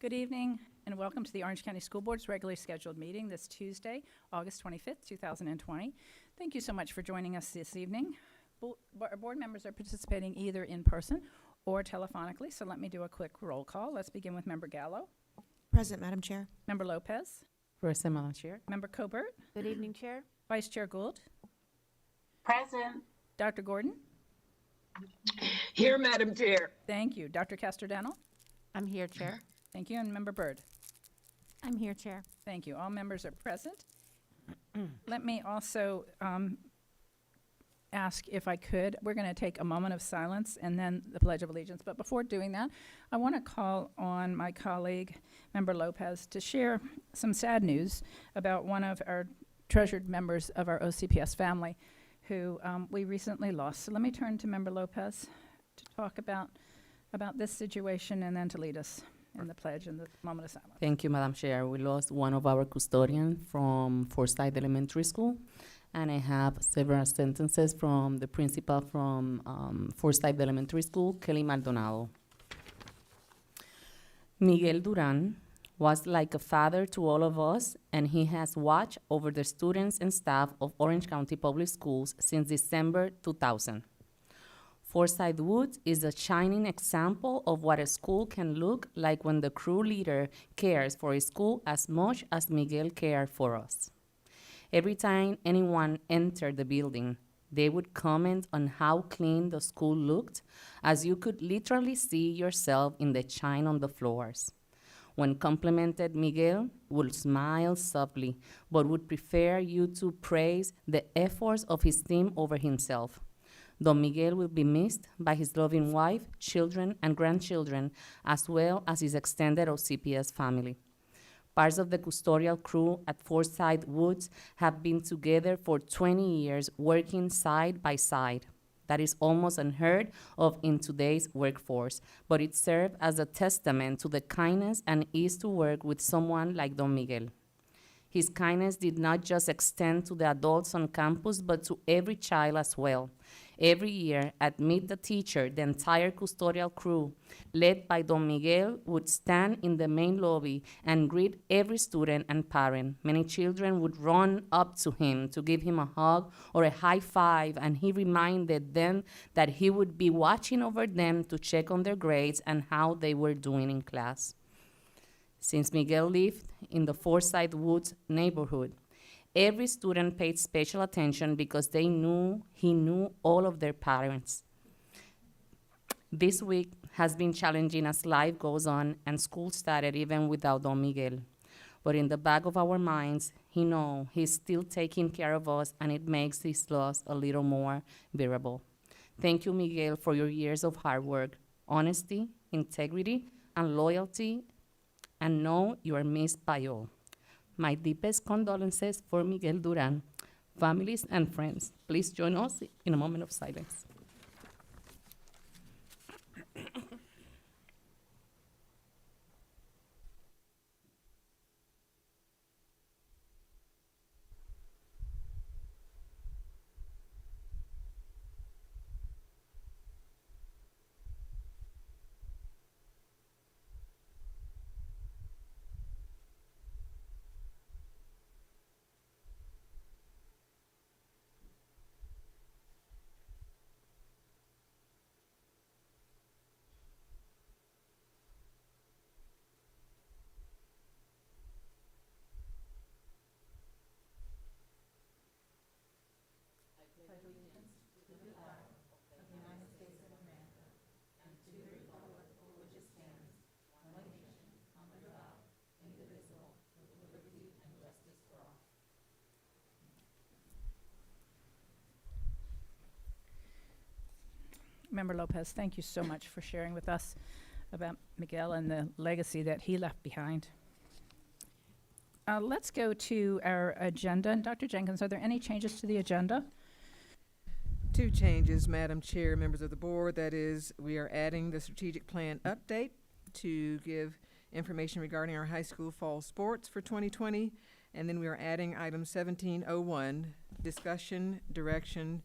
Good evening, and welcome to the Orange County School Board's regularly scheduled meeting this Tuesday, August 25th, 2020. Thank you so much for joining us this evening. Our board members are participating either in person or telephonically, so let me do a quick roll call. Let's begin with Member Gallo. Present, Madam Chair. Member Lopez. Present, Madam Chair. Member Cobert. Good evening, Chair. Vice Chair Gould. Present. Dr. Gordon. Here, Madam Chair. Thank you. Dr. Castrodano. I'm here, Chair. Thank you. And Member Byrd. I'm here, Chair. Thank you. All members are present. Let me also ask if I could, we're going to take a moment of silence and then the Pledge of Allegiance. But before doing that, I want to call on my colleague, Member Lopez, to share some sad news about one of our treasured members of our OCPS family who we recently lost. So let me turn to Member Lopez to talk about this situation and then to lead us in the pledge and the moment of silence. Thank you, Madam Chair. We lost one of our custodians from Forsyth Elementary School, and I have several sentences from the principal from Forsyth Elementary School, Kelly Maldonado. Miguel Duran was like a father to all of us, and he has watched over the students and staff of Orange County Public Schools since December 2000. Forsyth Woods is a shining example of what a school can look like when the crew leader cares for a school as much as Miguel cared for us. Every time anyone entered the building, they would comment on how clean the school looked, as you could literally see yourself in the shine on the floors. When complimented, Miguel would smile softly, but would prefer you to praise the efforts of his team over himself. Don Miguel will be missed by his loving wife, children, and grandchildren, as well as his extended OCPS family. Parts of the custodial crew at Forsyth Woods have been together for 20 years, working side by side. That is almost unheard of in today's workforce, but it served as a testament to the kindness and ease to work with someone like Don Miguel. His kindness did not just extend to the adults on campus, but to every child as well. Every year, at Meet the Teacher, the entire custodial crew, led by Don Miguel, would stand in the main lobby and greet every student and parent. Many children would run up to him to give him a hug or a high five, and he reminded them that he would be watching over them to check on their grades and how they were doing in class. Since Miguel lived in the Forsyth Woods neighborhood, every student paid special attention because he knew all of their parents. This week has been challenging as life goes on and school started even without Don Miguel. But in the back of our minds, he knows he's still taking care of us, and it makes his loss a little more bearable. Thank you, Miguel, for your years of hard work, honesty, integrity, and loyalty, and know you are missed by all. My deepest condolences for Miguel Duran, families, and friends. Please join us in a moment of silence. Member Lopez, thank you so much for sharing with us about Miguel and the legacy that he left behind. Let's go to our agenda. And Dr. Jenkins, are there any changes to the agenda? Two changes, Madam Chair, members of the board. That is, we are adding the strategic plan update to give information regarding our high school fall sports for 2020. And then we are adding item 1701, discussion, direction,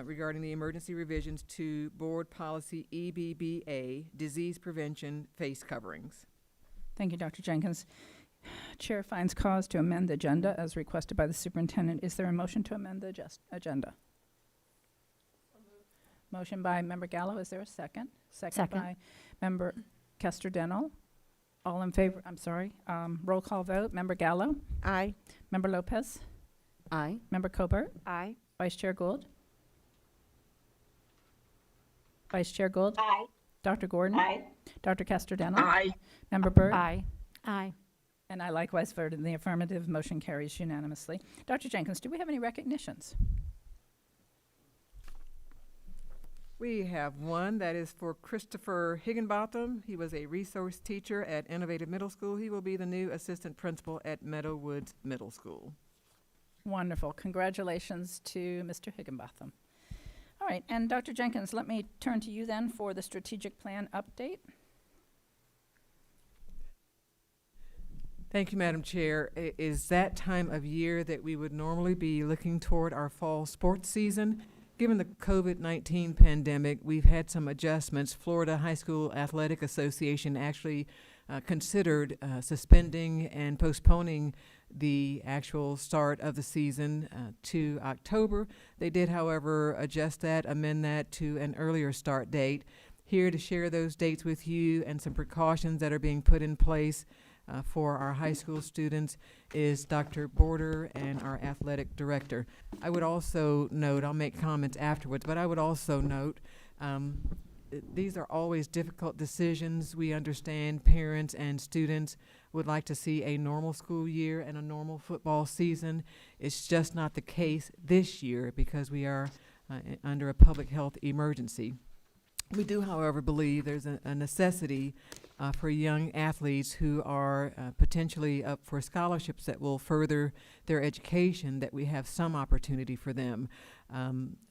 regarding the emergency revisions to board policy EBBA, disease prevention face coverings. Thank you, Dr. Jenkins. Chair finds cause to amend the agenda as requested by the superintendent. Is there a motion to amend the agenda? Motion by Member Gallo. Is there a second? Second. By Member Kester-Dennell. All in favor, roll call vote. Member Gallo. Aye. Member Lopez. Aye. Member Colbert. Aye. Vice Chair Gould. Vice Chair Gould. Aye. Dr. Gordon. Aye. Dr. Kester-Dennell. Aye. Member Byrd. Aye. Aye. And I likewise voted in the affirmative. Motion carries unanimously. Dr. Jenkins, do we have any recognitions? We have one that is for Christopher Higginbotham. He was a resource teacher at Innovative Middle School. He will be the new assistant principal at Meadowwoods Middle School. Wonderful. Congratulations to Mr. Higginbotham. All right, and Dr. Jenkins, let me turn to you then for the strategic plan update. Thank you, Madam Chair. It is that time of year that we would normally be looking toward our fall sports season. Given the COVID-19 pandemic, we've had some adjustments. Florida High School Athletic Association actually considered suspending and postponing the actual start of the season to October. They did, however, adjust that, amend that to an earlier start date. Here to share those dates with you and some precautions that are being put in place for our high school students is Dr. Border and our athletic director. I would also note, I'll make comments afterwards, but I would also note these are always difficult decisions. We understand parents and students would like to see a normal school year and a normal football season. It's just not the case this year because we are under a public health emergency. We do, however, believe there's a necessity for young athletes who are potentially up for scholarships that will further their education, that we have some opportunity for them.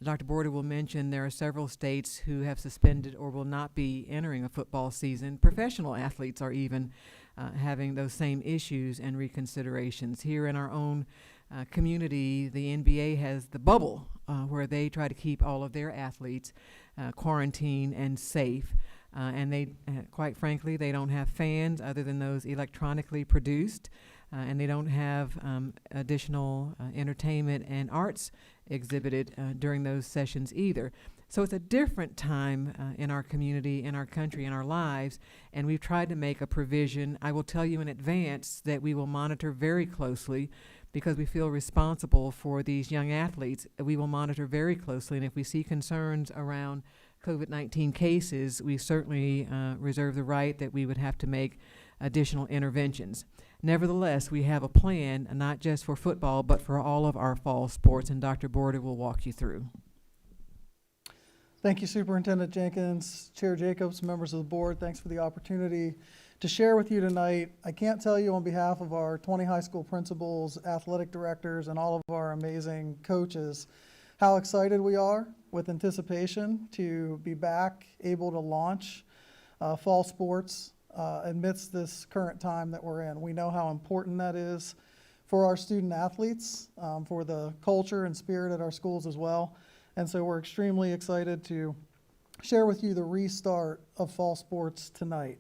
Dr. Border will mention there are several states who have suspended or will not be entering a football season. Professional athletes are even having those same issues and reconsiderations. Here in our own community, the NBA has the bubble where they try to keep all of their athletes quarantined and safe. And they, quite frankly, they don't have fans other than those electronically produced, and they don't have additional entertainment and arts exhibited during those sessions either. So it's a different time in our community, in our country, in our lives, and we've tried to make a provision. I will tell you in advance that we will monitor very closely because we feel responsible for these young athletes. We will monitor very closely, and if we see concerns around COVID-19 cases, we certainly reserve the right that we would have to make additional interventions. Nevertheless, we have a plan, not just for football, but for all of our fall sports, and Dr. Border will walk you through. Thank you, Superintendent Jenkins, Chair Jacobs, members of the board. Thanks for the opportunity to share with you tonight. I can't tell you on behalf of our 20 high school principals, athletic directors, and all of our amazing coaches how excited we are with anticipation to be back, able to launch fall sports amidst this current time that we're in. We know how important that is for our student athletes, for the culture and spirit at our schools as well. And so we're extremely excited to share with you the restart of fall sports tonight.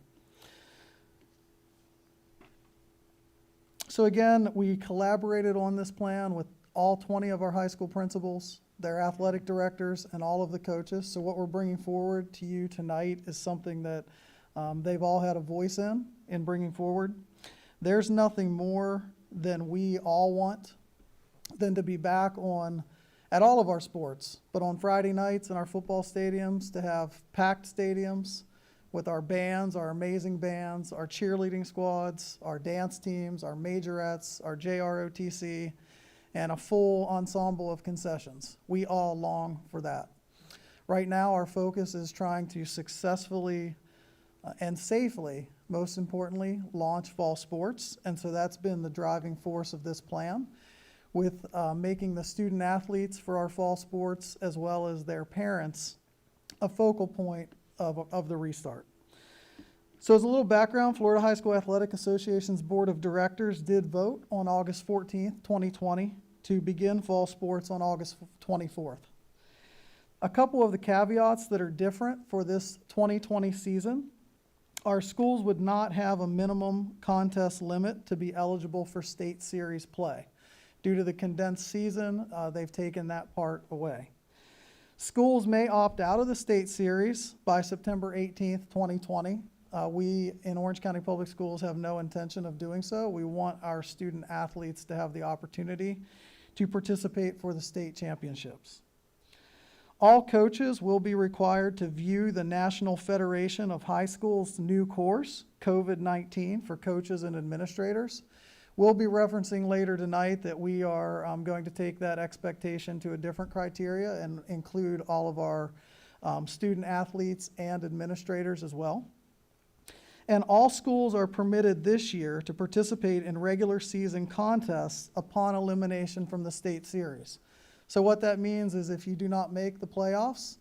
So again, we collaborated on this plan with all 20 of our high school principals, their athletic directors, and all of the coaches. So what we're bringing forward to you tonight is something that they've all had a voice in bringing forward. There's nothing more than we all want than to be back at all of our sports, but on Friday nights in our football stadiums, to have packed stadiums with our bands, our amazing bands, our cheerleading squads, our dance teams, our majorettes, our JROTC, and a full ensemble of concessions. We all long for that. Right now, our focus is trying to successfully and safely, most importantly, launch fall sports, and so that's been the driving force of this plan, with making the student athletes for our fall sports as well as their parents a focal point of the restart. So as a little background, Florida High School Athletic Association's Board of Directors did vote on August 14th, 2020 to begin fall sports on August 24th. A couple of the caveats that are different for this 2020 season our schools would not have a minimum contest limit to be eligible for state series play. Due to the condensed season, they've taken that part away. Schools may opt out of the state series by September 18th, 2020. We in Orange County Public Schools have no intention of doing so. We want our student athletes to have the opportunity to participate for the state championships. All coaches will be required to view the National Federation of High Schools' new course, COVID-19 for coaches and administrators. We'll be referencing later tonight that we are going to take that expectation to a different criteria and include all of our student athletes and administrators as well. And all schools are permitted this year to participate in regular season contests upon elimination from the state series. So what that means is if you do not make the playoffs,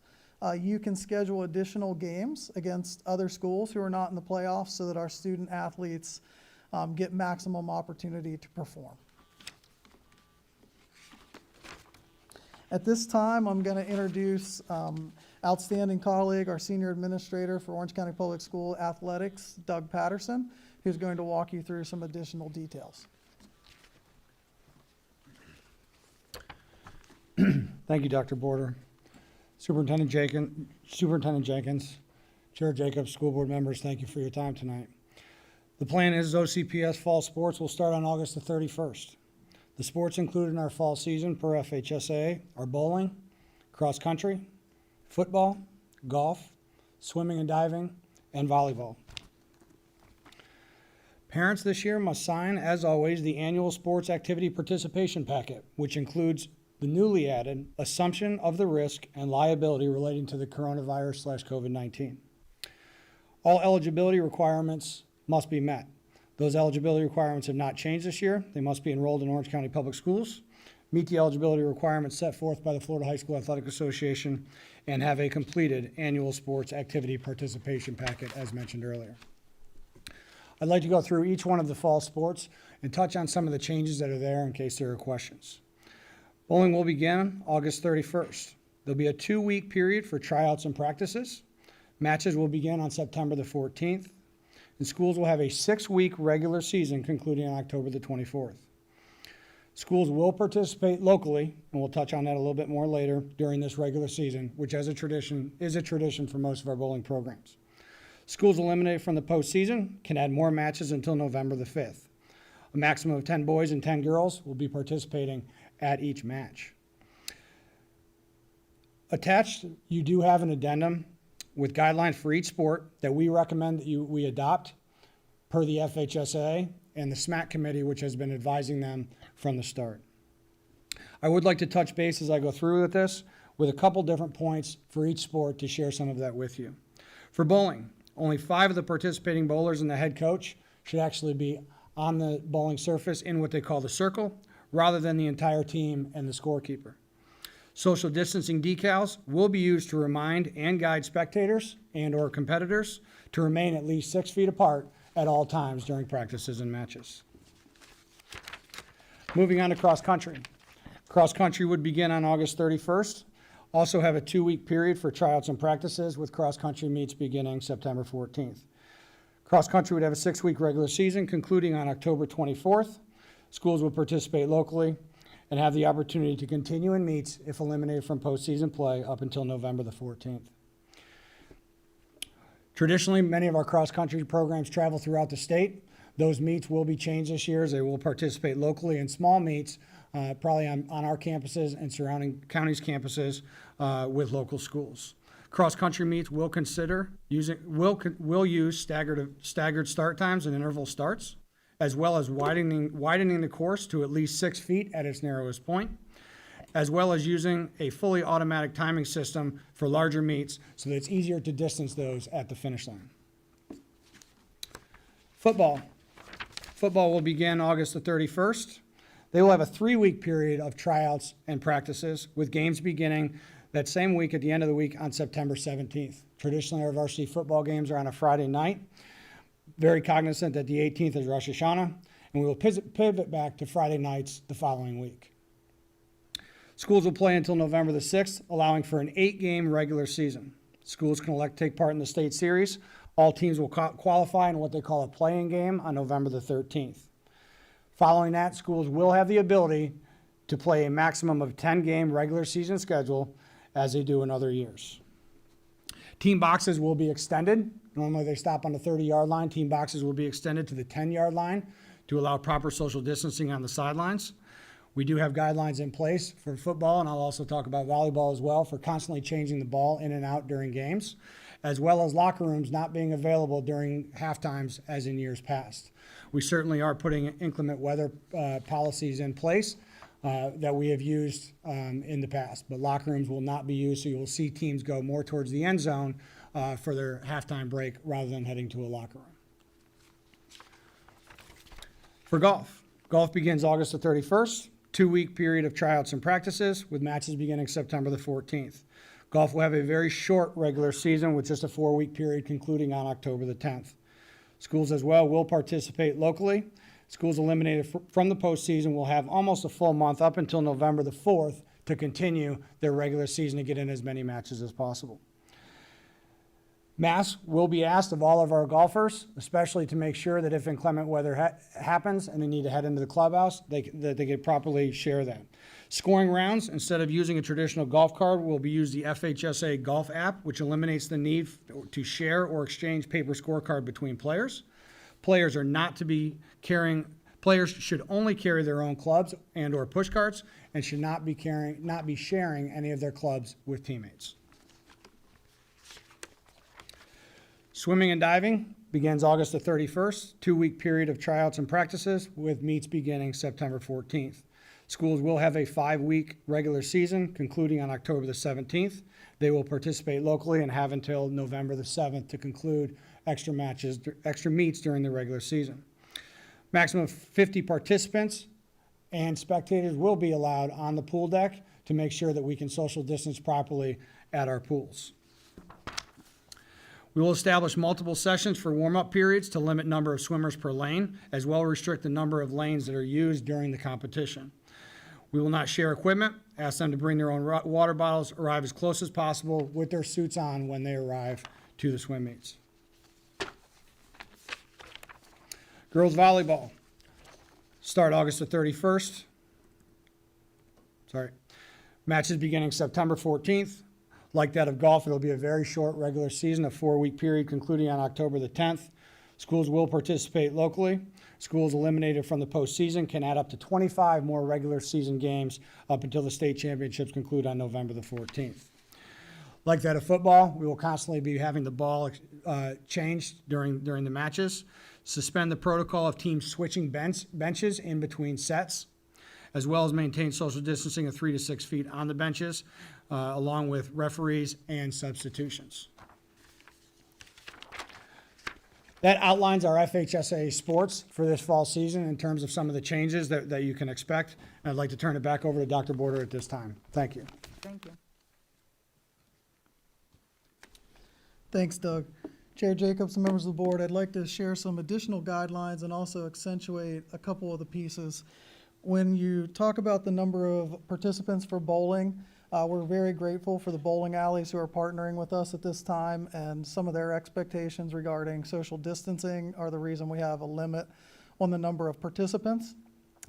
you can schedule additional games against other schools who are not in the playoffs so that our student athletes get maximum opportunity to perform. At this time, I'm going to introduce outstanding colleague, our senior administrator for Orange County Public School Athletics, Doug Patterson, who's going to walk you through some additional details. Thank you, Dr. Border. Superintendent Jenkins, Chair Jacobs, school board members, thank you for your time tonight. The plan is OCPS fall sports will start on August the 31st. The sports included in our fall season per FHSAA are bowling, cross country, football, golf, swimming and diving, and volleyball. Parents this year must sign, as always, the annual sports activity participation packet, which includes the newly added assumption of the risk and liability relating to the coronavirus/COVID-19. All eligibility requirements must be met. Those eligibility requirements have not changed this year. They must be enrolled in Orange County Public Schools, meet the eligibility requirements set forth by the Florida High School Athletic Association, and have a completed annual sports activity participation packet as mentioned earlier. I'd like to go through each one of the fall sports and touch on some of the changes that are there in case there are questions. Bowling will begin August 31st. There'll be a 2-week period for tryouts and practices. Matches will begin on September the 14th. And schools will have a 6-week regular season concluding on October the 24th. Schools will participate locally, and we'll touch on that a little bit more later during this regular season, which is a tradition for most of our bowling programs. Schools eliminated from the postseason can add more matches until November the 5th. A maximum of 10 boys and 10 girls will be participating at each match. Attached, you do have an addendum with guidelines for each sport that we recommend that we adopt per the FHSAA and the SMAC committee, which has been advising them from the start. I would like to touch base as I go through with this with a couple different points for each sport to share some of that with you. For bowling, only 5 of the participating bowlers and the head coach should actually be on the bowling surface in what they call the circle, rather than the entire team and the scorekeeper. Social distancing decals will be used to remind and guide spectators and or competitors to remain at least 6 feet apart at all times during practices and matches. Moving on to cross country. Cross country would begin on August 31st. Also have a 2-week period for tryouts and practices with cross country meets beginning September 14th. Cross country would have a 6-week regular season concluding on October 24th. Schools will participate locally and have the opportunity to continue in meets if eliminated from postseason play up until November the 14th. Traditionally, many of our cross-country programs travel throughout the state. Those meets will be changed this year as they will participate locally in small meets, probably on our campuses and surrounding counties' campuses with local schools. Cross-country meets will use staggered start times and interval starts, as well as widening the course to at least 6 feet at its narrowest point, as well as using a fully automatic timing system for larger meets so that it's easier to distance those at the finish line. Football. Football will begin August the 31st. They will have a 3-week period of tryouts and practices with games beginning that same week at the end of the week on September 17th. Traditionally, our varsity football games are on a Friday night. Very cognizant that the 18th is Rosh Hashanah, and we will pivot back to Friday nights the following week. Schools will play until November the 6th, allowing for an 8-game regular season. Schools can elect to take part in the state series All teams will qualify in what they call a playing game on November the 13th. Following that, schools will have the ability to play a maximum of 10-game regular season schedule as they do in other years. Team boxes will be extended. Normally they stop on the 30-yard line. Team boxes will be extended to the 10-yard line to allow proper social distancing on the sidelines. We do have guidelines in place for football, and I'll also talk about volleyball as well, for constantly changing the ball in and out during games, as well as locker rooms not being available during halftimes as in years past. We certainly are putting inclement weather policies in place that we have used in the past, but locker rooms will not be used, so you will see teams go more towards the end zone for their halftime break rather than heading to a locker room. For golf begins August the 31st, 2-week period of tryouts and practices with matches beginning September the 14th. Golf will have a very short regular season with just a 4-week period concluding on October the 10th. Schools as well will participate locally. Schools eliminated from the postseason will have almost a full month up until November the 4th to continue their regular season to get in as many matches as possible. Masks will be asked of all of our golfers, especially to make sure that if inclement weather happens and they need to head into the clubhouse, that they can properly share that. Scoring rounds, instead of using a traditional golf cart, will be used the FHSAA golf app, which eliminates the need to share or exchange paper scorecard between players. Players should only carry their own clubs and or push carts and should not be sharing any of their clubs with teammates. Swimming and diving begins August the 31st, 2-week period of tryouts and practices with meets beginning September 14th. Schools will have a 5-week regular season concluding on October the 17th. They will participate locally and have until November the 7th to conclude extra meets during the regular season. Maximum of 50 participants and spectators will be allowed on the pool deck to make sure that we can social distance properly at our pools. We will establish multiple sessions for warm-up periods to limit number of swimmers per lane, as well as restrict the number of lanes that are used during the competition. We will not share equipment, ask them to bring their own water bottles, arrive as close as possible with their suits on when they arrive to the swim meets. Girls volleyball, start August the 31st. Matches beginning September 14th. Like that of golf, it'll be a very short regular season, a 4-week period concluding on October the 10th. Schools will participate locally. Schools eliminated from the postseason can add up to 25 more regular season games up until the state championships conclude on November the 14th. Like that of football, we will constantly be having the ball changed during the matches. Suspend the protocol of teams switching benches in between sets, as well as maintain social distancing of 3 to 6 feet on the benches, along with referees and substitutions. That outlines our FHSAA sports for this fall season in terms of some of the changes that you can expect. And I'd like to turn it back over to Dr. Border at this time. Thank you. Thank you. Thanks, Doug. Chair Jacobs and members of the board, I'd like to share some additional guidelines and also accentuate a couple of the pieces. When you talk about the number of participants for bowling, we're very grateful for the bowling alleys who are partnering with us at this time, and some of their expectations regarding social distancing are the reason we have a limit on the number of participants.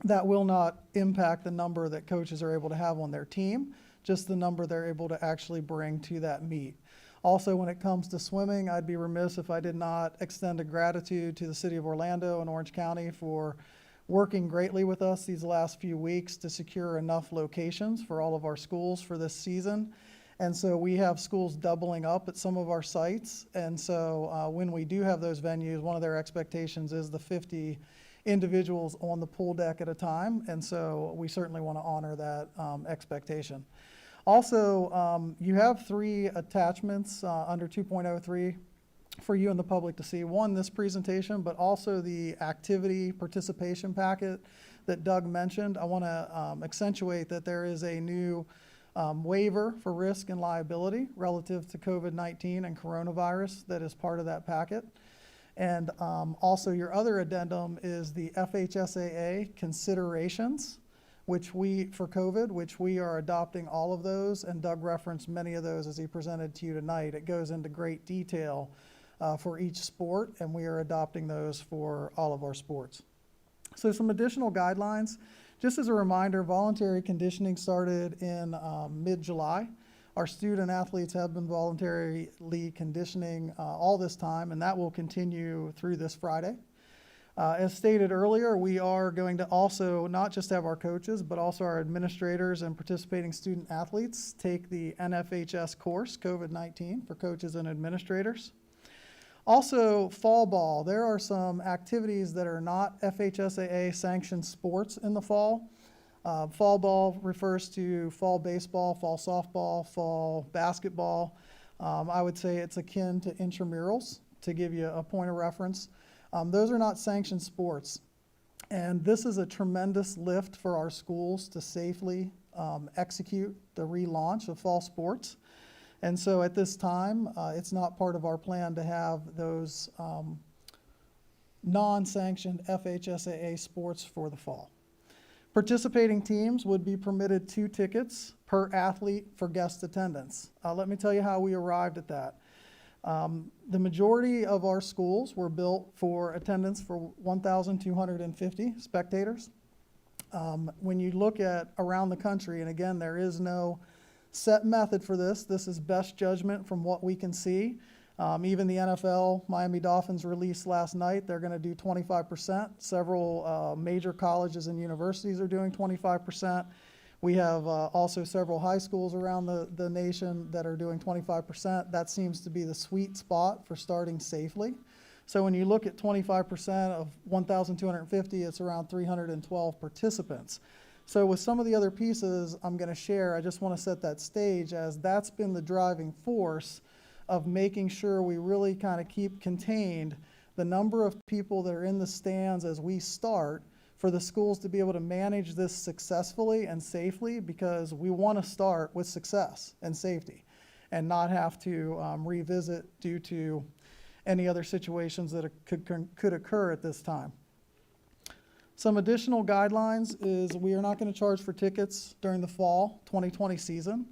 That will not impact the number that coaches are able to have on their team, just the number they're able to actually bring to that meet. Also, when it comes to swimming, I'd be remiss if I did not extend a gratitude to the City of Orlando and Orange County for working greatly with us these last few weeks to secure enough locations for all of our schools for this season. And so we have schools doubling up at some of our sites. And so when we do have those venues, one of their expectations is the 50 individuals on the pool deck at a time. And so we certainly want to honor that expectation. Also, you have 3 attachments under 2.03 for you and the public to see. One, this presentation, but also the activity participation packet that Doug mentioned. I want to accentuate that there is a new waiver for risk and liability relative to COVID-19 and coronavirus that is part of that packet. And also your other addendum is the FHSAA considerations, for COVID, which we are adopting all of those, and Doug referenced many of those as he presented to you tonight. It goes into great detail for each sport, and we are adopting those for all of our sports. So some additional guidelines. Just as a reminder, voluntary conditioning started in mid-July. Our student athletes have been voluntarily conditioning all this time, and that will continue through this Friday. As stated earlier, we are going to also not just have our coaches, but also our administrators and participating student athletes take the NFHS course, COVID-19, for coaches and administrators. Also, fall ball. There are some activities that are not FHSAA sanctioned sports in the fall. Fall ball refers to fall baseball, fall softball, fall basketball. I would say it's akin to intramurals, to give you a point of reference. Those are not sanctioned sports. And this is a tremendous lift for our schools to safely execute the relaunch of fall sports. And so at this time, it's not part of our plan to have those non-sanctioned FHSAA sports for the fall. Participating teams would be permitted 2 tickets per athlete for guest attendance. Let me tell you how we arrived at that. The majority of our schools were built for attendance for 1,250 spectators. When you look at around the country, and again, there is no set method for this. This is best judgment from what we can see. Even the NFL, Miami Dolphins released last night, they're going to do 25%. Several major colleges and universities are doing 25%. We have also several high schools around the nation that are doing 25%. That seems to be the sweet spot for starting safely. So when you look at 25% of 1,250, it's around 312 participants. So with some of the other pieces I'm going to share, I just want to set that stage, as that's been the driving force of making sure we really kind of keep contained the number of people that are in the stands as we start, for the schools to be able to manage this successfully and safely, because we want to start with success and safety and not have to revisit due to any other situations that could occur at this time. Some additional guidelines is we are not going to charge for tickets during the fall 2020 season.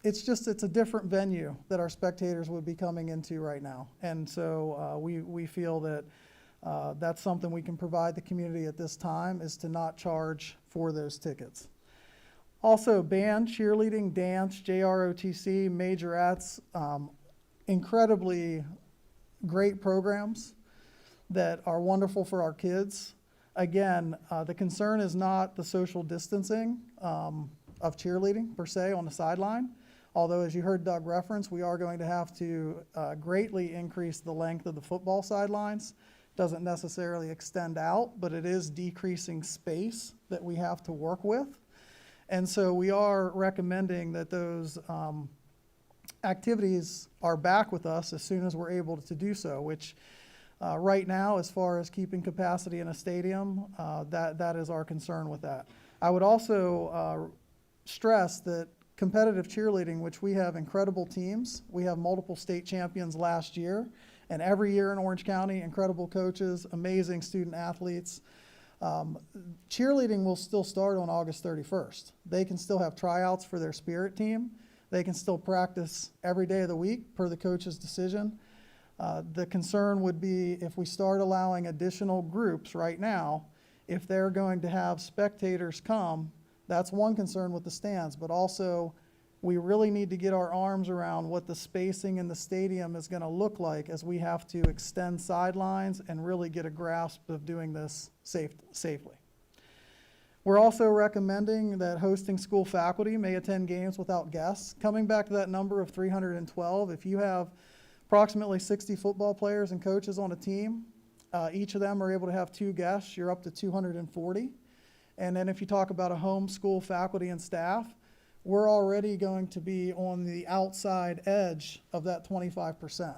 It's a different venue that our spectators would be coming into right now. And so we feel that that's something we can provide the community at this time, is to not charge for those tickets. Also, band, cheerleading, dance, JROTC, majorettes, incredibly great programs that are wonderful for our kids. Again, the concern is not the social distancing of cheerleading per se on the sideline. Although, as you heard Doug reference, we are going to have to greatly increase the length of the football sidelines. Doesn't necessarily extend out, but it is decreasing space that we have to work with. And so we are recommending that those activities are back with us as soon as we're able to do so, which right now, as far as keeping capacity in a stadium, that is our concern with that. I would also stress that competitive cheerleading, which we have incredible teams, we have multiple state champions last year, and every year in Orange County, incredible coaches, amazing student athletes. Cheerleading will still start on August 31st. They can still have tryouts for their spirit team. They can still practice every day of the week per the coach's decision. The concern would be if we start allowing additional groups right now, if they're going to have spectators come, that's one concern with the stands, but also we really need to get our arms around what the spacing in the stadium is going to look like as we have to extend sidelines and really get a grasp of doing this safely. We're also recommending that hosting school faculty may attend games without guests. Coming back to that number of 312, if you have approximately 60 football players and coaches on a team, each of them are able to have 2 guests, you're up to 240. And then if you talk about a home school faculty and staff, we're already going to be on the outside edge of that 25%.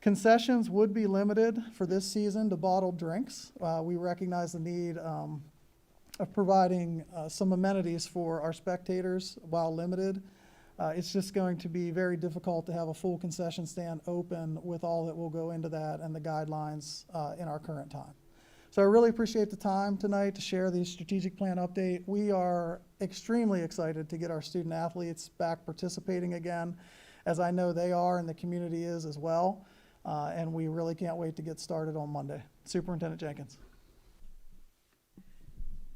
Concessions would be limited for this season to bottled drinks. We recognize the need of providing some amenities for our spectators while limited. It's just going to be very difficult to have a full concession stand open with all that will go into that and the guidelines in our current time. So I really appreciate the time tonight to share the strategic plan update. We are extremely excited to get our student athletes back participating again. as I know they are and the community is as well. And we really can't wait to get started on Monday. Superintendent Jenkins.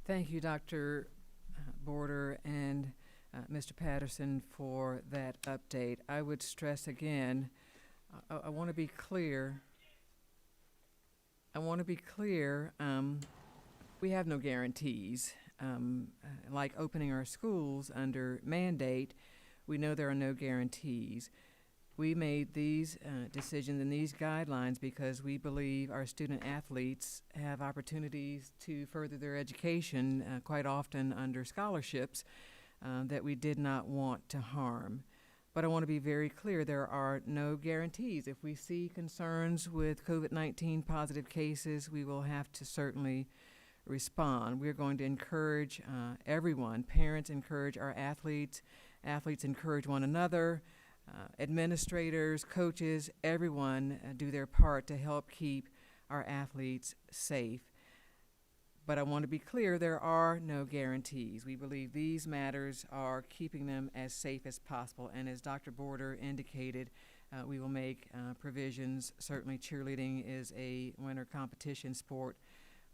Thank you, Dr. Border and Mr. Patterson, for that update. I would stress again, I want to be clear. We have no guarantees. Like opening our schools under mandate, we know there are no guarantees. We made these decisions and these guidelines because we believe our student athletes have opportunities to further their education, quite often under scholarships, that we did not want to harm. But I want to be very clear, there are no guarantees. If we see concerns with COVID-19 positive cases, we will have to certainly respond. We're going to encourage everyone. Parents encourage our athletes. Athletes encourage one another. Administrators, coaches, everyone do their part to help keep our athletes safe. But I want to be clear, there are no guarantees. We believe these matters are keeping them as safe as possible. And as Dr. Border indicated, we will make provisions. Certainly cheerleading is a winter competition sport.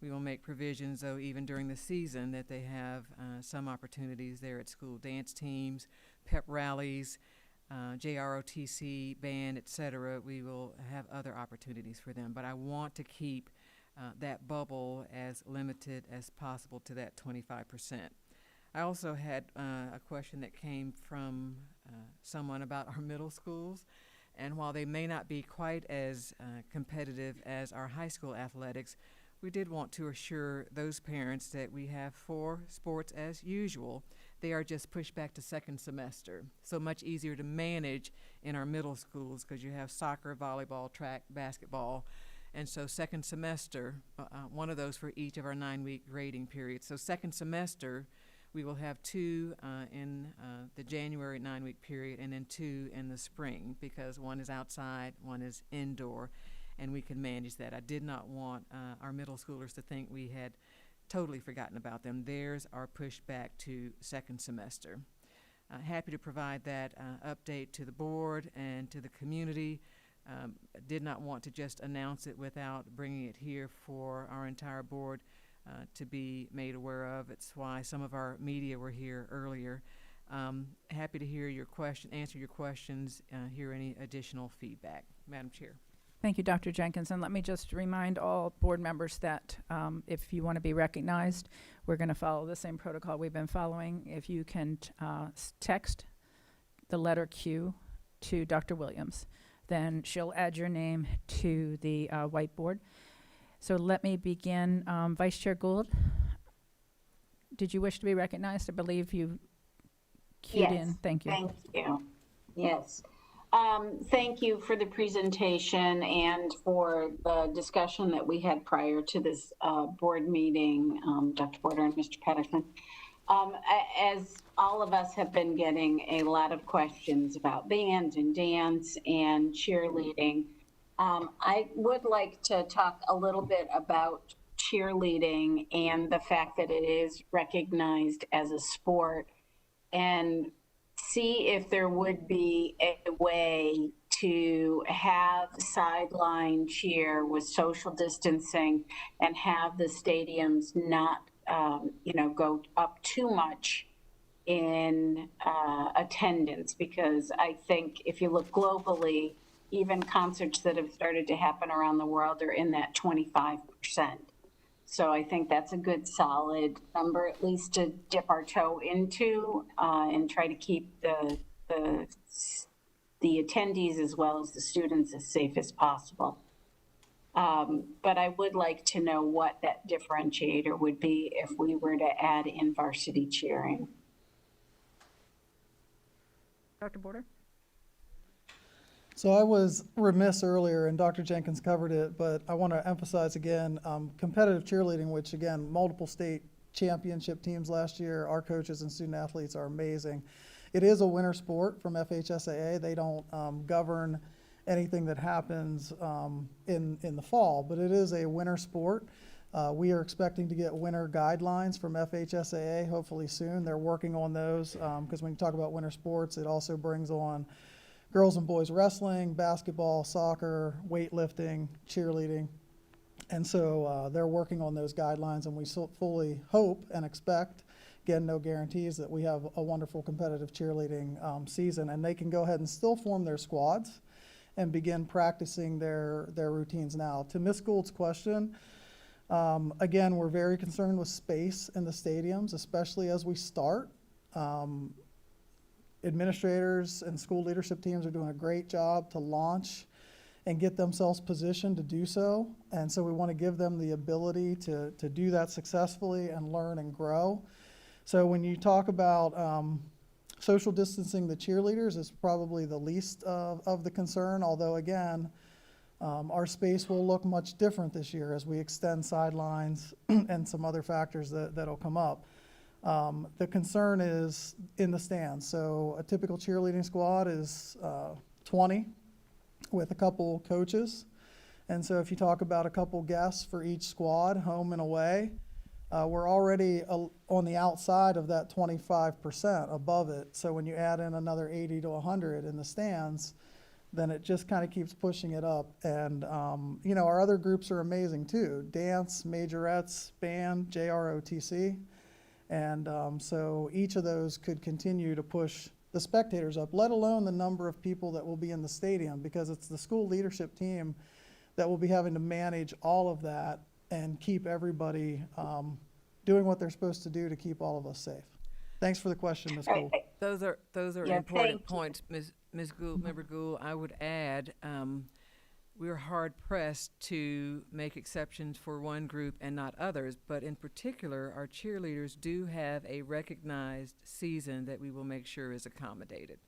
We will make provisions, though, even during the season, that they have some opportunities there at school. Dance teams, pep rallies, JROTC, band, etc. We will have other opportunities for them. But I want to keep that bubble as limited as possible to that 25%. I also had a question that came from someone about our middle schools. And while they may not be quite as competitive as our high school athletics, we did want to assure those parents that we have 4 sports as usual. They are just pushed back to second semester. So much easier to manage in our middle schools because you have soccer, volleyball, track, basketball. And so second semester, one of those for each of our 9-week grading periods. So second semester, we will have 2 in the January 9-week period and then 2 in the spring because one is outside, one is indoor, and we can manage that. I did not want our middle schoolers to think we had totally forgotten about them. Theirs are pushed back to second semester. Happy to provide that update to the board and to the community. Did not want to just announce it without bringing it here for our entire board to be made aware of. It's why some of our media were here earlier. Happy to hear your question, answer your questions, hear any additional feedback. Madam Chair. Thank you, Dr. Jenkins. And let me just remind all board members that if you want to be recognized, we're going to follow the same protocol we've been following. If you can text the letter Q to Dr. Williams, then she'll add your name to the whiteboard. So let me begin. Vice Chair Gould, did you wish to be recognized? I believe you queued in. Thank you. Thank you. Yes. Thank you for the presentation and for the discussion that we had prior to this board meeting, Dr. Porter and Mr. Patterson. As all of us have been getting a lot of questions about band and dance and cheerleading, I would like to talk a little bit about cheerleading and the fact that it is recognized as a sport, and see if there would be a way to have sideline cheer with social distancing and have the stadiums not, go up too much in attendance, because I think if you look globally, even concerts that have started to happen around the world are in that 25%. So I think that's a good solid number, at least to dip our toe into and try to keep the attendees as well as the students as safe as possible. But I would like to know what that differentiator would be if we were to add in varsity cheering. Dr. Border? So I was remiss earlier, and Dr. Jenkins covered it, but I want to emphasize again, competitive cheerleading, which again, multiple state championship teams last year, our coaches and student athletes are amazing. It is a winter sport from FHSAA. They don't govern anything that happens in the fall, but it is a winter sport. We are expecting to get winter guidelines from FHSAA hopefully soon. They're working on those because when you talk about winter sports, it also brings on girls and boys wrestling, basketball, soccer, weightlifting, cheerleading. And so they're working on those guidelines, and we fully hope and expect, again, no guarantees, that we have a wonderful competitive cheerleading season, and they can go ahead and still form their squads and begin practicing their routines now. To Ms. Gould's question, again, we're very concerned with space in the stadiums, especially as we start. Administrators and school leadership teams are doing a great job to launch and get themselves positioned to do so. And so we want to give them the ability to do that successfully and learn and grow. So when you talk about social distancing the cheerleaders, is probably the least of the concern, although again, our space will look much different this year as we extend sidelines and some other factors that'll come up. The concern is in the stands. So a typical cheerleading squad is 20 with a couple coaches. And so if you talk about a couple guests for each squad, home and away, we're already on the outside of that 25% above it. So when you add in another 80 to 100 in the stands, then it just kind of keeps pushing it up. And, you know, our other groups are amazing too. Dance, majorettes, band, JROTC. And so each of those could continue to push the spectators up, let alone the number of people that will be in the stadium, because it's the school leadership team that will be having to manage all of that and keep everybody doing what they're supposed to do to keep all of us safe. Thanks for the question, Ms. Gould. Those are Yeah, important thank you. points, Ms. Gould, Member Gould. I would add, we're hard pressed to make exceptions for one group and not others, but in particular, our cheerleaders do have a recognized season that we will make sure is accommodated.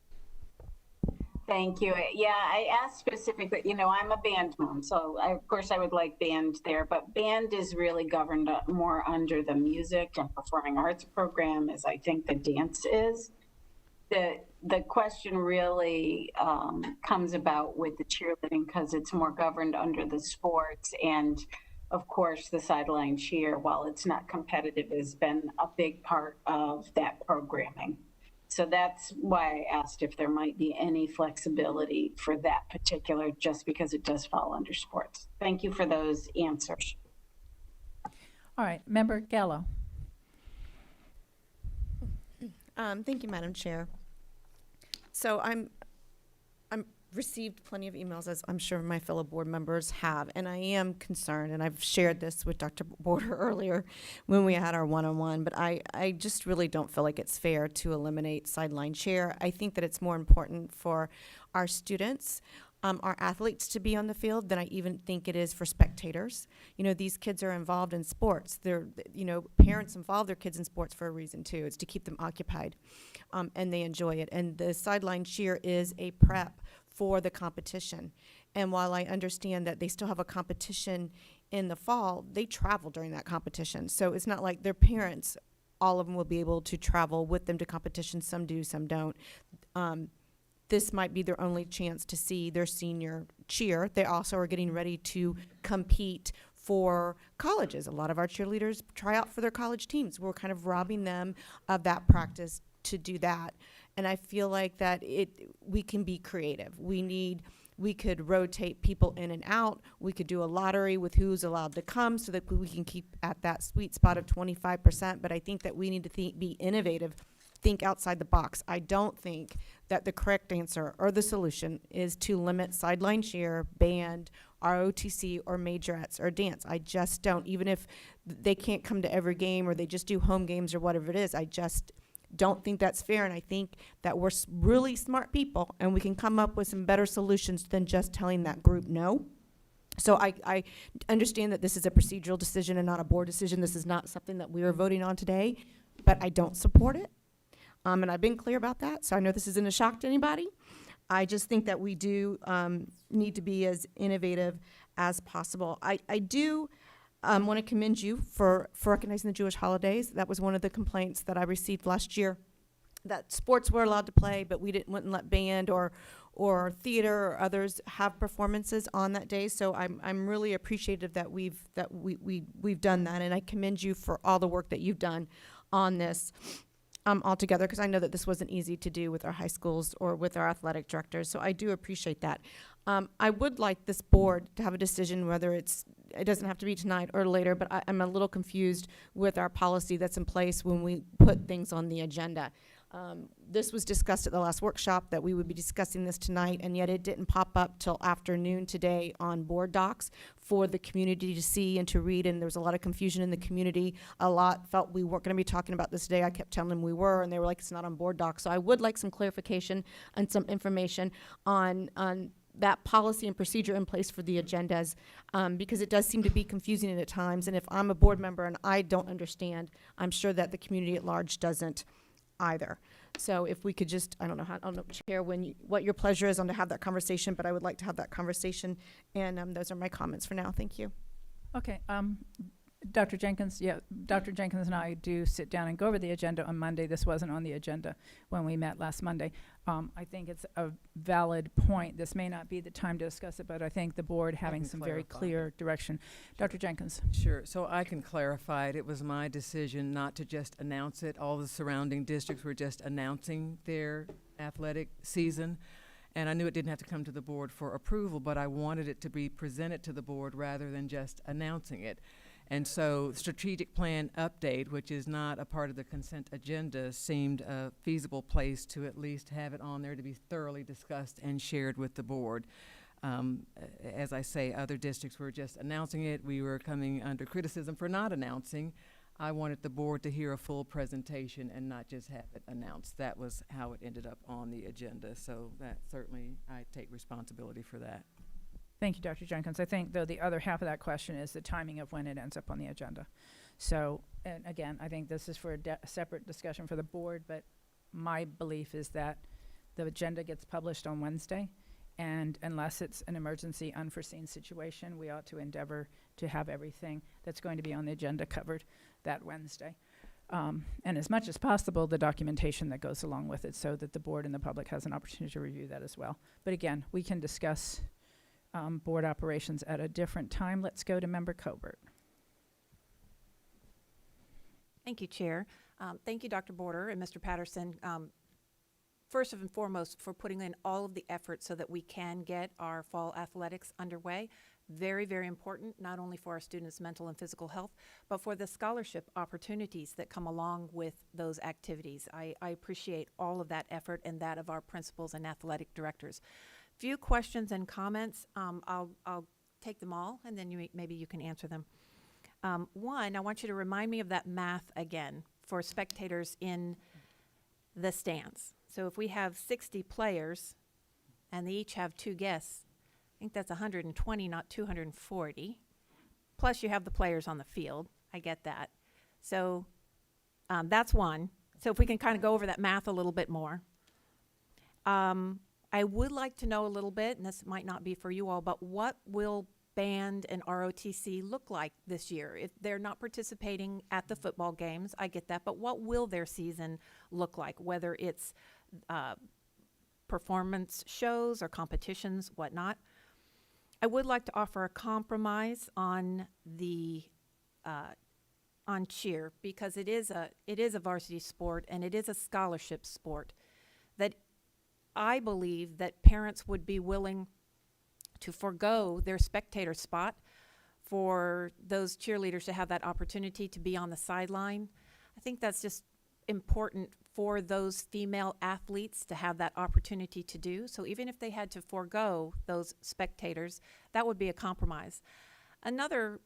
Thank you. Yeah, I asked specifically, you know, I'm a band mom, so of course I would like band there, but band is really governed more under the music and performing arts program, as I think the dance is. The question really comes about with the cheerleading because it's more governed under the sports, and of course the sideline cheer, while it's not competitive, has been a big part of that programming. So that's why I asked if there might be any flexibility for that particular, just because it does fall under sports. Thank you for those answers. All right, Member Gallo. Thank you, Madam Chair. So I'm received plenty of emails, as I'm sure my fellow board members have, and I am concerned, and I've shared this with Dr. Border earlier when we had our one-on-one, but I just really don't feel like it's fair to eliminate sideline cheer. I think that it's more important for our students, our athletes to be on the field than I even think it is for spectators. You know, these kids are involved in sports. Parents involve their kids in sports for a reason too. It's to keep them occupied, and they enjoy it. And the sideline cheer is a prep for the competition. And while I understand that they still have a competition in the fall, they travel during that competition. So it's not like their parents, all of them will be able to travel with them to competition. Some do, some don't. This might be their only chance to see their senior cheer. They also are getting ready to compete for colleges. A lot of our cheerleaders try out for their college teams. We're kind of robbing them of that practice to do that. And I feel like that we can be creative. We could rotate people in and out. We could do a lottery with who's allowed to come so that we can keep at that sweet spot of 25%. But I think that we need to be innovative, think outside the box. I don't think that the correct answer or the solution is to limit sideline cheer, band, ROTC, or majorettes, or dance. I just don't. Even if they can't come to every game or they just do home games or whatever it is, I just don't think that's fair. And I think that we're really smart people and we can come up with some better solutions than just telling that group no. So I understand that this is a procedural decision and not a board decision. This is not something that we are voting on today, but I don't support it. And I've been clear about that, so I know this isn't a shock to anybody. I just think that we do need to be as innovative as possible. I do want to commend you for recognizing the Jewish holidays. That was one of the complaints that I received last year, that sports were allowed to play, but we wouldn't let band or theater or others have performances on that day. So I'm really appreciative that we've done that, and I commend you for all the work that you've done on this. altogether, because I know that this wasn't easy to do with our high schools or with our athletic directors, so I do appreciate that. I would like this board to have a decision whether it doesn't have to be tonight or later, but I'm a little confused with our policy that's in place when we put things on the agenda. This was discussed at the last workshop, that we would be discussing this tonight, and yet it didn't pop up till afternoon today on BoardDocs for the community to see and to read, and there was a lot of confusion in the community. A lot felt we weren't going to be talking about this today. I kept telling them we were, and they were like, it's not on BoardDocs. So I would like some clarification and some information on that policy and procedure in place for the agendas, because it does seem to be confusing at times, and if I'm a board member and I don't understand, I'm sure that the community at large doesn't either. So if we could just, I don't know, Chair, what your pleasure is on to have that conversation, but I would like to have that conversation, and those are my comments for now. Thank you. Okay, Dr. Jenkins, Dr. Jenkins and I do sit down and go over the agenda on Monday. This wasn't on the agenda when we met last Monday. I think it's a valid point. This may not be the time to discuss it, but I think the board having some very clear direction. Dr. Jenkins. Sure, so I can clarify it. It was my decision not to just announce it. All the surrounding districts were just announcing their athletic season. And I knew it didn't have to come to the board for approval, but I wanted it to be presented to the board rather than just announcing it. And so strategic plan update, which is not a part of the consent agenda, seemed a feasible place to at least have it on there to be thoroughly discussed and shared with the board. As I say, other districts were just announcing it. We were coming under criticism for not announcing. I wanted the board to hear a full presentation and not just have it announced. That was how it ended up on the agenda. So that certainly, I take responsibility for that. Thank you, Dr. Jenkins. I think, though, the other half of that question is the timing of when it ends up on the agenda. So, and again, I think this is for a separate discussion for the board, but my belief is that the agenda gets published on Wednesday, and unless it's an emergency, unforeseen situation, we ought to endeavor to have everything that's going to be on the agenda covered that Wednesday. And as much as possible, the documentation that goes along with it, so that the board and the public has an opportunity to review that as well. But again, we can discuss board operations at a different time. Let's go to Member Colbert. Thank you, Chair. Thank you, Dr. Border and Mr. Patterson. First and foremost, for putting in all of the effort so that we can get our fall athletics underway. Very, very important, not only for our students' mental and physical health, but for the scholarship opportunities that come along with those activities. I appreciate all of that effort and that of our principals and athletic directors. Few questions and comments. I'll take them all, and then maybe you can answer them. One, I want you to remind me of that math again for spectators in the stands. So if we have 60 players, and they each have 2 guests, I think that's 120, not 240. Plus you have the players on the field. I get that. So that's one. So if we can kind of go over that math a little bit more. I would like to know a little bit, and this might not be for you all, but what will band and ROTC look like this year? If they're not participating at the football games, I get that, but what will their season look like? Whether it's performance shows or competitions, whatnot. I would like to offer a compromise on the on cheer, because it is a varsity sport and it is a scholarship sport that I believe that parents would be willing to forego their spectator spot for those cheerleaders to have that opportunity to be on the sideline. I think that's just important for those female athletes to have that opportunity to do. So even if they had to forego those spectators, that would be a compromise. Another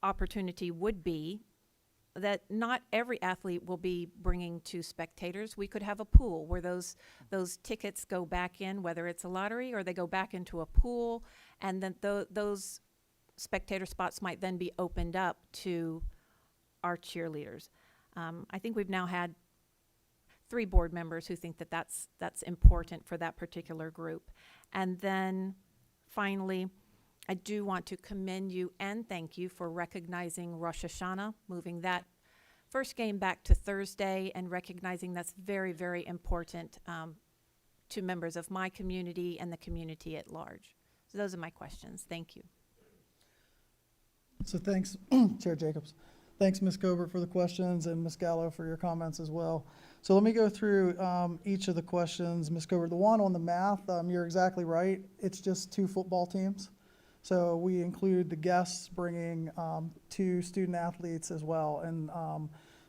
opportunity would be that not every athlete will be bringing 2 spectators. We could have a pool where those tickets go back in, whether it's a lottery or they go back into a pool, and then those spectator spots might then be opened up to our cheerleaders. I think we've now had 3 board members who think that that's important for that particular group. And then finally, I do want to commend you and thank you for recognizing Rosh Hashanah, moving that first game back to Thursday, and recognizing that's very, very important to members of my community and the community at large. So those are my questions. Thank you. So thanks, Chair Jacobs. Thanks, Ms. Colbert, for the questions, and Ms. Gallo for your comments as well. So let me go through each of the questions, Ms. Cover. The one on the math, you're exactly right. It's just 2 football teams. So we include the guests bringing 2 student athletes as well. And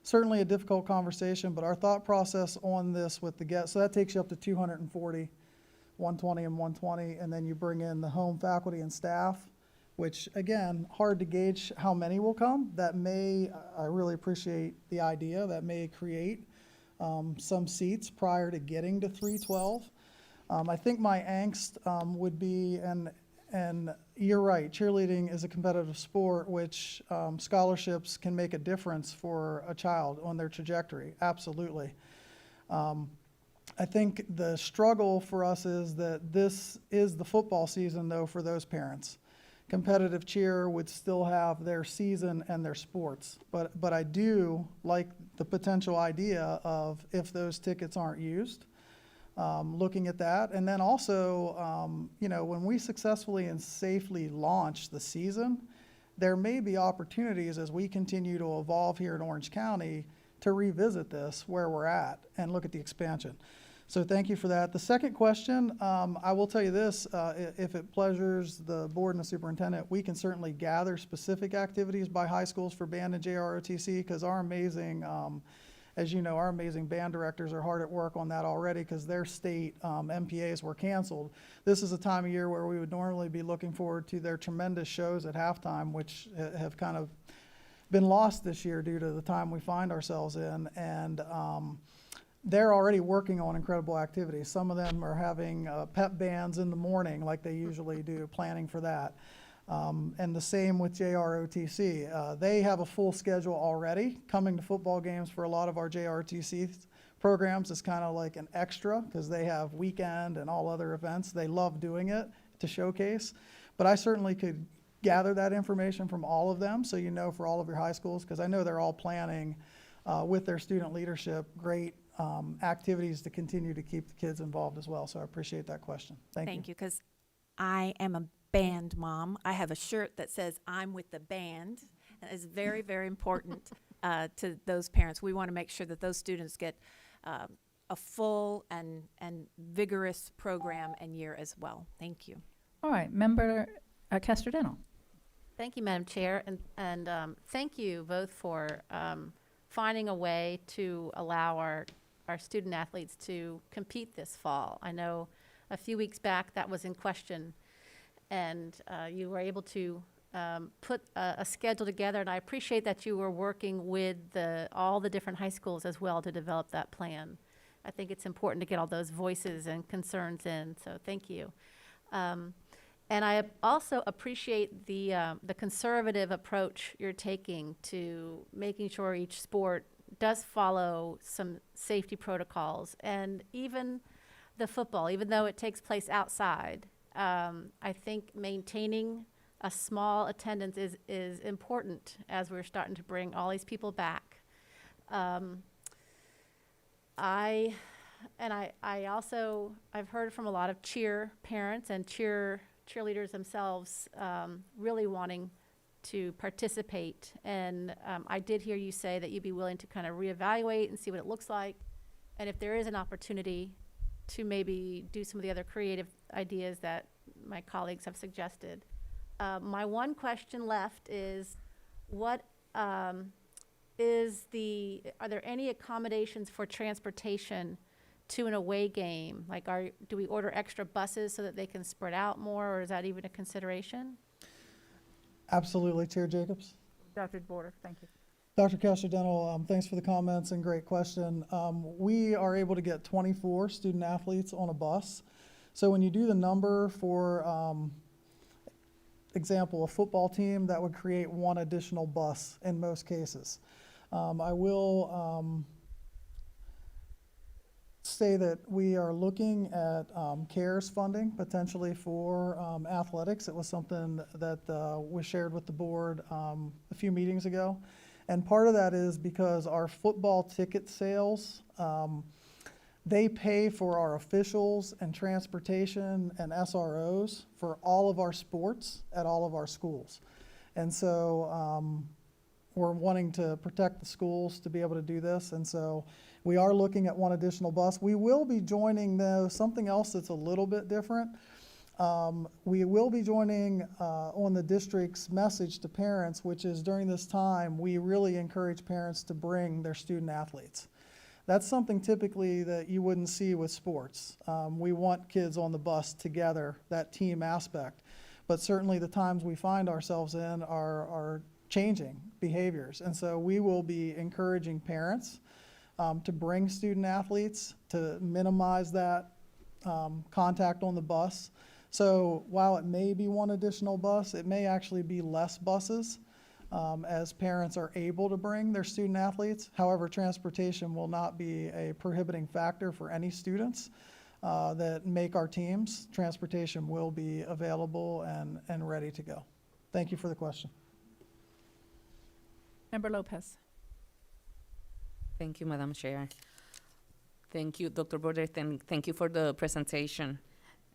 certainly a difficult conversation, but our thought process on this with the guests, so that takes you up to 240, 120 and 120, and then you bring in the home faculty and staff, which again, hard to gauge how many will come. That may, I really appreciate the idea, that may create some seats prior to getting to 312. I think my angst would be, and you're right, cheerleading is a competitive sport, which scholarships can make a difference for a child on their trajectory, absolutely. I think the struggle for us is that this is the football season, though, for those parents. Competitive cheer would still have their season and their sports, but I do like the potential idea of, if those tickets aren't used, looking at that. And then also, you know, when we successfully and safely launch the season, there may be opportunities as we continue to evolve here in Orange County to revisit this where we're at and look at the expansion. So thank you for that. The second question, I will tell you this, if it pleasures the board and the superintendent, we can certainly gather specific activities by high schools for band and JROTC, because our amazing, as you know, our amazing band directors are hard at work on that already, because their state MPAs were canceled. This is a time of year where we would normally be looking forward to their tremendous shows at halftime, which have kind of been lost this year due to the time we find ourselves in. And they're already working on incredible activities. Some of them are having pep bands in the morning like they usually do, planning for that. And the same with JROTC. They have a full schedule already. Coming to football games for a lot of our JROTC programs is kind of like an extra, because they have weekend and all other events. They love doing it to showcase. But I certainly could gather that information from all of them, so you know, for all of your high schools, because I know they're all planning with their student leadership great activities to continue to keep the kids involved as well. So I appreciate that question. Thank you. Thank you, because I am a band mom. I have a shirt that says I'm with the band, and it's very, very important to those parents. We want to make sure that those students get a full and vigorous program and year as well. Thank you. All right, Member Castro-Dental. Thank you, Madam Chair, and thank you both for finding a way to allow our student athletes to compete this fall. I know a few weeks back that was in question, and you were able to put a schedule together, and I appreciate that you were working with all the different high schools as well to develop that plan. I think it's important to get all those voices and concerns in, so thank you. And I also appreciate the conservative approach you're taking to making sure each sport does follow some safety protocols. And even the football, even though it takes place outside, I think maintaining a small attendance is important as we're starting to bring all these people back. I've heard from a lot of cheer parents and cheerleaders themselves really wanting to participate. And I did hear you say that you'd be willing to kind of reevaluate and see what it looks like. And if there is an opportunity to maybe do some of the other creative ideas that my colleagues have suggested. My one question left is, are there any accommodations for transportation to an away game? Like, do we order extra buses so that they can spread out more, or is that even a consideration? Absolutely, Chair Jacobs. Dr. Border, thank you. Dr. Castro-Dental, thanks for the comments and great question. We are able to get 24 student athletes on a bus. So when you do the number for example, a football team, that would create one additional bus in most cases. I will say that we are looking at CARES funding potentially for athletics. It was something that was shared with the board a few meetings ago. And part of that is because our football ticket sales, they pay for our officials and transportation and SROs for all of our sports at all of our schools. And so we're wanting to protect the schools to be able to do this, and so we are looking at one additional bus. We will be joining, though, something else that's a little bit different. We will be joining on the district's message to parents, which is during this time, we really encourage parents to bring their student athletes. That's something typically that you wouldn't see with sports. We want kids on the bus together, that team aspect. But certainly the times we find ourselves in are changing behaviors. And so we will be encouraging parents to bring student athletes to minimize that contact on the bus. So while it may be one additional bus, it may actually be less buses as parents are able to bring their student athletes. However, transportation will not be a prohibiting factor for any students that make our teams. Transportation will be available and ready to go. Thank you for the question. Member Lopez. Thank you, Madam Chair. Thank you, Dr. Border. Thank you for the presentation.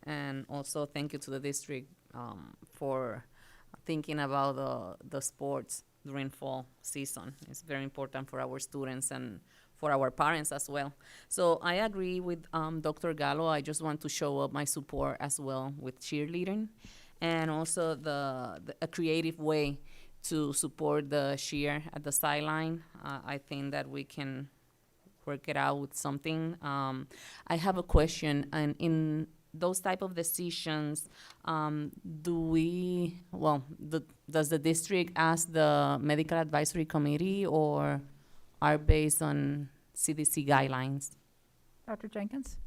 And also thank you to the district for thinking about the sports during fall season. It's very important for our students and for our parents as well. So I agree with Dr. Gallo. I just want to show up my support as well with cheerleading and also a creative way to support the cheer at the sideline. I think that we can work it out with something. I have a question, and in those type of decisions, does the district ask the medical advisory committee or are based on CDC guidelines? Dr. Jenkins?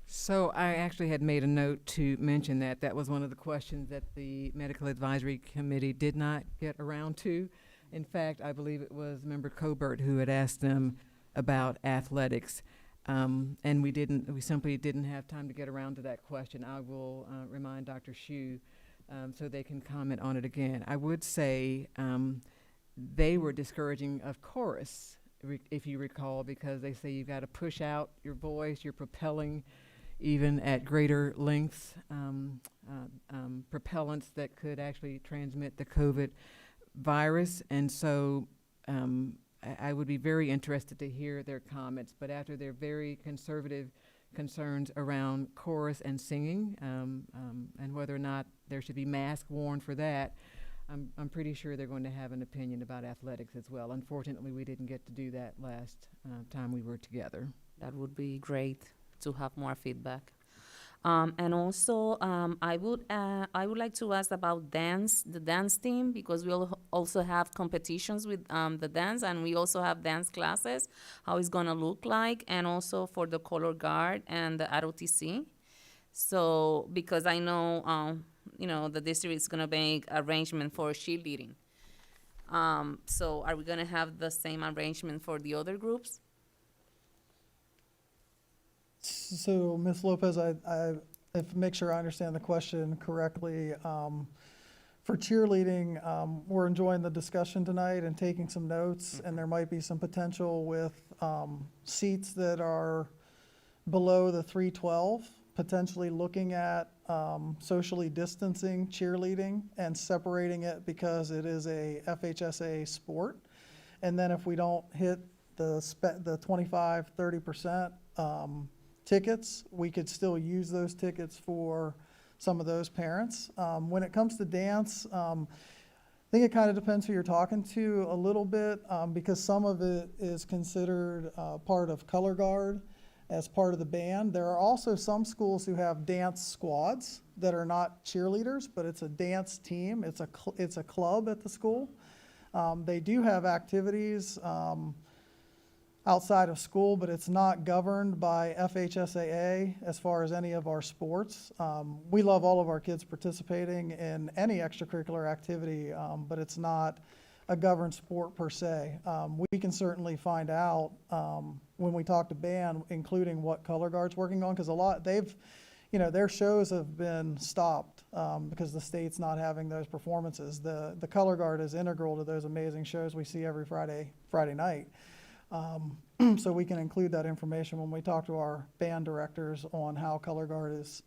So I actually had made a note to mention that. That was one of the questions that the Medical Advisory Committee did not get around to. In fact, I believe it was Member Colbert who had asked them about athletics. And we simply didn't have time to get around to that question. I will remind Dr. Hsu so they can comment on it again. I would say they were discouraging of chorus, if you recall, because they say you've got to push out your voice, you're propelling even at greater lengths, propellants that could actually transmit the COVID virus. And so I would be very interested to hear their comments, but after their very conservative concerns around chorus and singing, and whether or not there should be masks worn for that, I'm pretty sure they're going to have an opinion about athletics as well. Unfortunately, we didn't get to do that last time we were together. That would be great to have more feedback. And also, I would like to ask about the dance team, because we'll also have competitions with the dance, and we also have dance classes, how it's gonna look like, and also for the color guard and the ROTC. So, because I know, the district is gonna make arrangement for cheerleading. So are we gonna have the same arrangement for the other groups? So, Ms. Lopez, make sure I understand the question correctly. For cheerleading, we're enjoying the discussion tonight and taking some notes, and there might be some potential with seats that are below the 312, potentially looking at socially distancing cheerleading and separating it because it is a FHSAA sport. And then if we don't hit the 25, 30%, tickets, we could still use those tickets for some of those parents. When it comes to dance, I think it kind of depends who you're talking to a little bit, because some of it is considered part of color guard as part of the band. There are also some schools who have dance squads that are not cheerleaders, but it's a dance team. It's a club at the school. They do have activities outside of school, but it's not governed by FHSAA as far as any of our sports. We love all of our kids participating in any extracurricular activity, but it's not a governed sport per se. We can certainly find out when we talk to band, including what color guard's working on, because their shows have been stopped because the state's not having those performances. The color guard is integral to those amazing shows we see every Friday night. So we can include that information when we talk to our band directors on how color guard is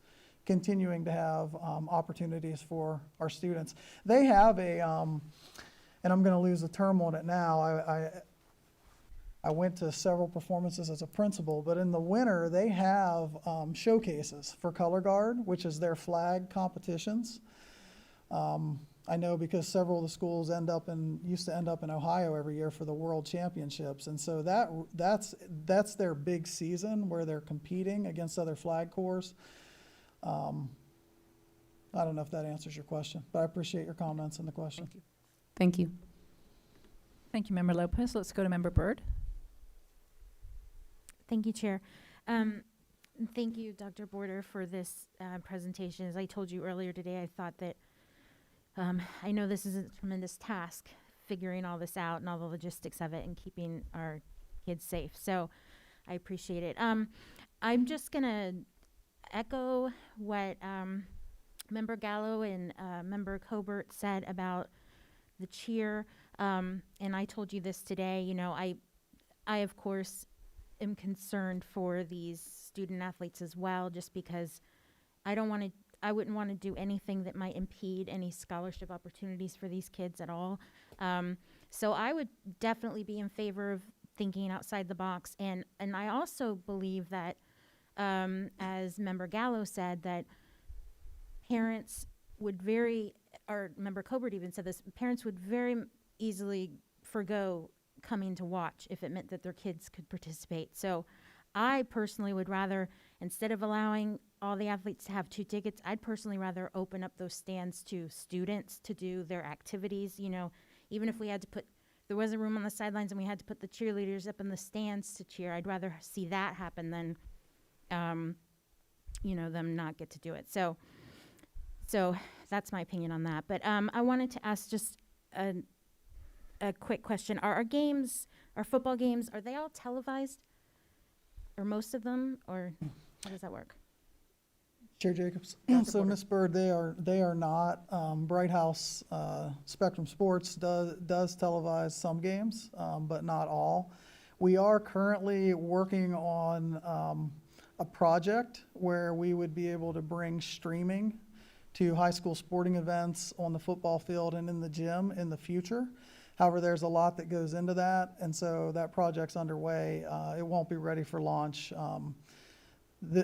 continuing to have opportunities for our students. They have and I'm going to lose the term on it now. I went to several performances as a principal, but in the winter, they have showcases for color guard, which is their flag competitions. I know because several of the schools used to end up in Ohio every year for the World Championships, and so that's their big season where they're competing against other flag corps. I don't know if that answers your question, but I appreciate your comments and the question. Thank you. Thank you, Member Lopez. Let's go to Member Byrd. Thank you, Chair. Thank you, Dr. Border, for this presentation. As I told you earlier today, I thought that I know this is a tremendous task, figuring all this out and all the logistics of it and keeping our kids safe. So I appreciate it. I'm just going to echo what Member Gallo and Member Cobert said about the cheer. And I told you this today. You know, I of course, am concerned for these student athletes as well, just because I wouldn't want to do anything that might impede any scholarship opportunities for these kids at all. So I would definitely be in favor of thinking outside the box. And I also believe that, as Member Gallo said, that parents would or Member Cobert even said this, parents would very easily forgo coming to watch if it meant that their kids could participate. So I personally would rather, instead of allowing all the athletes to have 2 tickets, I'd personally rather open up those stands to students to do their activities. You know, even if we had to there was a room on the sidelines and we had to put the cheerleaders up in the stands to cheer, I'd rather see that happen than, them not get to do it. So that's my opinion on that. But I wanted to ask just a quick question. Are our football games, are they all televised? Or most of them? Or how does that work? Chair Jacobs. Dr. So, Porter. Ms. Byrd, they are not. Bright House Spectrum Sports does televise some games, but not all. We are currently working on a project where we would be able to bring streaming to high school sporting events on the football field and in the gym in the future. However, there's a lot that goes into that, and so that project's underway. It won't be ready for launch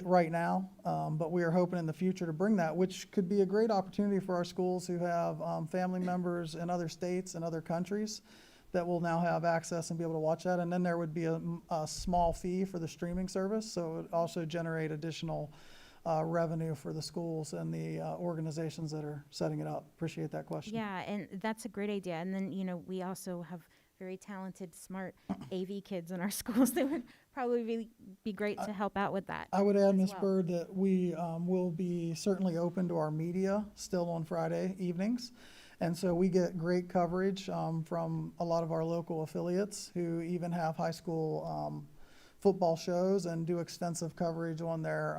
right now, but we are hoping in the future to bring that, which could be a great opportunity for our schools who have family members in other states and other countries that will now have access and be able to watch that. And then there would be a small fee for the streaming service, so it would also generate additional revenue for the schools and the organizations that are setting it up. Appreciate that question. Yeah, and that's a great idea. And then, we also have very talented, smart AV kids in our schools that would probably really be great to help out with that. I would add, as Ms. well. Byrd, that we will be certainly open to our media still on Friday evenings. And so we get great coverage from a lot of our local affiliates who even have high school football shows and do extensive coverage on their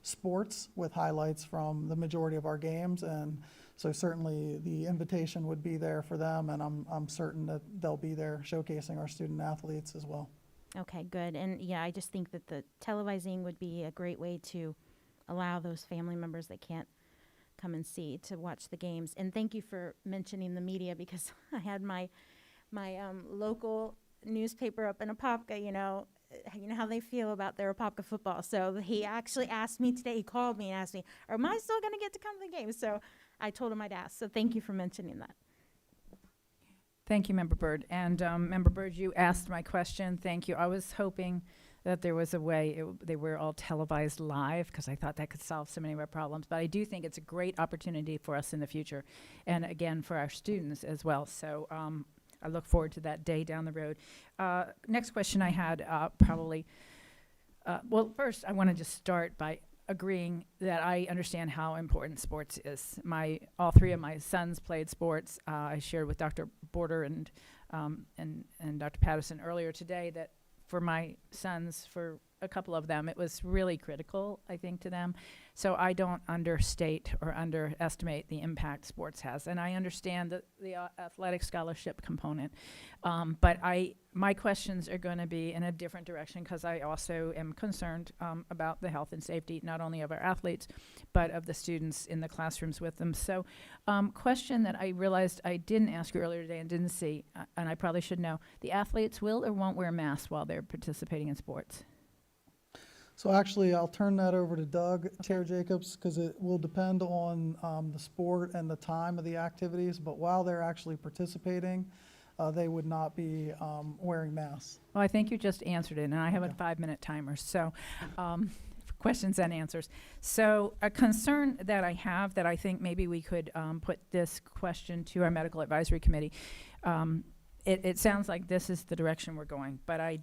sports with highlights from the majority of our games. And so certainly the invitation would be there for them, and I'm certain that they'll be there showcasing our student athletes as well. Okay, good. And yeah, I just think that the televising would be a great way to allow those family members that can't come and see to watch the games. And thank you for mentioning the media, because I had my local newspaper up in Apopka, you know how they feel about their Apopka football. So he actually asked me today, he called me and asked me, am I still going to get to come to the game? So I told him I'd ask. So thank you for mentioning that. Thank you, Member Byrd. And Member Byrd, you asked my question. Thank you. I was hoping that there was a way they were all televised live, because I thought that could solve so many of our problems. But I do think it's a great opportunity for us in the future, and again for our students as well. So I look forward to that day down the road. Next question I had well, first I want to just start by agreeing that I understand how important sports is. All 3 of my sons played sports. I shared with Dr. Border and Dr. Patterson earlier today that for my sons, for a couple of them, it was really critical, I think, to them. So I don't understate or underestimate the impact sports has. And I understand the athletic scholarship component. But my questions are going to be in a different direction because I also am concerned about the health and safety, not only of our athletes, but of the students in the classrooms with them. So question that I realized I didn't ask you earlier today and didn't see, and I probably should know, the athletes will or won't wear masks while they're participating in sports? So actually, I'll turn that over to Doug, Chair Jacobs, because it will depend on the sport and the time of the activities, but while they're actually participating, they would not be wearing masks. Well, I think you just answered it, and I have a 5-minute timer, so questions and answers. So a concern that I have that I think maybe we could put this question to our medical advisory committee. It sounds like this is the direction we're going, but I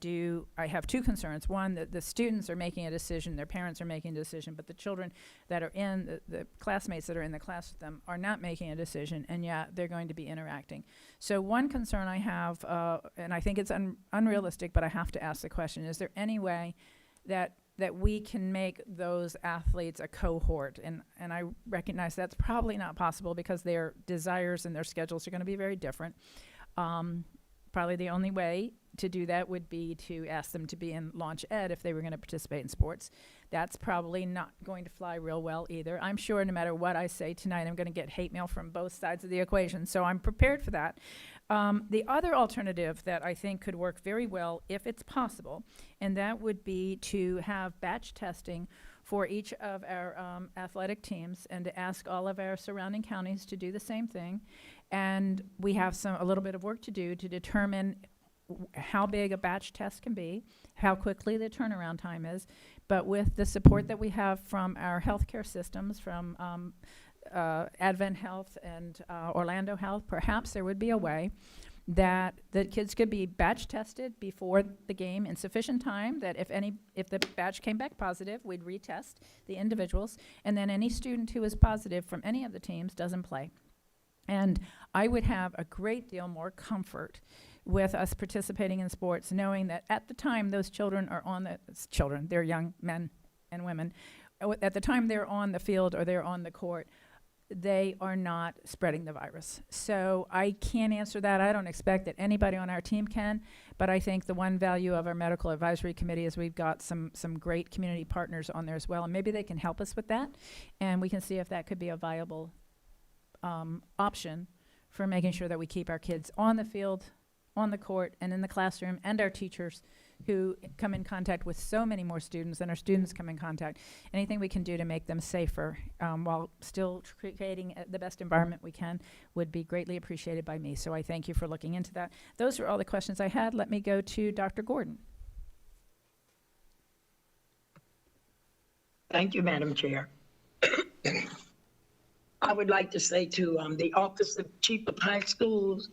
have two concerns. One, that the students are making a decision, their parents are making a decision, but the children that are in, the classmates that are in the class with them are not making a decision, and yet they're going to be interacting. So one concern I have, and I think it's unrealistic, but I have to ask the question, is there any way that we can make those athletes a cohort? And I recognize that's probably not possible because their desires and their schedules are going to be very different. Probably the only way to do that would be to ask them to be in launch ed if they were going to participate in sports. That's probably not going to fly real well either. I'm sure no matter what I say tonight, I'm going to get hate mail from both sides of the equation, so I'm prepared for that. The other alternative that I think could work very well if it's possible, and that would be to have batch testing for each of our athletic teams and to ask all of our surrounding counties to do the same thing. And we have a little bit of work to do to determine how big a batch test can be, how quickly the turnaround time is. But with the support that we have from our healthcare systems, from Advent Health and Orlando Health, perhaps there would be a way that the kids could be batch tested before the game in sufficient time that if the batch came back positive, we'd retest the individuals, and then any student who is positive from any of the teams doesn't play. And I would have a great deal more comfort with us participating in sports, knowing that at the time those children are they're young men and women, at the time they're on the field or they're on the court, they are not spreading the virus. So I can't answer that. I don't expect that anybody on our team can, but I think the one value of our medical advisory committee is we've got some great community partners on there as well, and maybe they can help us with that, and we can see if that could be a viable option for making sure that we keep our kids on the field, on the court, and in the classroom, and our teachers who come in contact with so many more students than our students come in contact. Anything we can do to make them safer while still creating the best environment we can would be greatly appreciated by me. So I thank you for looking into that. Those are all the questions I had. Let me go to Dr. Gordon. Thank you, Madam Chair. I would like to say to the Office of Chief of High Schools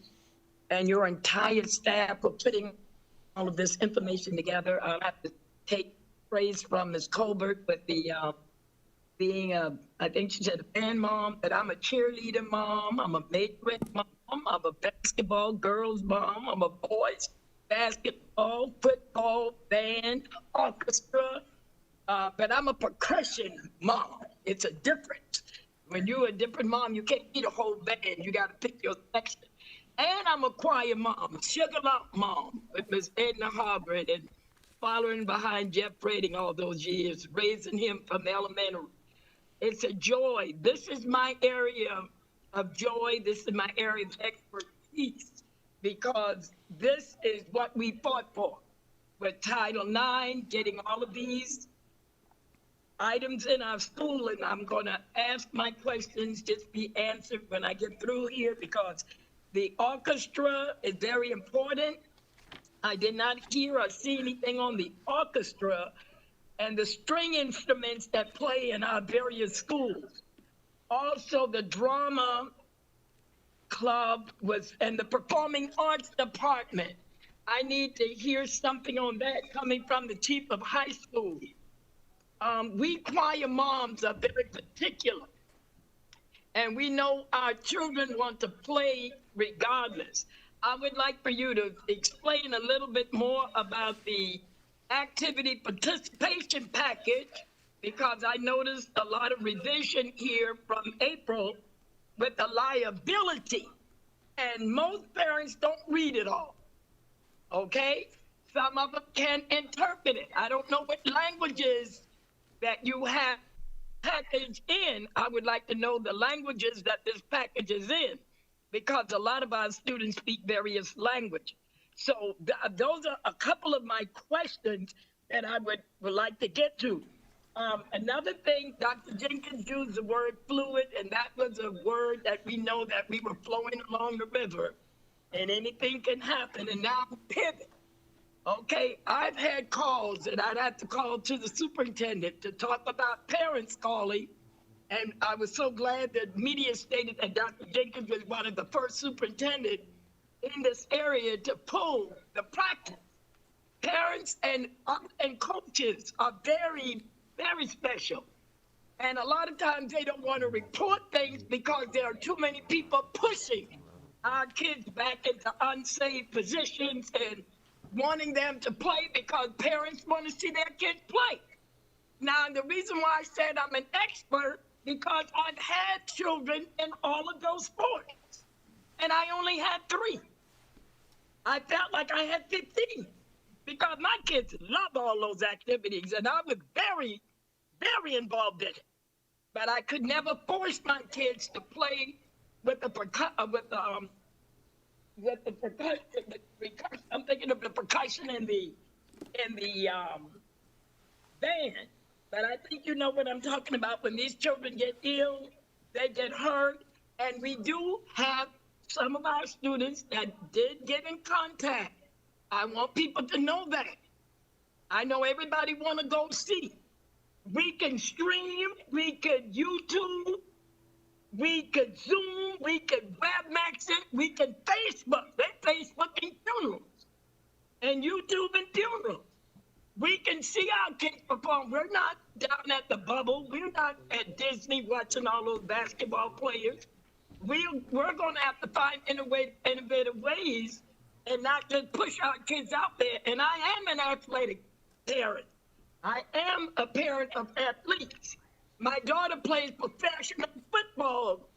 and your entire staff for putting all of this information together. I have to take praise from Ms. Colbert with the being I think she said a band mom, but I'm a cheerleader mom, I'm a majoring mom, I'm a basketball girls mom, I'm a boys basketball, football, band, orchestra, but I'm a percussion mom. It's a difference. When you're a different mom, you can't be the whole band. You got to pick your section. And I'm a choir mom, a sugar lump mom with Miss Edna Harvard and following behind Jeff Brading all those years, raising him from elementary. It's a joy. This is my area of joy. This is my area of expertise because this is what we fought for with Title IX, getting all of these items in our school, and I'm going to ask my questions just be answered when I get through here because the orchestra is very important. I did not hear or see anything on the orchestra and the string instruments that play in our various schools. Also, the drama club and the performing arts department. I need to hear something on that coming from the chief of high school. We choir moms are very particular, and we know our children want to play regardless. I would like for you to explain a little bit more about the activity participation package, because I noticed a lot of revision here from April with the liability, and most parents don't read it all, okay? Some of them can't interpret it. I don't know what languages that you have package in. I would like to know the languages that this package is in, because a lot of our students speak various languages. So those are a couple of my questions that I would like to get to. Another thing, Dr. Jenkins used the word fluid, and that was a word that we know that we were flowing along the river, and anything can happen, and now pivot. Okay, I've had calls, and I'd have to call to the superintendent to talk about parents calling, and I was so glad that media stated that Dr. Jenkins was one of the first superintendents in this area to pull the practice. Parents and coaches are very, very special. And a lot of times they don't want to report things because there are too many people pushing our kids back into unsafe positions and wanting them to play because parents want to see their kids play. Now, the reason why I said I'm an expert, because I've had children in all of those sports, and I only had 3. I felt like I had 15 because my kids love all those activities, and I was very, very involved in it. But I could never force my kids to play with the percussion. I'm thinking of the percussion in the band. But I think you know what I'm talking about. When these children get ill, they get hurt, and we do have some of our students that did get in contact. I want people to know that. I know everybody want to go see. We can stream, we could YouTube, we could Zoom, we could WebMax it, we can Facebook. They Facebooking funerals and YouTube and funerals. We can see our kids perform. We're not down at the bubble. We're not at Disney watching all those basketball players. We're going to have to find innovative ways and not just push our kids out there. And I am an athletic parent. I am a parent of athletes. My daughter plays professional football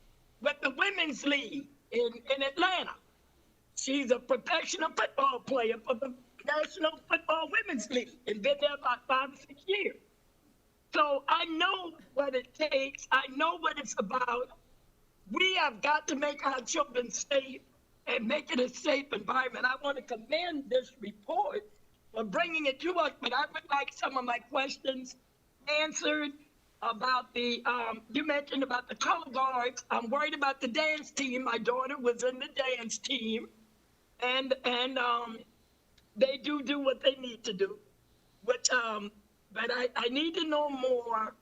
with the women's league in Atlanta. She's a professional football player for the National Football Women's League and been there about 5 or 6 years. So I know what it takes. I know what it's about. We have got to make our children safe and make it a safe environment. I want to commend this report for bringing it to us, but I would like some of my questions answered about the, you mentioned about the color guards. I'm worried about the dance team. My daughter was in the dance team, and they do what they need to do. But I need to know more,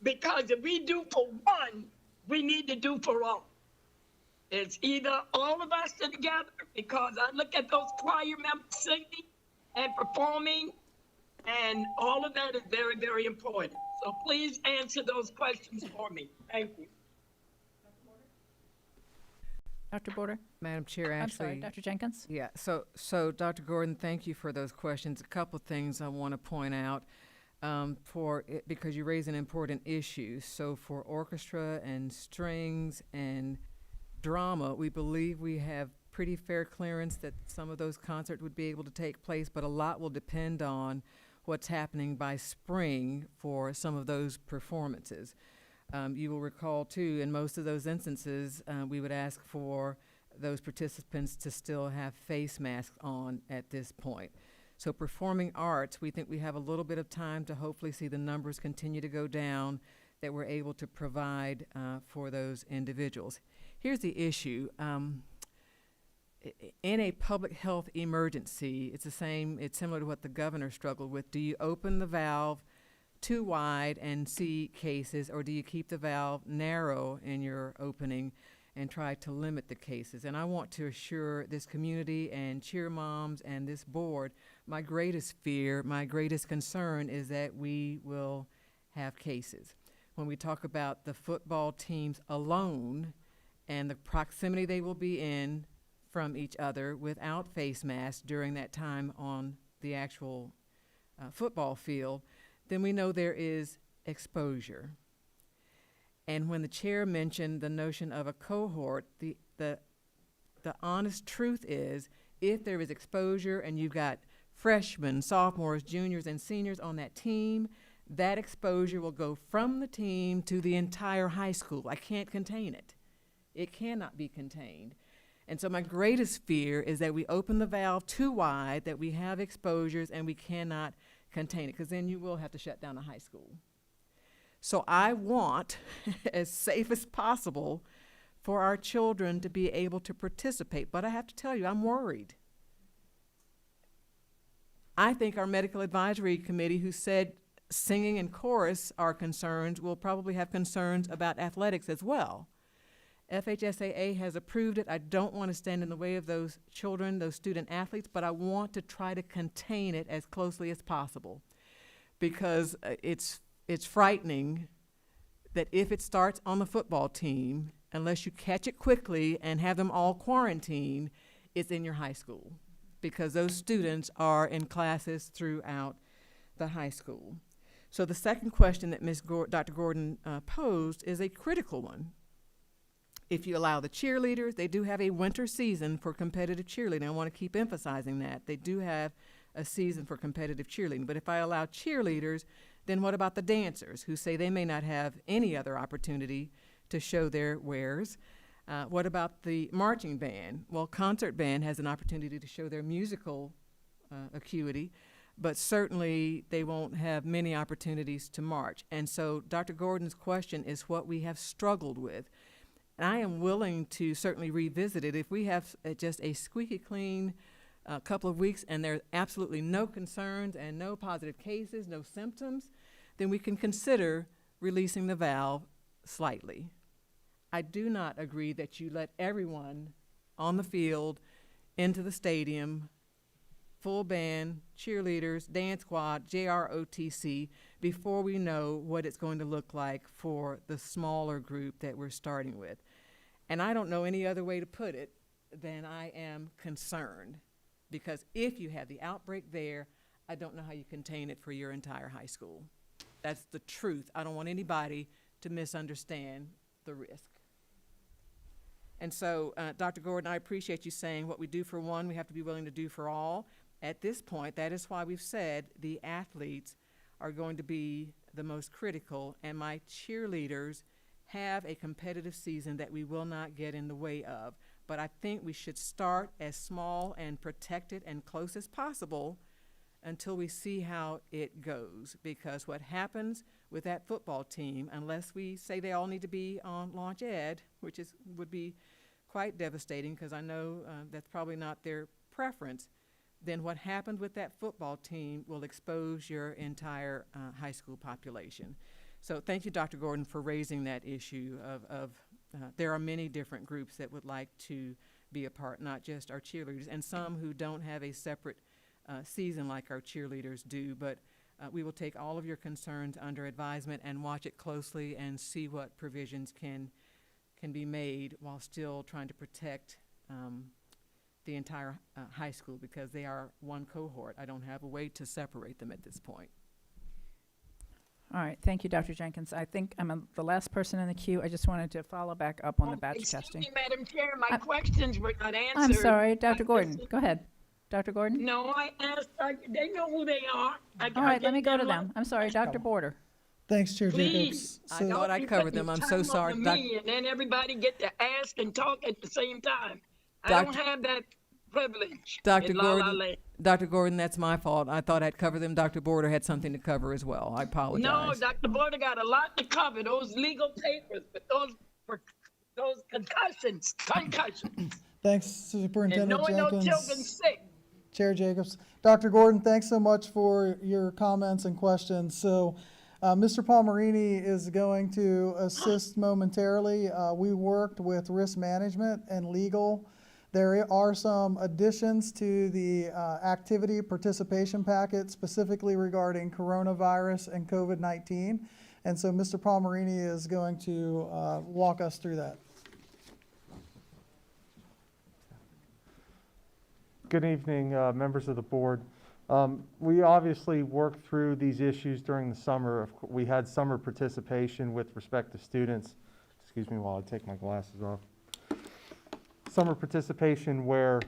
because if we do for one, we need to do for all. It's either all of us together, because I look at those choir members singing and performing, and all of that is very, very important. So please answer those questions for me. Thank you. Dr. Border? Madam Chair, I'm actually. sorry, Dr. Jenkins? Yeah, so Dr. Gordon, thank you for those questions. A couple of things I want to point out because you raise an important issue. So for orchestra and strings and drama, we believe we have pretty fair clearance that some of those concerts would be able to take place, but a lot will depend on what's happening by spring for some of those performances. You will recall, too, in most of those instances, we would ask for those participants to still have face masks on at this point. So performing arts, we think we have a little bit of time to hopefully see the numbers continue to go down that we're able to provide for those individuals. Here's the issue. In a public health emergency, it's similar to what the governor struggled with. Do you open the valve too wide and see cases, or do you keep the valve narrow in your opening and try to limit the cases? And I want to assure this community and cheer moms and this board, my greatest fear, my greatest concern is that we will have cases. When we talk about the football teams alone and the proximity they will be in from each other without face masks during that time on the actual football field, then we know there is exposure. And when the chair mentioned the notion of a cohort, the honest truth is, if there is exposure and you've got freshmen, sophomores, juniors, and seniors on that team, that exposure will go from the team to the entire high school. I can't contain it. It cannot be contained. And so my greatest fear is that we open the valve too wide, that we have exposures and we cannot contain it, because then you will have to shut down a high school. So I want, as safe as possible, for our children to be able to participate. But I have to tell you, I'm worried. I think our medical advisory committee, who said singing and chorus are concerns, will probably have concerns about athletics as well. FHSAA has approved it. I don't want to stand in the way of those children, those student athletes, but I want to try to contain it as closely as possible, because it's frightening that if it starts on the football team, unless you catch it quickly and have them all quarantined, it's in your high school, because those students are in classes throughout the high school. So the second question that Dr. Gordon posed is a critical one. If you allow the cheerleaders, they do have a winter season for competitive cheerleading. I want to keep emphasizing that. They do have a season for competitive cheerleading. But if I allow cheerleaders, then what about the dancers who say they may not have any other opportunity to show their wares? What about the marching band? Well, concert band has an opportunity to show their musical acuity, but certainly they won't have many opportunities to march. And so Dr. Gordon's question is what we have struggled with. And I am willing to certainly revisit it. If we have just a squeaky clean couple of weeks and there are absolutely no concerns and no positive cases, no symptoms, then we can consider releasing the valve slightly. I do not agree that you let everyone on the field into the stadium, full band, cheerleaders, dance squad, JROTC, before we know what it's going to look like for the smaller group that we're starting with. And I don't know any other way to put it than I am concerned, because if you have the outbreak there, I don't know how you contain it for your entire high school. That's the truth. I don't want anybody to misunderstand the risk. And so, Dr. Gordon, I appreciate you saying what we do for one, we have to be willing to do for all. At this point, that is why we've said the athletes are going to be the most critical, and my cheerleaders have a competitive season that we will not get in the way of. But I think we should start as small and protected and close as possible until we see how it goes. Because what happens with that football team, unless we say they all need to be on Launch Ed, which would be quite devastating, because I know that's probably not their preference, then what happened with that football team will expose your entire high school population. So thank you, Dr. Gordon, for raising that issue of there are many different groups that would like to be a part, not just our cheerleaders, and some who don't have a separate season like our cheerleaders do. But we will take all of your concerns under advisement and watch it closely and see what provisions can be made while still trying to protect the entire high school, because they are one cohort. I don't have a way to separate them at this point. All right, thank you, Dr. Jenkins. I think I'm the last person in the queue. I just wanted to follow back up on the batch testing. Excuse me, Madam Chair, my questions were not answered. I'm sorry, Dr. Gordon, go ahead. Dr. Gordon? No, I asked, they know who they are. All right, let me go to them. I'm sorry, Dr. Border. Thanks, Chair Please. Jacobs. I thought I covered them. I'm so sorry. And then everybody get to ask and talk at the same time. I don't have that privilege. Dr. Gordon, that's my fault. I thought I'd cover them. Dr. Border had something to cover as well. I apologize. No, Dr. Border got a lot to cover. Those legal papers, but those concussions. Thanks, Superintendent And knowing Jenkins. no children sick. Chair Jacobs. Dr. Gordon, thanks so much for your comments and questions. So Mr. Palmerini is going to assist momentarily. We worked with risk management and legal. There are some additions to the activity participation packet specifically regarding coronavirus and COVID-19. And so Mr. Palmerini is going to walk us through that. Good evening, members of the board. We obviously worked through these issues during the summer. We had summer participation with respect to students. Excuse me while I take my glasses off. Summer participation where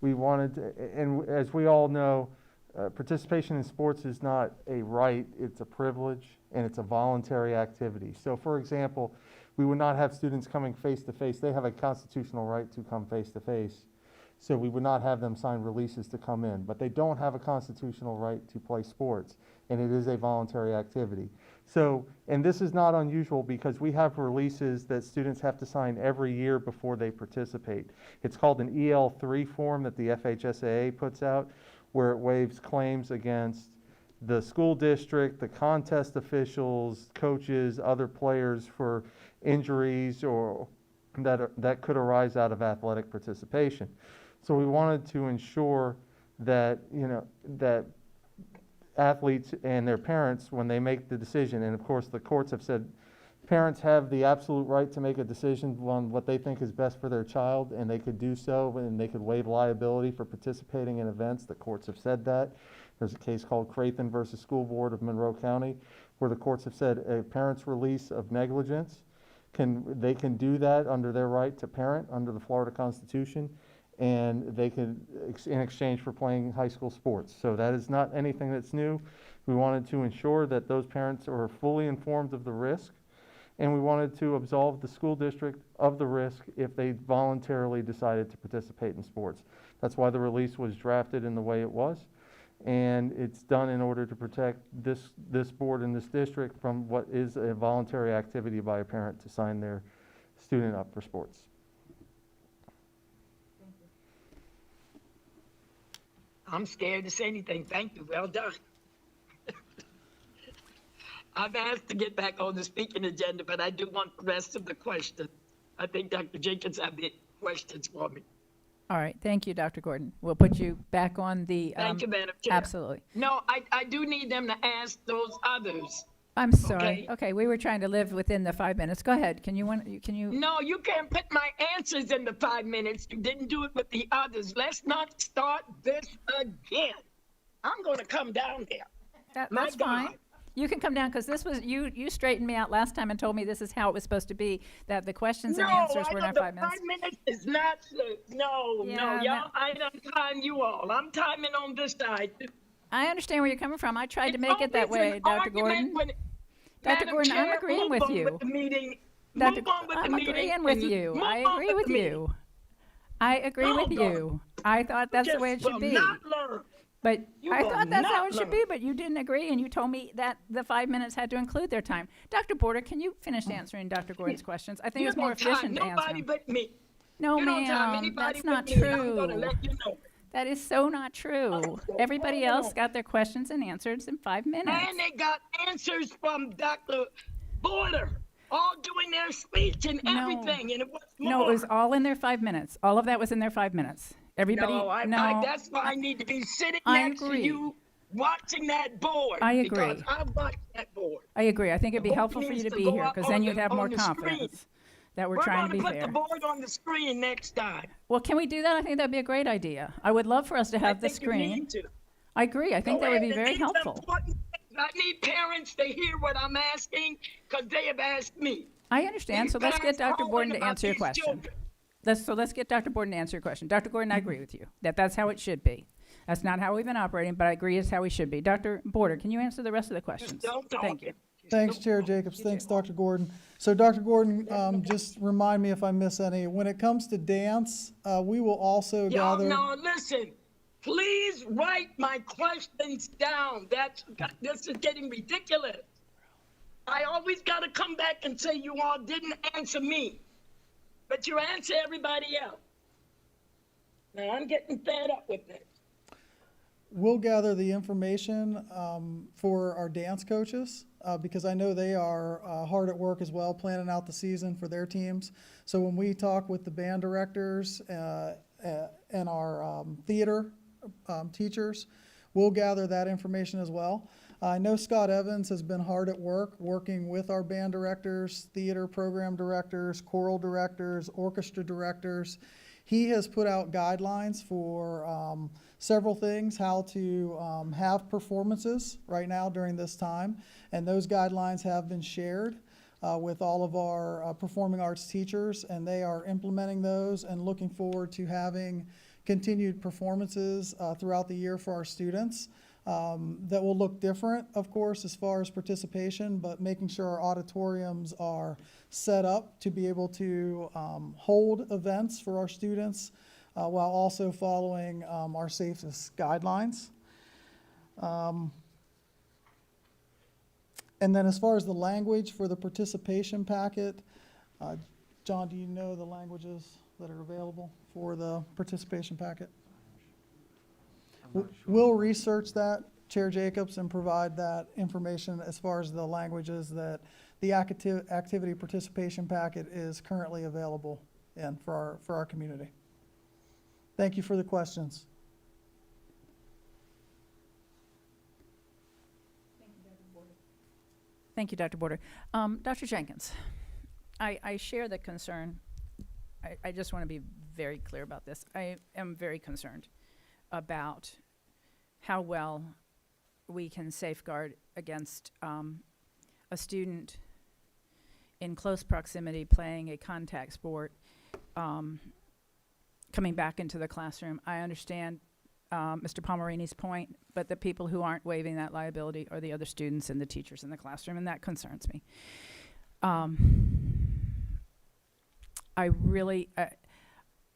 we wanted, and as we all know, participation in sports is not a right, it's a privilege, and it's a voluntary activity. So for example, we would not have students coming face to face. They have a constitutional right to come face to face. So we would not have them sign releases to come in, but they don't have a constitutional right to play sports, and it is a voluntary activity. So, and this is not unusual because we have releases that students have to sign every year before they participate. It's called an EL3 form that the FHSAA puts out, where it waives claims against the school district, the contest officials, coaches, other players for injuries or that could arise out of athletic participation. So we wanted to ensure that, that athletes and their parents, when they make the decision, and of course the courts have said parents have the absolute right to make a decision on what they think is best for their child, and they could do so, and they could waive liability for participating in events. The courts have said that. There's a case called Crathan versus School Board of Monroe County, where the courts have said a parent's release of negligence, they can do that under their right to parent under the Florida Constitution, and they could, in exchange for playing high school sports. So that is not anything that's new. We wanted to ensure that those parents are fully informed of the risk, and we wanted to absolve the school district of the risk if they voluntarily decided to participate in sports. That's why the release was drafted in the way it was, and it's done in order to protect this board and this district from what is a voluntary activity by a parent to sign their student up for sports. I'm scared to say anything. Thank you. Well done. I've asked to get back on the speaking agenda, but I do want the rest of the questions. I think Dr. Jenkins have the questions for me. All right, thank you, Dr. Gordon. We'll put you back on the. Thank you, Madam Chair. Absolutely. No, I do need them to ask those others. I'm sorry. Okay. Okay, we were trying to live within the 5 minutes. Go ahead. Can you? No, you can't put my answers in the 5 minutes. You didn't do it with the others. Let's not start this again. I'm going to come down there. That's fine. You can come down because this was you straightened me out last time and told me this is how it was supposed to be, that the questions and answers were not 5 minutes. 5 minutes is not, no, y'all, I don't time you all. I'm timing on this side. I understand where you're coming from. I tried to make it that way, Dr. Gordon. Dr. Gordon, I'm agreeing with you. I'm agreeing with you. I agree with you. I agree with you. I thought that's the way it should be. But I thought that's how it should be, but you didn't agree, and you told me that the 5 minutes had to include their time. Dr. Border, can you finish answering Dr. Gordon's questions? I think it's more efficient to answer nobody them. but me. No, You don't time ma'am, anybody that's not but me. I'm true. gonna let you know. That is so not true. Everybody else got their questions and answers in 5 minutes. And they got answers from Dr. Border, all doing their speech and everything, and it was more. No, it was all in their 5 minutes. All of that was in their 5 minutes. Everybody, that's why I need to be sitting I next to agree. you, watching that board. I agree. Because I watched that board. I agree. I think it'd be The board helpful for you needs to to be go here, up because then on you'd the- have on more the screen. confidence that we're We're trying going to to be put fair. the board on the screen next time. Well, can we do that? I think that'd be a great idea. I would love for us to have the I think you screen. need to. I agree. I think Go that would be ahead. very These helpful. important things. I need parents to hear what I'm asking because they have asked me. I understand. So let's get Dr. Parents Gordon to calling answer your about these question. children. Let's get Dr. Gordon to answer your question. Dr. Gordon, I agree with you that that's how it should be. That's not how we've been operating, but I agree it's how we should be. Dr. Border, can you answer the rest of the questions? Don't talk. Thank you. Thanks, Chair Jacobs. Thanks, Dr. Gordon. So, Dr. Gordon, just remind me if I miss any. When it comes to dance, we will also Y'all gather. know, listen, please write my questions down. This is getting ridiculous. I always got to come back and say you all didn't answer me, but you answer everybody else. Now, I'm getting fed up with this. We'll gather the information for our dance coaches because I know they are hard at work as well, planning out the season for their teams. So when we talk with the band directors and our theater teachers, we'll gather that information as well. I know Scott Evans has been hard at work working with our band directors, theater program directors, choral directors, orchestra directors. He has put out guidelines for several things, how to have performances right now during this time. And those guidelines have been shared with all of our performing arts teachers, and they are implementing those and looking forward to having continued performances throughout the year for our students that will look different, of course, as far as participation, but making sure our auditoriums are set up to be able to hold events for our students while also following our safest guidelines. And then as far as the language for the participation packet, John, do you know the languages that are available for the participation packet? We'll research that, Chair Jacobs, and provide that information as far as the languages that the activity participation packet is currently available in for our community. Thank you for the questions. Thank you, Dr. Border. Dr. Jenkins, I share the concern. I just want to be very clear about this. I am very concerned about how well we can safeguard against a student in close proximity playing a contact sport coming back into the classroom. I understand Mr. Palmerini's point, but the people who aren't waiving that liability are the other students and the teachers in the classroom, and that concerns me. I really,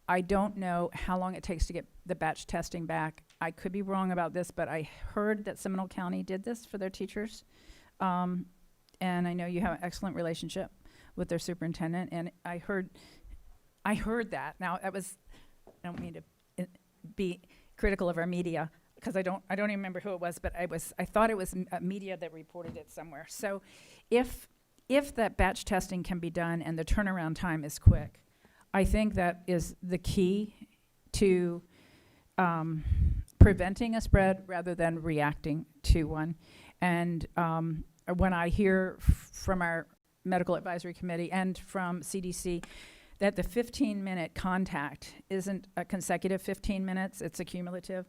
I don't know how long it takes to get the batch testing back. I could be wrong about this, but I heard that Seminole County did this for their teachers. And I know you have an excellent relationship with their superintendent, and I heard that. Now, that was, I don't mean to be critical of our media, because I don't even remember who it was, but I thought it was media that reported it somewhere. So if that batch testing can be done and the turnaround time is quick, I think that is the key to preventing a spread rather than reacting to one. And when I hear from our medical advisory committee and from CDC that the 15-minute contact isn't a consecutive 15 minutes, it's a cumulative.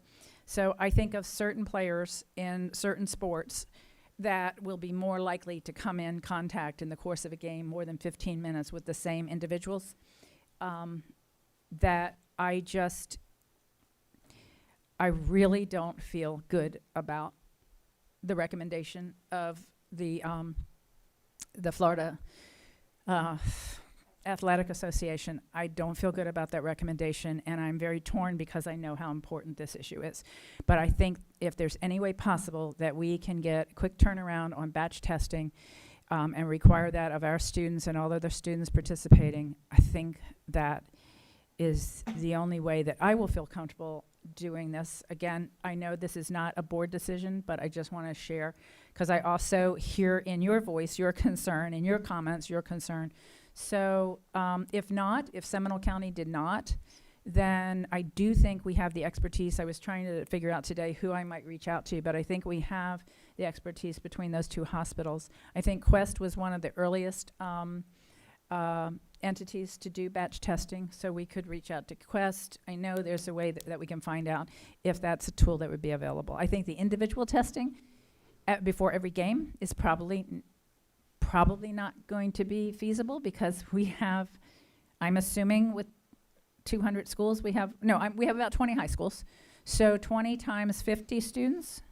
So I think of certain players in certain sports that will be more likely to come in contact in the course of a game more than 15 minutes with the same individuals, that I really don't feel good about the recommendation of the Florida Athletic Association. I don't feel good about that recommendation, and I'm very torn because I know how important this issue is. But I think if there's any way possible that we can get a quick turnaround on batch testing and require that of our students and all other students participating, I think that is the only way that I will feel comfortable doing this. Again, I know this is not a board decision, but I just want to share, because I also hear in your voice your concern, in your comments, your concern. So if Seminole County did not, then I do think we have the expertise. I was trying to figure out today who I might reach out to, but I think we have the expertise between those two hospitals. I think Quest was one of the earliest entities to do batch testing, so we could reach out to Quest. I know there's a way that we can find out if that's a tool that would be available. I think the individual testing before every game is probably not going to be feasible, because we have, I'm assuming with 200 schools, we have about 20 high schools. So 20 times 50 students,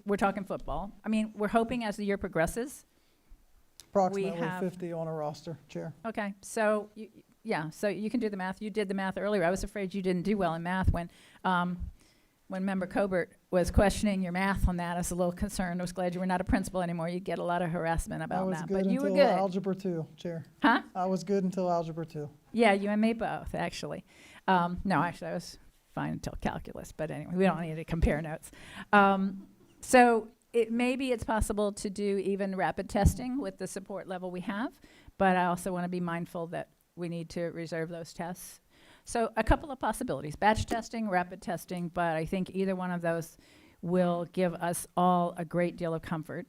we're talking football. I mean, we're hoping as the year progresses. Approximately 50 on a roster, Chair. Okay, so so you can do the math. You did the math earlier. I was afraid you didn't do well in math when Member Colbert was questioning your math on that. I was a little concerned. I was glad you were not a principal anymore. You'd get a lot of harassment about that. But you were good. Algebra 2, Chair. Huh? I was good until Algebra 2. Yeah, you and me both, actually. No, actually, I was fine until calculus. But anyway, we don't need to compare notes. So maybe it's possible to do even rapid testing with the support level we have. But I also want to be mindful that we need to reserve those tests. So a couple of possibilities: batch testing, rapid testing, but I think either one of those will give us all a great deal of comfort.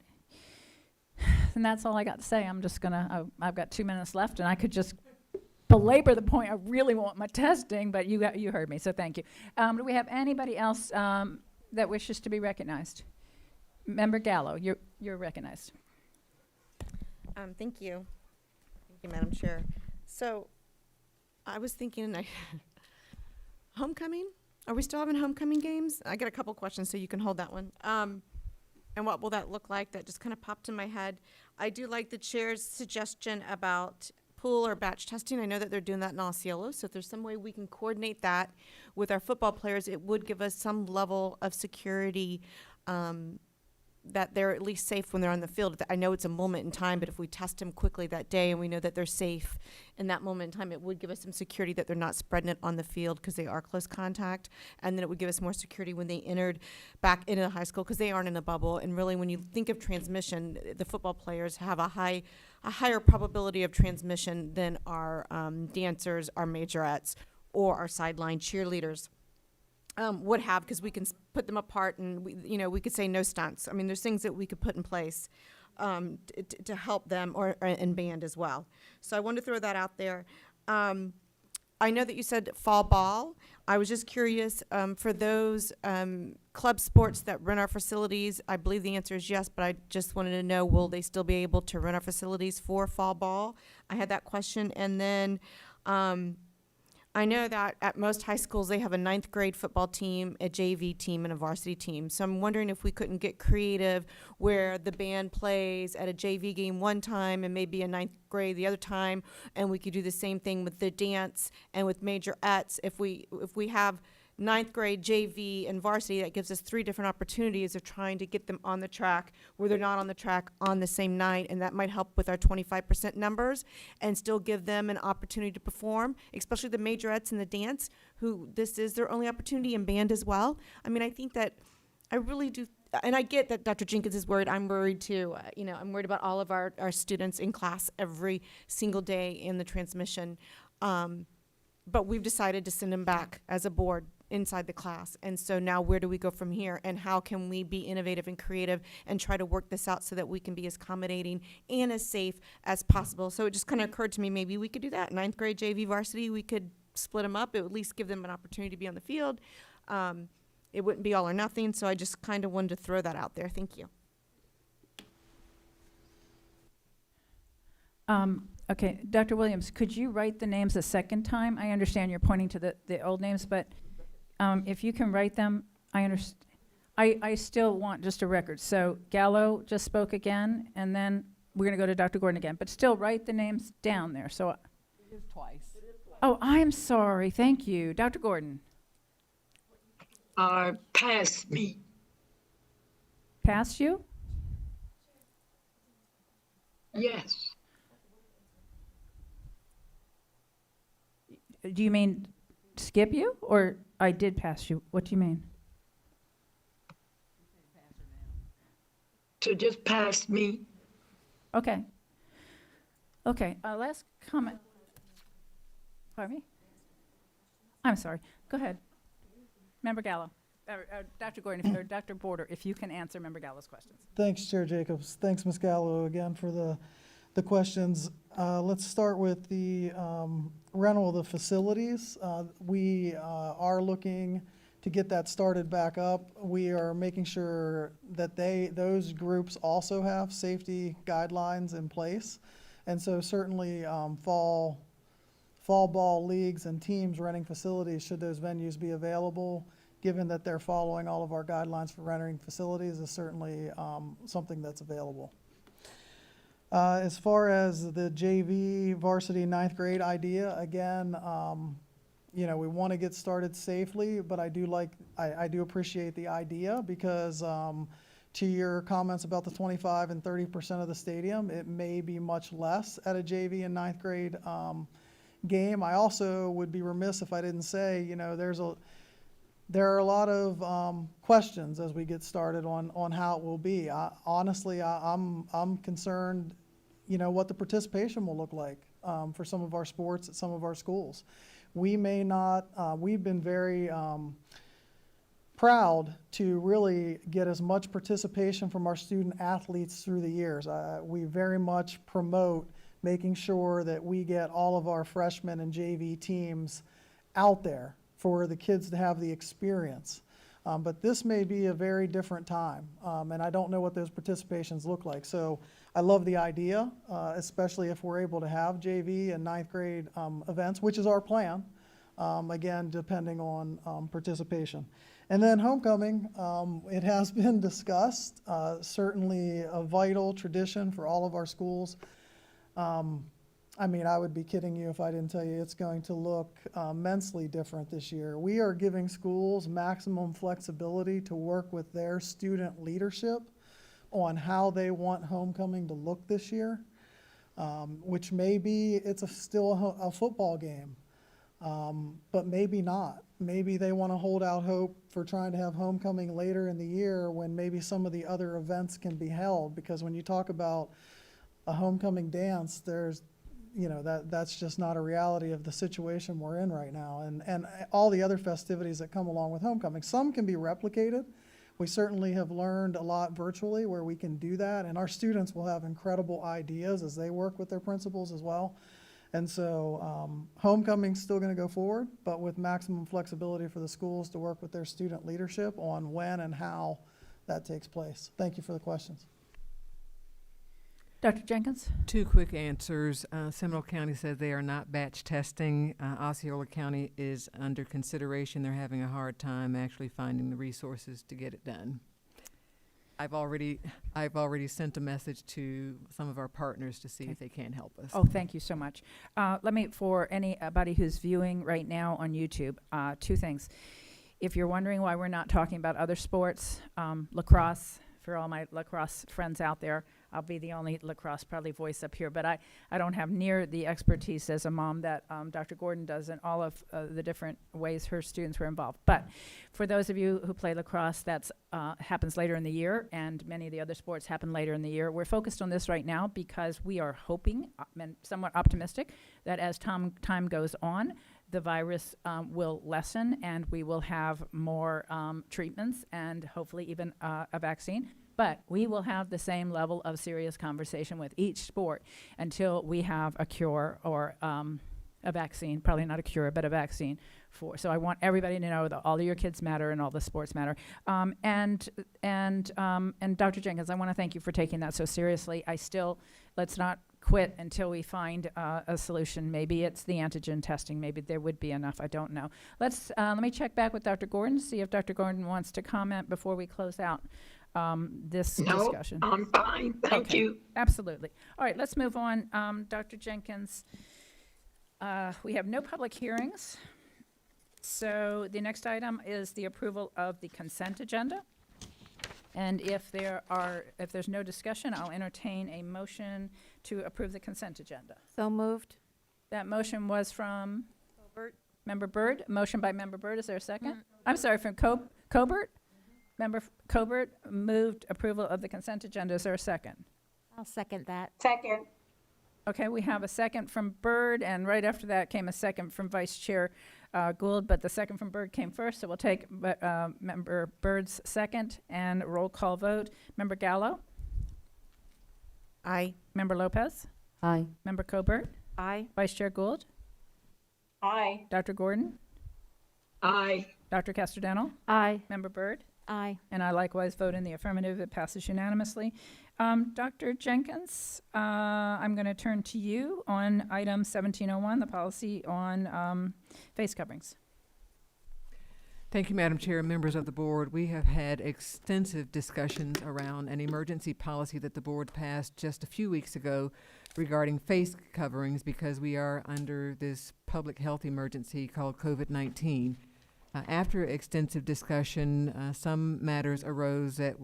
And that's all I got to say. I'm just gonna, I've got 2 minutes left, and I could just belabor the point. I really want my testing, but you heard me, so thank you. Do we have anybody else that wishes to be recognized? Member Gallo, you're recognized. Thank you. Thank you, Madam Chair. So, I was thinking, homecoming? Are we still having homecoming games? I got a couple questions, so you can hold that one. And what will that look like? That just kind of popped in my head. I do like the chair's suggestion about pool or batch testing. I know that they're doing that in Osceola, so if there's some way we can coordinate that with our football players, it would give us some level of security, that they're at least safe when they're on the field. I know it's a moment in time, but if we test them quickly that day and we know that they're safe in that moment in time, it would give us some security that they're not spreading it on the field because they are close contact. And then it would give us more security when they entered back into the high school because they aren't in a bubble. And really, when you think of transmission, the football players have a higher probability of transmission than our dancers, our majorettes, or our sideline cheerleaders. Would have, because we can put them apart and we could say no stunts. I mean, there's things that we could put in place to help them and band as well. So I wanted to throw that out there. I know that you said fall ball. I was just curious, for those club sports that run our facilities, I believe the answer is yes, but I just wanted to know, will they still be able to run our facilities for fall ball? I had that question. And then I know that at most high schools, they have a 9th grade football team, a JV team, and a varsity team. So I'm wondering if we couldn't get creative where the band plays at a JV game one time and maybe a 9th grade the other time, and we could do the same thing with the dance and with majorettes. If we have 9th grade, JV, and varsity, that gives us 3 different opportunities of trying to get them on the track where they're not on the track on the same night, and that might help with our 25% numbers and still give them an opportunity to perform, especially the majorettes and the dance, who this is their only opportunity, in band as well. I mean, I think that I really do, and I get that Dr. Jenkins is worried. I'm worried too. I'm worried about all of our students in class every single day in the transmission. But we've decided to send them back as a board inside the class. And so now where do we go from here? And how can we be innovative and creative and try to work this out so that we can be as accommodating and as safe as possible? So it just kind of occurred to me, maybe we could do that. 9th grade JV varsity, we could split them up. It would at least give them an opportunity to be on the field. It wouldn't be all or nothing. So I just kind of wanted to throw that out there. Thank you. Okay, Dr. Williams, could you write the names a second time? I understand you're pointing to the old names, but if you can write them, I understand. I still want just a record. So Gallo just spoke again, and then we're going to go to Dr. Gordon again. But still write the names down there. So. It is twice. Oh, I'm sorry. Thank you. Dr. Gordon. Pass me. Past you? Yes. Do you mean skip you, or I did pass you? What do you mean? To just pass me. Okay. Okay, last comment. Pardon me? I'm sorry. Go ahead. Member Gallo. Dr. Gordon, or Dr. Border, if you can answer Member Gallo's questions. Thanks, Chair Jacobs. Thanks, Ms. Gallo, again for the questions. Let's start with the rental of the facilities. We are looking to get that started back up. We are making sure that those groups also have safety guidelines in place. And so certainly fall ball leagues and teams renting facilities, should those venues be available, given that they're following all of our guidelines for renting facilities, is certainly something that's available. As far as the JV varsity 9th grade idea, again, we want to get started safely, but I do appreciate the idea because to your comments about the 25 and 30% of the stadium, it may be much less at a JV and 9th grade game. I also would be remiss if I didn't say, there are a lot of questions as we get started on how it will be. Honestly, I'm concerned, what the participation will look like for some of our sports at some of our schools. We may not, we've been very proud to really get as much participation from our student athletes through the years. We very much promote making sure that we get all of our freshmen and JV teams out there for the kids to have the experience. But this may be a very different time, and I don't know what those participations look like. So I love the idea, especially if we're able to have JV and ninth grade events, which is our plan, again, depending on participation. And then homecoming, it has been discussed, certainly a vital tradition for all of our schools. I mean, I would be kidding you if I didn't tell you it's going to look immensely different this year. We are giving schools maximum flexibility to work with their student leadership on how they want homecoming to look this year, which may be still a football game, but maybe not. Maybe they want to hold out hope for trying to have homecoming later in the year when maybe some of the other events can be held, because when you talk about a homecoming dance, that's just not a reality of the situation we're in right now. And all the other festivities that come along with homecoming. Some can be replicated. We certainly have learned a lot virtually where we can do that, and our students will have incredible ideas as they work with their principals as well. And so homecoming's still going to go forward, but with maximum flexibility for the schools to work with their student leadership on when and how that takes place. Thank you for the questions. Dr. Jenkins? 2 quick answers. Seminole County says they are not batch testing. Osceola County is under consideration. They're having a hard time actually finding the resources to get it done. I've already sent a message to some of our partners to see if they can help us. Oh, thank you so much. For anybody who's viewing right now on YouTube, 2 things. If you're wondering why we're not talking about other sports, lacrosse, for all my lacrosse friends out there, I'll be the only lacrosse probably voice up here, but I don't have near the expertise as a mom that Dr. Gordon does in all of the different ways her students were involved. But for those of you who play lacrosse, that's happens later in the year, and many of the other sports happen later in the year. We're focused on this right now because we are hoping and somewhat optimistic that as time goes on, the virus will lessen and we will have more treatments and hopefully even a vaccine. But we will have the same level of serious conversation with each sport until we have a cure or a vaccine, probably not a cure, but a vaccine for. So I want everybody to know that all of your kids matter and all the sports matter. And Dr. Jenkins, I want to thank you for taking that so seriously. Let's not quit until we find a solution. Maybe it's the antigen testing. Maybe there would be enough. I don't know. Let me check back with Dr. Gordon, see if Dr. Gordon wants to comment before we close out this discussion. No, I'm fine. Thank you. Absolutely. All right, let's move on. Dr. Jenkins, we have no public hearings. So the next item is the approval of the consent agenda. And if there's no discussion, I'll entertain a motion to approve the consent agenda. So moved. That motion was from Member Byrd. Motion by Member Byrd. Is there a second? I'm sorry, from Cobert? Member Cobert moved approval of the consent agenda. Is there a second? I'll second that. Second. Okay, we have a second from Byrd, and right after that came a second from Vice Chair Gould, but the second from Byrd came first, so we'll take Member Byrd's second and roll call vote. Member Gallo? Aye. Member Lopez? Aye. Member Cobert? Aye. Vice Chair Gould? Aye. Dr. Gordon? Aye. Dr. Casterdental? Aye. Member Byrd? Aye. And I likewise vote in the affirmative. It passes unanimously. Dr. Jenkins, I'm going to turn to you on item 1701, the policy on face coverings. Thank you, Madam Chair, members of the board. We have had extensive discussions around an emergency policy that the board passed just a few weeks ago regarding face coverings because we are under this public health emergency called COVID-19. After extensive discussion, some matters arose that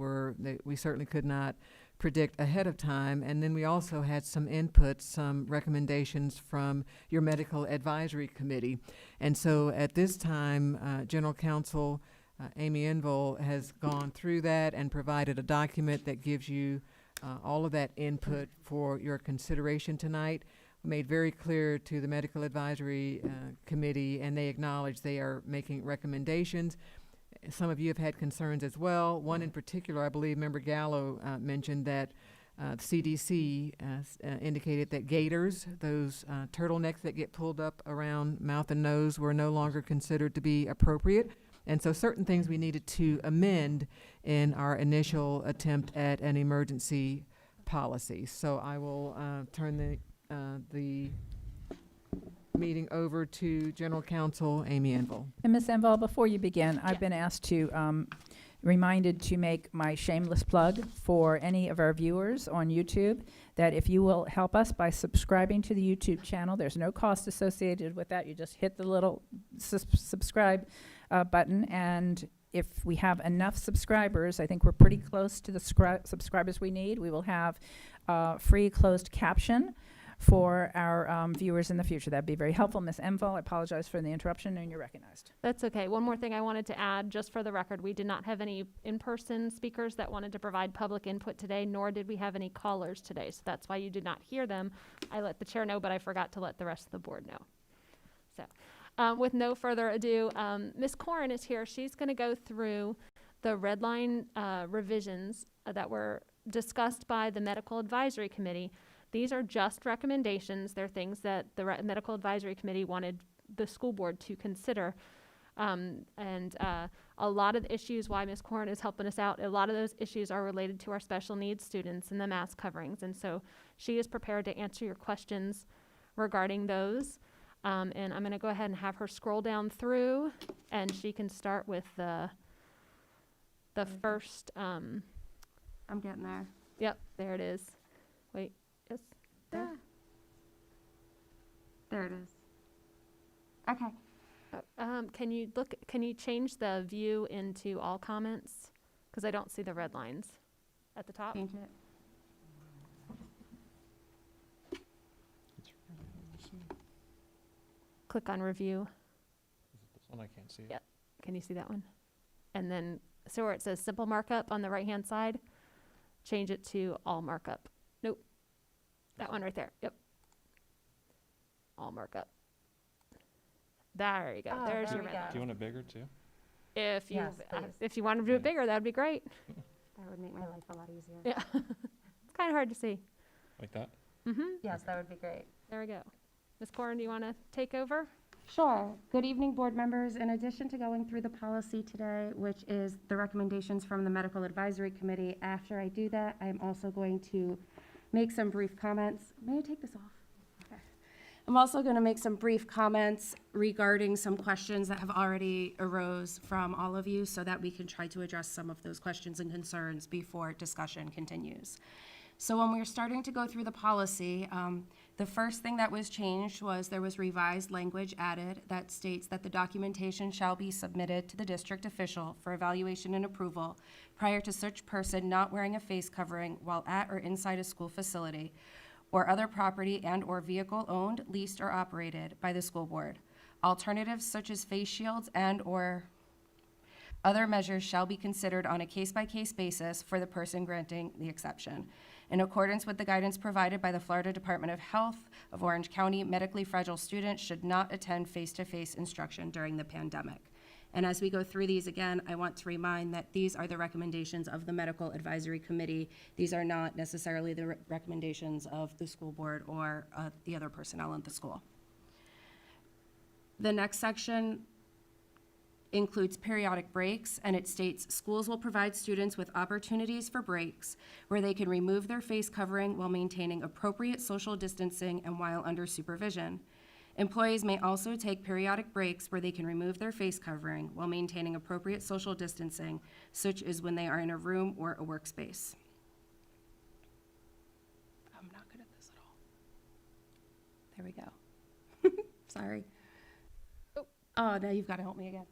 we certainly could not predict ahead of time, and then we also had some input, some recommendations from your medical advisory committee. And so at this time, General Counsel Amy Envol has gone through that and provided a document that gives you all of that input for your consideration tonight. Made very clear to the medical advisory committee, and they acknowledge they are making recommendations. Some of you have had concerns as well. One in particular, I believe Member Gallo mentioned that the CDC indicated that gaiters, those turtlenecks that get pulled up around mouth and nose, were no longer considered to be appropriate. And so certain things we needed to amend in our initial attempt at an emergency policy. So I will turn the meeting over to General Counsel Amy Enville. And Ms. Enval, before you begin, I've been asked to, reminded to make my shameless plug for any of our viewers on YouTube, that if you will help us by subscribing to the YouTube channel, there's no cost associated with that. You just hit the little subscribe button, and if we have enough subscribers, I think we're pretty close to the subscribers we need, we will have free closed caption for our viewers in the future. That'd be very helpful. Ms. Enval, I apologize for the interruption, and you're recognized. That's okay. One more thing I wanted to add, just for the record, we did not have any in-person speakers that wanted to provide public input today, nor did we have any callers today. So that's why you did not hear them. I let the chair know, but I forgot to let the rest of the board know. So with no further ado, Ms. Corin is here. She's going to go through the red line revisions that were discussed by the Medical Advisory Committee. These are just recommendations. They're things that the Medical Advisory Committee wanted the school board to consider. A lot of the issues, why Ms. Corin is helping us out, a lot of those issues are related to our special needs students and the mask coverings. And so she is prepared to answer your questions regarding those. And I'm going to go ahead and have her scroll down through, and she can start with the first. I'm getting there. Yep, there it is. Wait. Yes. There. There it is. Okay. Can you change the view into all comments? Because I don't see the red lines at the top. Change it. Click on review. This one I can't see. Yep. Can you see that one? And then, so where it says simple markup on the right-hand side, change it to all markup. Nope. That one right there. Yep. All markup. There you go. Oh, There's there your we red go. line. Do you want it bigger too? If you want to do it bigger, that'd be great. That would make my life a lot easier. Yeah. It's kind of hard to see. Like that? Mm-hmm. Yes, that would be great. There we go. Ms. Corin, do you want to take over? Sure. Good evening, board members. In addition to going through the policy today, which is the recommendations from the Medical Advisory Committee, after I do that, I'm also going to make some brief comments. May I take this off? Okay. I'm also going to make some brief comments regarding some questions that have already arose from all of you so that we can try to address some of those questions and concerns before discussion continues. So when we were starting to go through the policy, the first thing that was changed was there was revised language added that states that the documentation shall be submitted to the district official for evaluation and approval prior to such person not wearing a face covering while at or inside a school facility or other property and or vehicle owned, leased, or operated by the school board. Alternatives such as face shields and or other measures shall be considered on a case-by-case basis for the person granting the exception. In accordance with the guidance provided by the Florida Department of Health of Orange County, medically fragile students should not attend face-to-face instruction during the pandemic. And as we go through these again, I want to remind that these are the recommendations of the Medical Advisory Committee. These are not necessarily the recommendations of the school board or the other personnel in the school. The next section includes periodic breaks, and it states schools will provide students with opportunities for breaks where they can remove their face covering while maintaining appropriate social distancing and while under supervision. Employees may also take periodic breaks where they can remove their face covering while maintaining appropriate social distancing, such as when they are in a room or a workspace. I'm not good at this at all. There we go. Sorry. Oh, now you've got to help me again.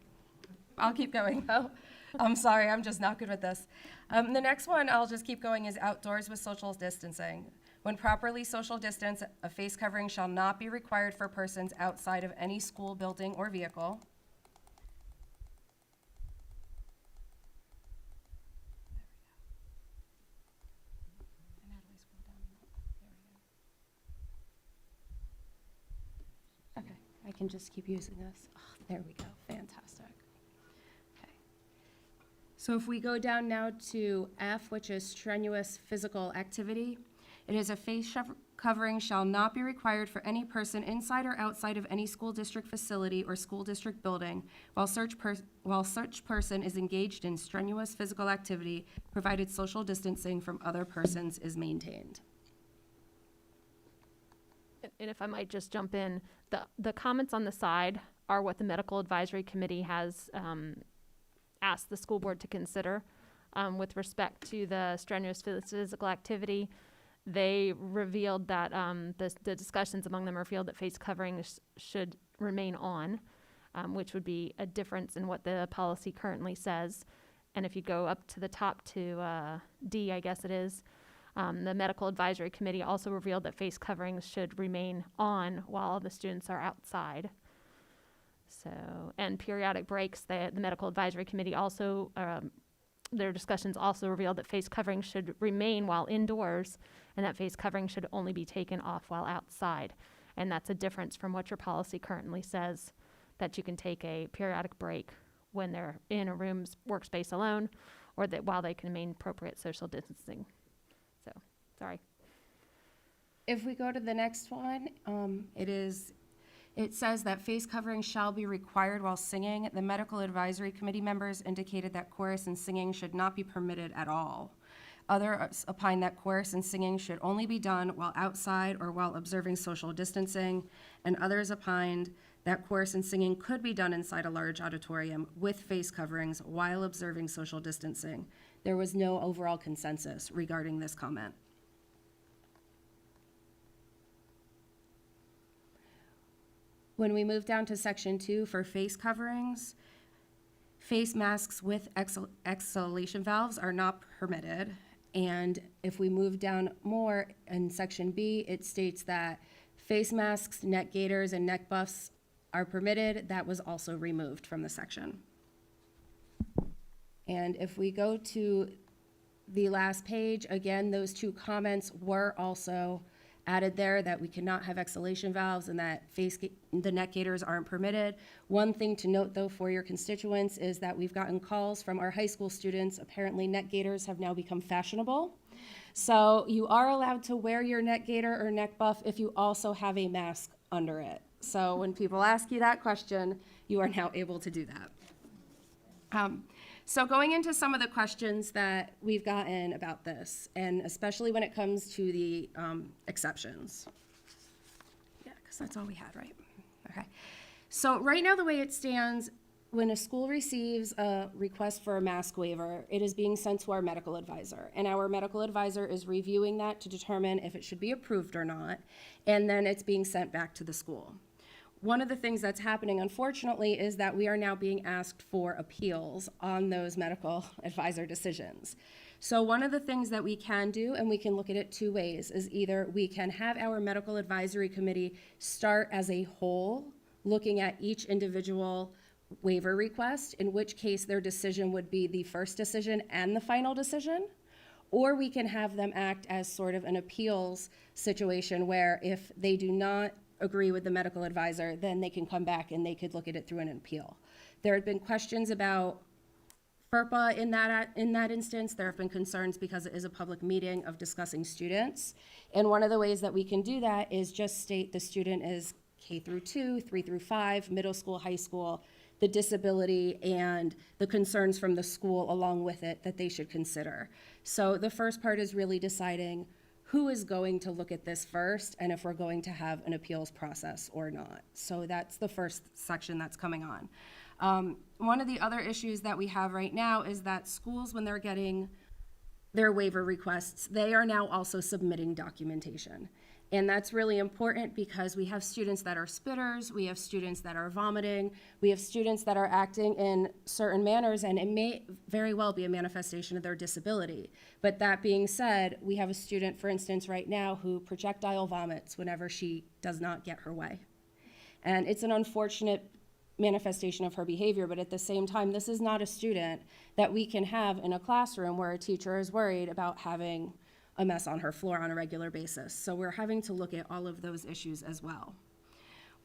I'll keep going. Oh, I'm sorry, I'm just not good with this. The next one I'll just keep going is outdoors with social distancing. When properly social distanced, a face covering shall not be required for persons outside of any school building or vehicle. Okay, I can just keep using this. Oh, there we go, fantastic. So if we go down now to F, which is strenuous physical activity, it is a covering shall not be required for any person inside or outside of any school district facility or school district building while such person is engaged in strenuous physical activity, provided social distancing from other persons is maintained. And if I might just jump in, the comments on the side are what the Medical Advisory Committee has asked the school board to consider with respect to the strenuous physical activity. They revealed that the discussions among them revealed that face coverings should remain on, which would be a difference in what the policy currently says. And if you go up to the top to D, I guess it is, the Medical Advisory Committee also revealed that face coverings should remain on while the students are outside. So, and periodic breaks, the Medical Advisory Committee also, their discussions also revealed that face coverings should remain while indoors and that face covering should only be taken off while outside. And that's a difference from what your policy currently says, that you can take a periodic break when they're in a room's workspace alone, or that while they can maintain appropriate social distancing. So, sorry. If we go to the next one, it says that face covering shall be required while singing. The Medical Advisory Committee members indicated that chorus and singing should not be permitted at all. Others opine that chorus and singing should only be done while outside or while observing social distancing, and others opined that chorus and singing could be done inside a large auditorium with face coverings while observing social distancing. There was no overall consensus regarding this comment. When we move down to section 2 for face coverings, face masks with exhalation valves are not permitted. And if we move down more in section B, it states that face masks, neck gaiters, and neck buffs are permitted. That was also removed from the section. And if we go to the last page, again, those two comments were also added there, that we cannot have exhalation valves and that the neck gaiters aren't permitted. One thing to note, though, for your constituents is that we've gotten calls from our high school students. Apparently, neck gaiters have now become fashionable. So you are allowed to wear your neck gaiter or neck buff if you also have a mask under it. So when people ask you that question, you are now able to do that. So going into some of the questions that we've gotten about this, and especially when it comes to the exceptions. Yeah, because that's all we had, right? Okay. So right now, the way it stands, when a school receives a request for a mask waiver, it is being sent to our medical advisor. And our medical advisor is reviewing that to determine if it should be approved or not. And then it's being sent back to the school. One of the things that's happening, unfortunately, is that we are now being asked for appeals on those medical advisor decisions. So one of the things that we can do, and we can look at it two ways, is either we can have our medical advisory committee start as a whole, looking at each individual waiver request, in which case their decision would be the first decision and the final decision, or we can have them act as sort of an appeals situation where if they do not agree with the medical advisor, then they can come back and they could look at it through an appeal. There have been questions about FERPA in that instance. There have been concerns because it is a public meeting of discussing students. And one of the ways that we can do that is just state the student is K through 2, 3 through 5, middle school, high school, the disability and the concerns from the school along with it that they should consider. So the first part is really deciding who is going to look at this first and if we're going to have an appeals process or not. So that's the first section that's coming on. One of the other issues that we have right now is that schools, when they're getting their waiver requests, they are now also submitting documentation. And that's really important because we have students that are spitters, we have students that are vomiting, we have students that are acting in certain manners, and it may very well be a manifestation of their disability. But that being said, we have a student, for instance, right now who projectile vomits whenever she does not get her way. And it's an unfortunate manifestation of her behavior, but at the same time, this is not a student that we can have in a classroom where a teacher is worried about having a mess on her floor on a regular basis. So we're having to look at all of those issues as well.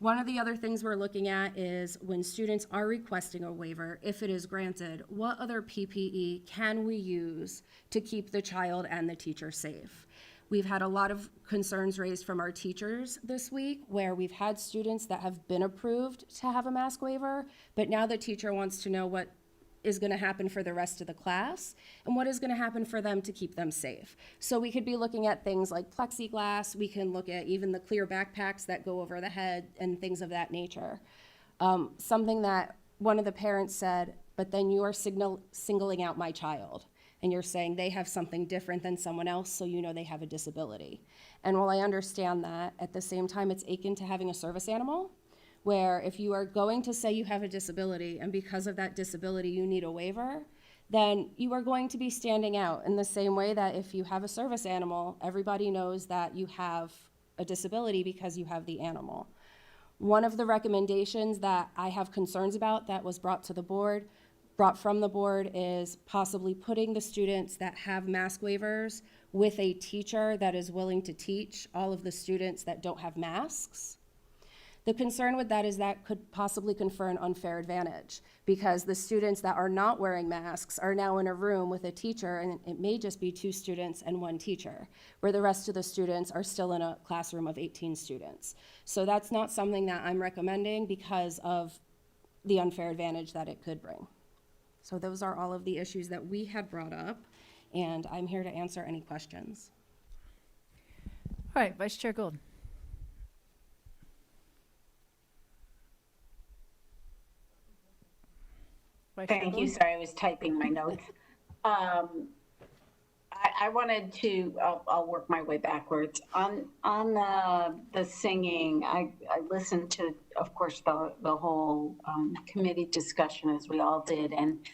One of the other things we're looking at is when students are requesting a waiver, if it is granted, what other PPE can we use to keep the child and the teacher safe? We've had a lot of concerns raised from our teachers this week where we've had students that have been approved to have a mask waiver, but now the teacher wants to know what is going to happen for the rest of the class and what is going to happen for them to keep them safe. So we could be looking at things like plexiglass. We can look at even the clear backpacks that go over the head and things of that nature. Something that one of the parents said, but then you are singling out my child and you're saying they have something different than someone else, so you know they have a disability. And while I understand that, at the same time, it's akin to having a service animal, where if you are going to say you have a disability and because of that disability you need a waiver, then you are going to be standing out in the same way that if you have a service animal, everybody knows that you have a disability because you have the animal. One of the recommendations that I have concerns about that was brought from the board is possibly putting the students that have mask waivers with a teacher that is willing to teach all of the students that don't have masks. The concern with that is that could possibly confer an unfair advantage because the students that are not wearing masks are now in a room with a teacher, and it may just be 2 students and 1 teacher, where the rest of the students are still in a classroom of 18 students. So that's not something that I'm recommending because of the unfair advantage that it could bring. So those are all of the issues that we had brought up, and I'm here to answer any questions. All right, Vice Chair Gould. Thank you. Sorry, I was typing my notes. I wanted to, I'll work my way backwards. On the singing, I listened to, of course, the whole committee discussion as we all did. And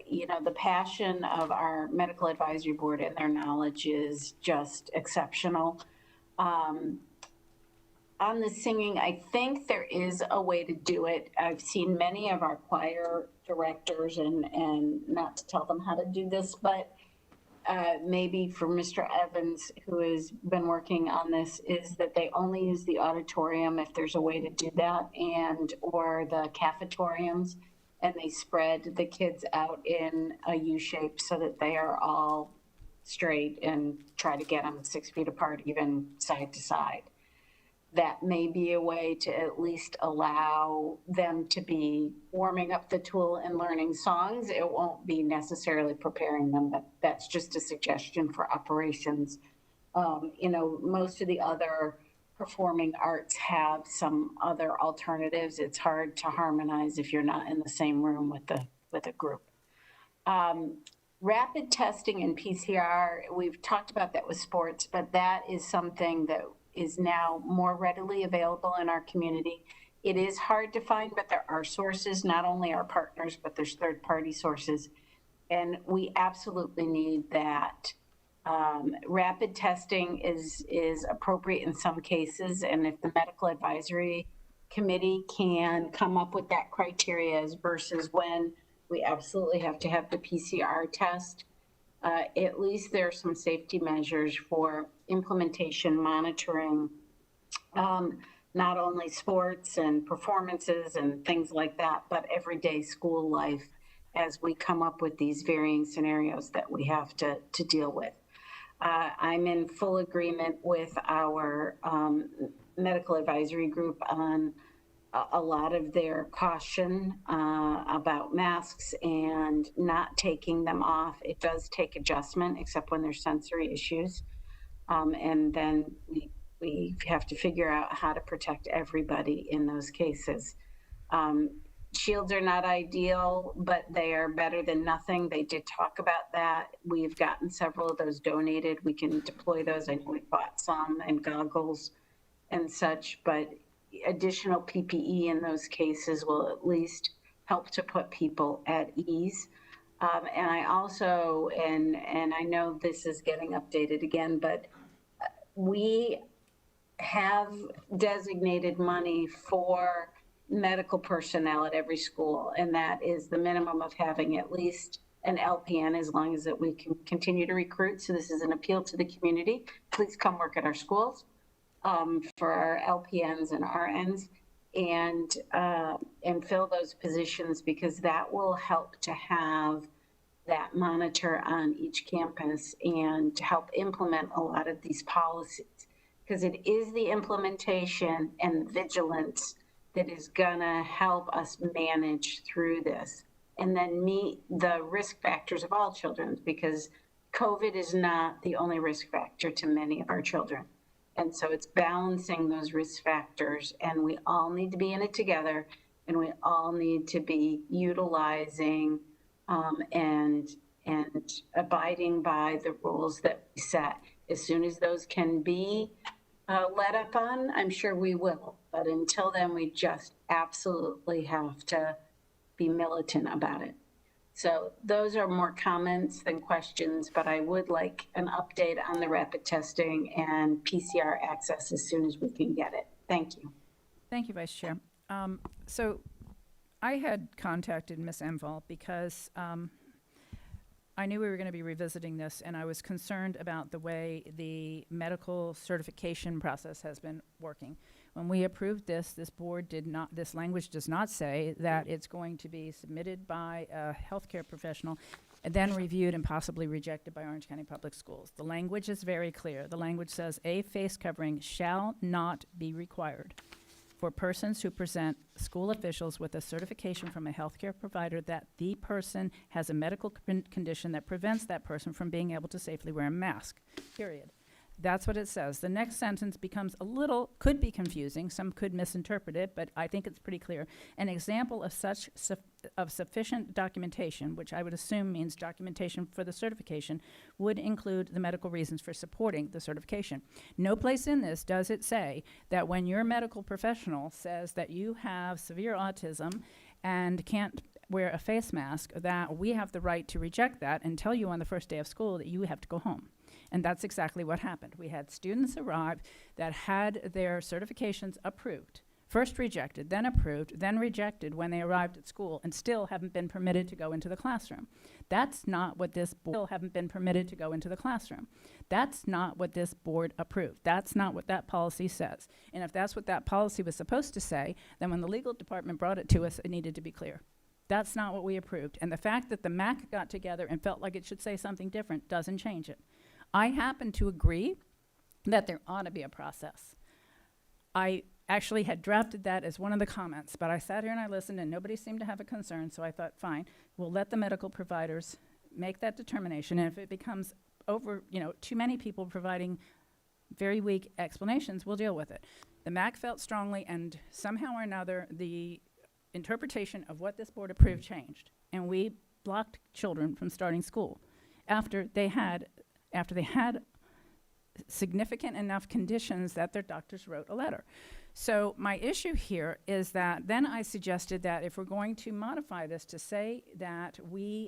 you know, the passion of our medical advisory board and their knowledge is just exceptional. On the singing, I think there is a way to do it. I've seen many of our choir directors, and not to tell them how to do this, but maybe for Mr. Evans, who has been working on this, is that they only use the auditorium if there's a way to do that, and or the cafetoriums, and they spread the kids out in a U shape so that they are all straight and try to get them 6 feet apart, even side to side. That may be a way to at least allow them to be warming up the tool and learning songs. It won't be necessarily preparing them, but that's just a suggestion for operations. You know, most of the other performing arts have some other alternatives. It's hard to harmonize if you're not in the same room with a group. Rapid testing and PCR, we've talked about that with sports, but that is something that is now more readily available in our community. It is hard to find, but there are sources, not only our partners, but there's third-party sources. And we absolutely need that. Rapid testing is appropriate in some cases, and if the medical advisory committee can come up with that criteria versus when we absolutely have to have the PCR test, at least there are some safety measures for implementation, monitoring, not only sports and performances and things like that, but everyday school life as we come up with these varying scenarios that we have to deal with. I'm in full agreement with our medical advisory group on a lot of their caution about masks and not taking them off. It does take adjustment, except when there's sensory issues. And then we have to figure out how to protect everybody in those cases. Shields are not ideal, but they are better than nothing. They did talk about that. We've gotten several of those donated. We can deploy those. I know we bought some, and goggles and such, but additional PPE in those cases will at least help to put people at ease. And I also, and I know this is getting updated again, but we have designated money for medical personnel at every school, and that is the minimum of having at least an LPN as long as that we can continue to recruit. So this is an appeal to the community. Please come work at our schools. for our LPNs and RNs, and fill those positions, because that will help to have that monitor on each campus and to help implement a lot of these policies. Because it is the implementation and vigilance that is gonna help us manage through this and then meet the risk factors of all children, because COVID is not the only risk factor to many of our children. And so it's balancing those risk factors, and we all need to be in it together, and we all need to be utilizing and abiding by the rules that we set. As soon as those can be let up on, I'm sure we will. But until then, we just absolutely have to be militant about it. So those are more comments than questions, but I would like an update on the rapid testing and PCR access as soon as we can get it. Thank you. Thank you, Vice Chair. So I had contacted Ms. Enval because I knew we were going to be revisiting this, and I was concerned about the way the medical certification process has been working. When we approved this, this language does not say that it's going to be submitted by a healthcare professional and then reviewed and possibly rejected by Orange County Public Schools. The language is very clear. The language says a face covering shall not be required for persons who present school officials with a certification from a healthcare provider that the person has a medical condition that prevents that person from being able to safely wear a mask, period. That's what it says. The next sentence becomes could be confusing. Some could misinterpret it, but I think it's pretty clear. An example of such sufficient documentation, which I would assume means documentation for the certification, would include the medical reasons for supporting the certification. No place in this does it say that when your medical professional says that you have severe autism and can't wear a face mask, that we have the right to reject that and tell you on the first day of school that you have to go home. And that's exactly what happened. We had students arrive that had their certifications approved, first rejected, then approved, then rejected when they arrived at school, and still haven't been permitted to go into the classroom. That's not what this board haven't been permitted to go into the classroom. That's not what this board approved. That's not what that policy says. And if that's what that policy was supposed to say, then when the legal department brought it to us, it needed to be clear. That's not what we approved. And the fact that the MAC got together and felt like it should say something different doesn't change it. I happen to agree that there ought to be a process. I actually had drafted that as one of the comments, but I sat here and I listened and nobody seemed to have a concern, so I thought, fine, we'll let the medical providers make that determination, and if it becomes too many people providing very weak explanations, we'll deal with it. The MAC felt strongly, and somehow or another, the interpretation of what this board approved changed, and we blocked children from starting school after they had significant enough conditions that their doctors wrote a letter. So my issue here is that then I suggested that if we're going to modify this to say that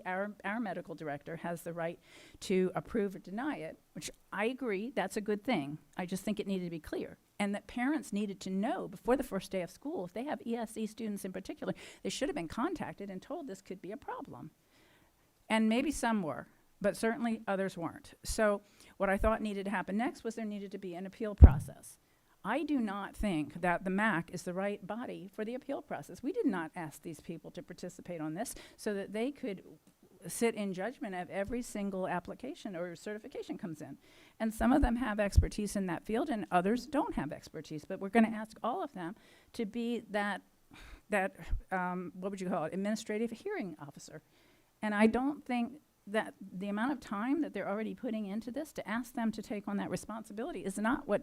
our medical director has the right to approve or deny it, which I agree, that's a good thing. I just think it needed to be clear. And that parents needed to know before the first day of school, if they have ESE students in particular, they should have been contacted and told this could be a problem. And maybe some were, but certainly others weren't. So what I thought needed to happen next was there needed to be an appeal process. I do not think that the MAC is the right body for the appeal process. We did not ask these people to participate on this so that they could sit in judgment of every single application or certification comes in. And some of them have expertise in that field and others don't have expertise, but we're gonna ask all of them to be that what would you call it, administrative hearing officer. And I don't think that the amount of time that they're already putting into this to ask them to take on that responsibility is not what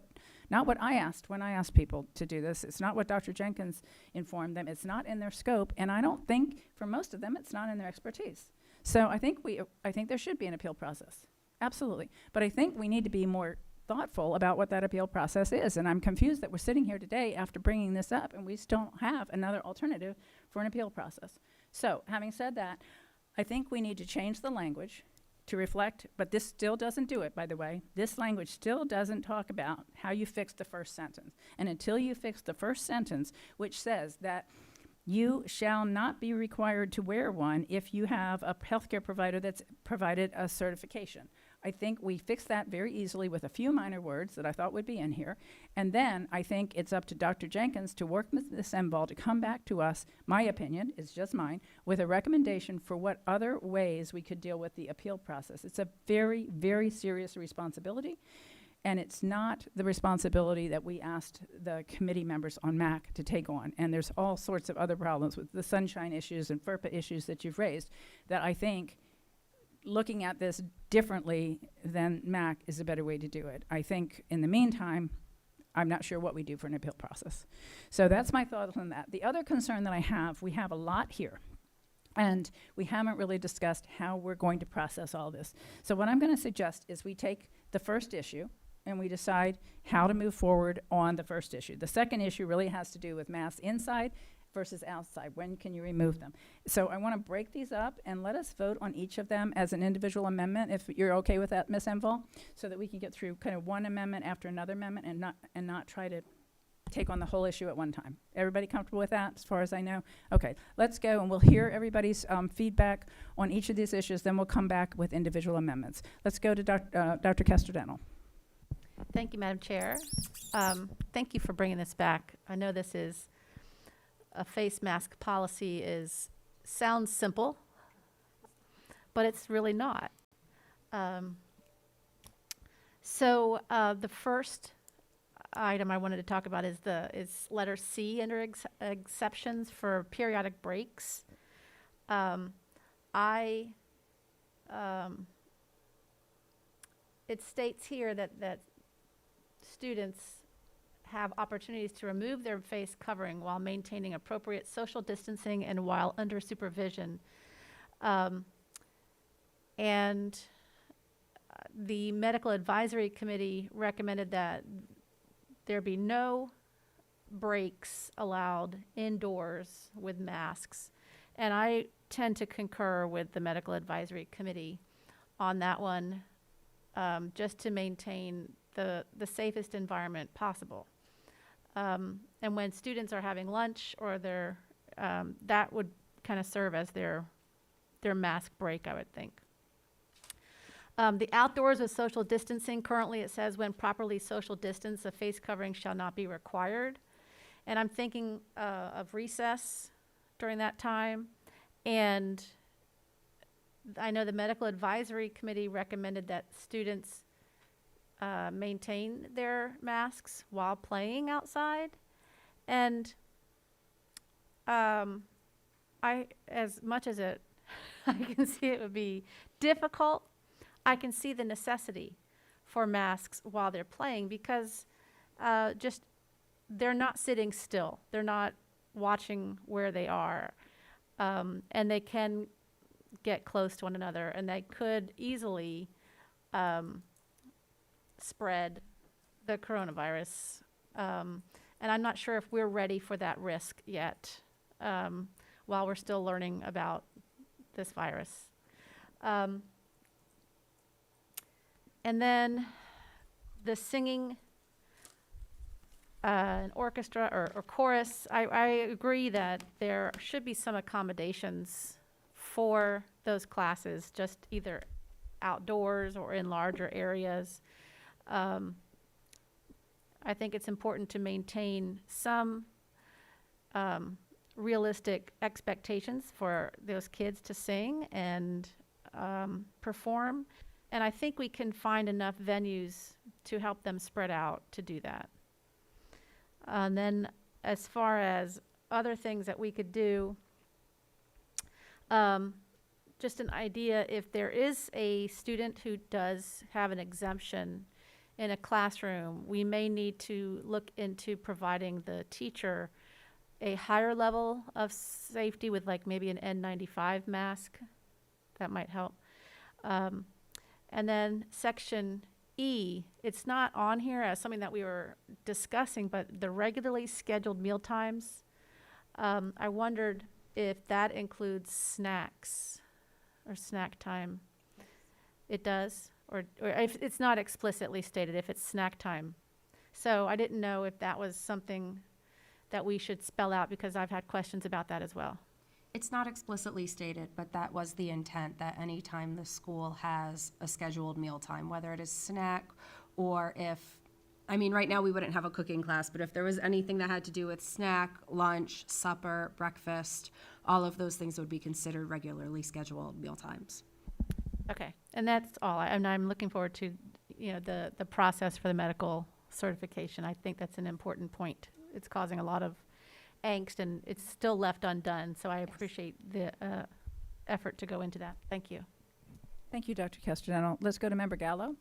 I asked when I asked people to do this. It's not what Dr. Jenkins informed them. It's not in their scope, and I don't think for most of them it's not in their expertise. So I think there should be an appeal process, absolutely. But I think we need to be more thoughtful about what that appeal process is, and I'm confused that we're sitting here today after bringing this up and we still don't have another alternative for an appeal process. So having said that, I think we need to change the language to reflect, but this still doesn't do it, by the way. This language still doesn't talk about how you fix the first sentence. And until you fix the first sentence, which says that you shall not be required to wear one if you have a healthcare provider that's provided a certification. I think we fixed that very easily with a few minor words that I thought would be in here. And then I think it's up to Dr. Jenkins to work with Ms. Enval to come back to us, my opinion, is just mine, with a recommendation for what other ways we could deal with the appeal process. It's a very, very serious responsibility. And it's not the responsibility that we asked the committee members on MAC to take on. And there's all sorts of other problems with the sunshine issues and FERPA issues that you've raised that I think looking at this differently than MAC is a better way to do it. I think in the meantime, I'm not sure what we do for an appeal process. So that's my thoughts on that. The other concern that I have, we have a lot here. And we haven't really discussed how we're going to process all this. So what I'm going to suggest is we take the first issue and we decide how to move forward on the first issue. The second issue really has to do with masks inside versus outside. When can you remove them? So I want to break these up and let us vote on each of them as an individual amendment, if you're okay with that, Ms. Enval, so that we can get through kind of one amendment after another amendment and not try to take on the whole issue at one time. Everybody comfortable with that, as far as I know? Okay, let's go, and we'll hear everybody's feedback on each of these issues, then we'll come back with individual amendments. Let's go to Dr. Castrodental. Thank you, Madam Chair. Thank you for bringing this back. I know this is a face mask policy sounds simple, but it's really not. So the first item I wanted to talk about is letter C under exceptions for periodic breaks. It states here that students have opportunities to remove their face covering while maintaining appropriate social distancing and while under supervision. And the Medical Advisory Committee recommended that there be no breaks allowed indoors with masks. And I tend to concur with the Medical Advisory Committee on that one, just to maintain the safest environment possible. And when students are having lunch or that would kind of serve as their mask break, I would think. The outdoors with social distancing, currently it says when properly social distance, a face covering shall not be required. And I'm thinking of recess during that time. And I know the Medical Advisory Committee recommended that students maintain their masks while playing outside. And as much as I can see it would be difficult, I can see the necessity for masks while they're playing because they're not sitting still. They're not watching where they are. And they can get close to one another, and they could easily spread the coronavirus. And I'm not sure if we're ready for that risk yet, while we're still learning about this virus. And then the singing, an orchestra or chorus, I agree that there should be some accommodations for those classes, just either outdoors or in larger areas. I think it's important to maintain some realistic expectations for those kids to sing and perform. And I think we can find enough venues to help them spread out to do that. And then as far as other things that we could do, just an idea, if there is a student who does have an exemption in a classroom, we may need to look into providing the teacher a higher level of safety with like maybe an N95 mask. That might help. And then section E, it's not on here as something that we were discussing, but the regularly scheduled meal times, I wondered if that includes snacks or snack time. It does, or if it's not explicitly stated, if it's snack time. So I didn't know if that was something that we should spell out because I've had questions about that as well. It's not explicitly stated, but that was the intent, that anytime the school has a scheduled mealtime, whether it is snack or if, I mean, right now we wouldn't have a cooking class, but if there was anything that had to do with snack, lunch, supper, breakfast, all of those things would be considered regularly scheduled mealtimes. Okay, and that's all. And I'm looking forward to, the process for the medical certification. I think that's an important point. It's causing a lot of angst, and it's still left undone, so I appreciate the effort to go into that. Thank you. Thank you, Dr. Castellano. Let's go to Member Gallo.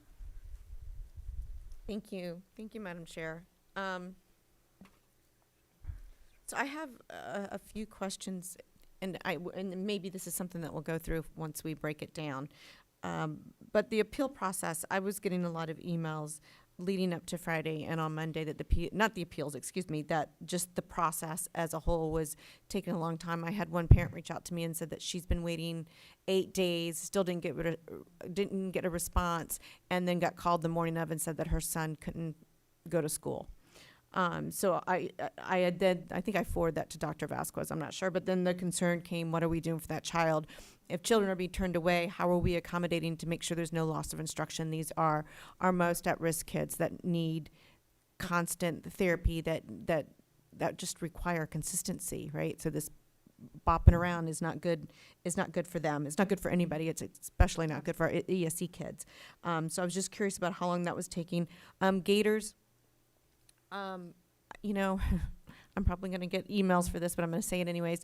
Thank you. Thank you, Madam Chair. So I have a few questions, and maybe this is something that we'll go through once we break it down. But the appeal process, I was getting a lot of emails leading up to Friday and on Monday that that just the process as a whole was taking a long time. I had one parent reach out to me and said that she's been waiting 8 days, still didn't get a response, and then got called the morning of and said that her son couldn't go to school. So I think I forwarded that to Dr. Vasquez, I'm not sure, but then the concern came, what are we doing for that child? If children are being turned away, how are we accommodating to make sure there's no loss of instruction? These are our most at-risk kids that need constant therapy that just require consistency, right? So this bopping around is not good for them. It's not good for anybody. It's especially not good for our ESC kids. So I was just curious about how long that was taking. Gators, I'm probably going to get emails for this, but I'm going to say it anyways.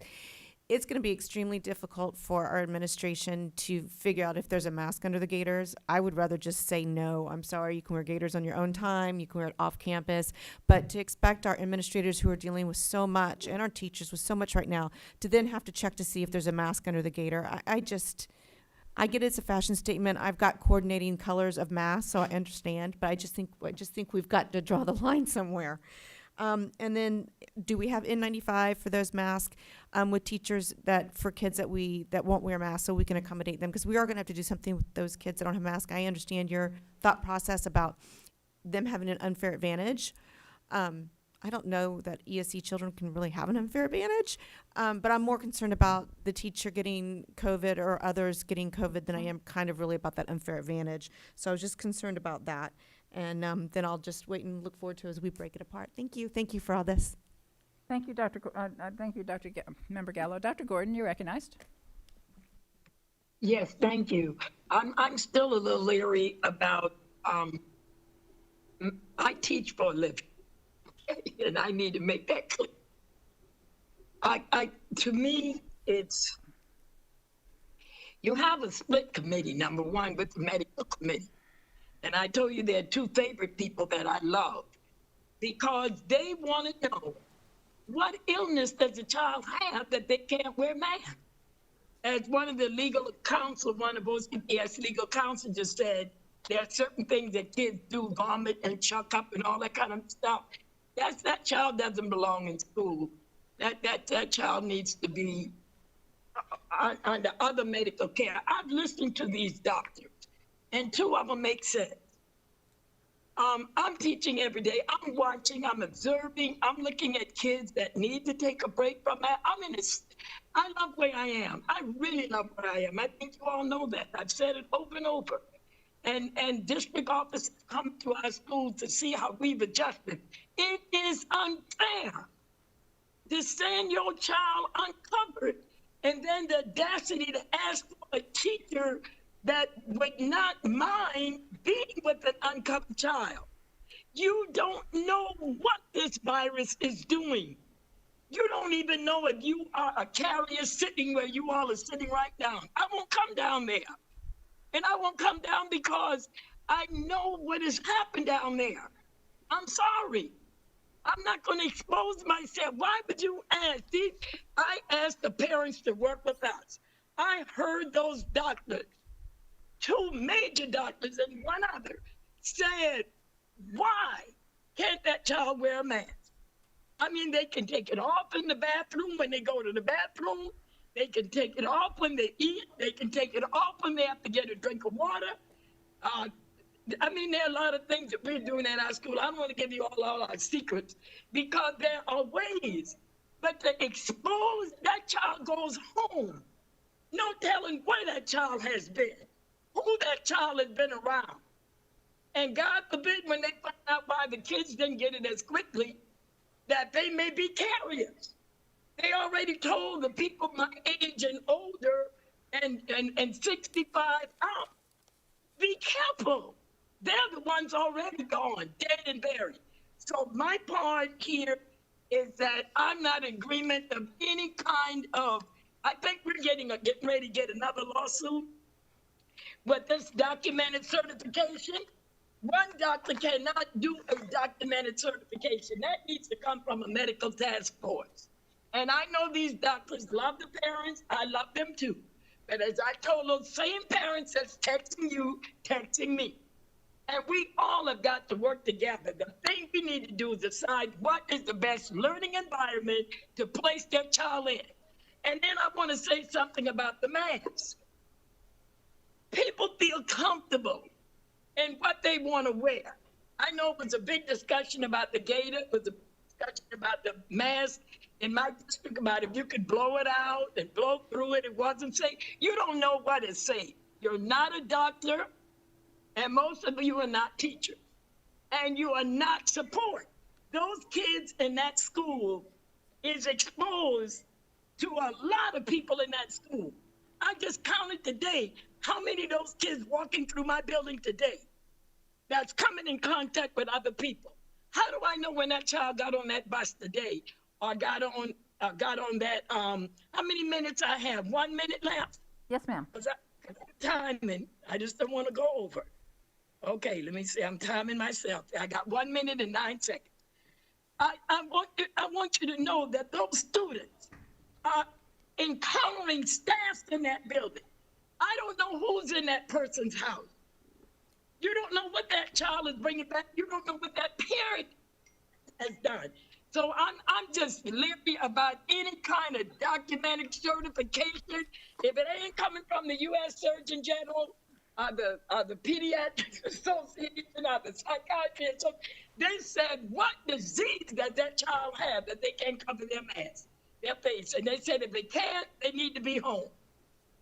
It's going to be extremely difficult for our administration to figure out if there's a mask under the gaiters. I would rather just say no. I'm sorry, you can wear gaiters on your own time, you can wear it off campus, but to expect our administrators who are dealing with so much and our teachers with so much right now to then have to check to see if there's a mask under the gaiter, I get it's a fashion statement. I've got coordinating colors of masks, so I understand, but I just think we've got to draw the line somewhere. And then, do we have N95 for those masks with teachers for kids that won't wear masks, so we can accommodate them? Because we are going to have to do something with those kids that don't have masks. I understand your thought process about them having an unfair advantage. I don't know that ESC children can really have an unfair advantage, but I'm more concerned about the teacher getting COVID or others getting COVID than I am kind of really about that unfair advantage. So I was just concerned about that. And then I'll just wait and look forward to as we break it apart. Thank you. Thank you for all this. Thank you, Member Gallo. Dr. Gordon, you're recognized. Yes, thank you. I'm still a little leery about, I teach for a living, and I need to make that clear. To me, you have a split committee, number one, with the medical committee. And I told you there are two favorite people that I love because they want to know what illness does a child have that they can't wear masks. As one of the legal counsel, one of OCPS legal counsel just said, there are certain things that kids do, vomit and chuck up and all that kind of stuff. That child doesn't belong in school. That child needs to be under other medical care. I've listened to these doctors, and two of them make sense. I'm teaching every day. I'm watching, I'm observing, I'm looking at kids that need to take a break from that. I love where I am. I really love where I am. I think you all know that. I've said it over and over. And district officers come to our schools to see how we've adjusted. It is unfair to send your child uncovered and then the audacity to ask for a teacher that would not mind being with an uncovered child. You don't know what this virus is doing. You don't even know if you are a carrier sitting where you all are sitting right now. I won't come down there. And I won't come down because I know what has happened down there. I'm sorry. I'm not going to expose myself. Why would you ask? I asked the parents to work with us. I heard those doctors, 2 major doctors and one other, said, why can't that child wear a mask? I mean, they can take it off in the bathroom when they go to the bathroom. They can take it off when they eat. They can take it off when they have to get a drink of water. I mean, there are a lot of things that we're doing at our school. I don't want to give you all our secrets because there are ways But to expose, that child goes home. No telling where that child has been, who that child has been around. And God forbid when they find out why the kids didn't get it as quickly, that they may be carriers. They already told the people my age and older and 65 out, be careful. They're the ones already gone, dead and buried. So my part here is that I'm not in agreement of any kind of, I think we're getting ready to get another lawsuit with this documented certification. One doctor cannot do a documented certification. That needs to come from a medical task force. And I know these doctors love the parents. I love them too. But as I told those same parents that's texting you, texting me. And we all have got to work together. The thing we need to do is decide what is the best learning environment to place their child in. And then I want to say something about the masks. People feel comfortable in what they want to wear. I know it was a big discussion about the gaiter, it was a discussion about the mask in my district about if you could blow it out and blow through it, it wasn't safe. You don't know what is safe. You're not a doctor, and most of you are not teachers, and you are not support. Those kids in that school is exposed to a lot of people in that school. I just counted today how many of those kids walking through my building today that's coming in contact with other people. How do I know when that child got on that bus today or got on that, how many minutes I have? 1 minute left? Yes, ma'am. Because I'm timing. I just don't want to go over. Okay, let me see. I'm timing myself. I got 1 minute and 9 seconds. I want you to know that those students are encountering staff in that building. I don't know who's in that person's house. You don't know what that child is bringing back. You don't know what that parent has done. So I'm just leery about any kind of documented certification. If it ain't coming from the U.S. Surgeon General, the Pediatric Association, or the Psychiatry Association, they said what disease does that child have that they can't cover their face. And they said if they can't, they need to be home.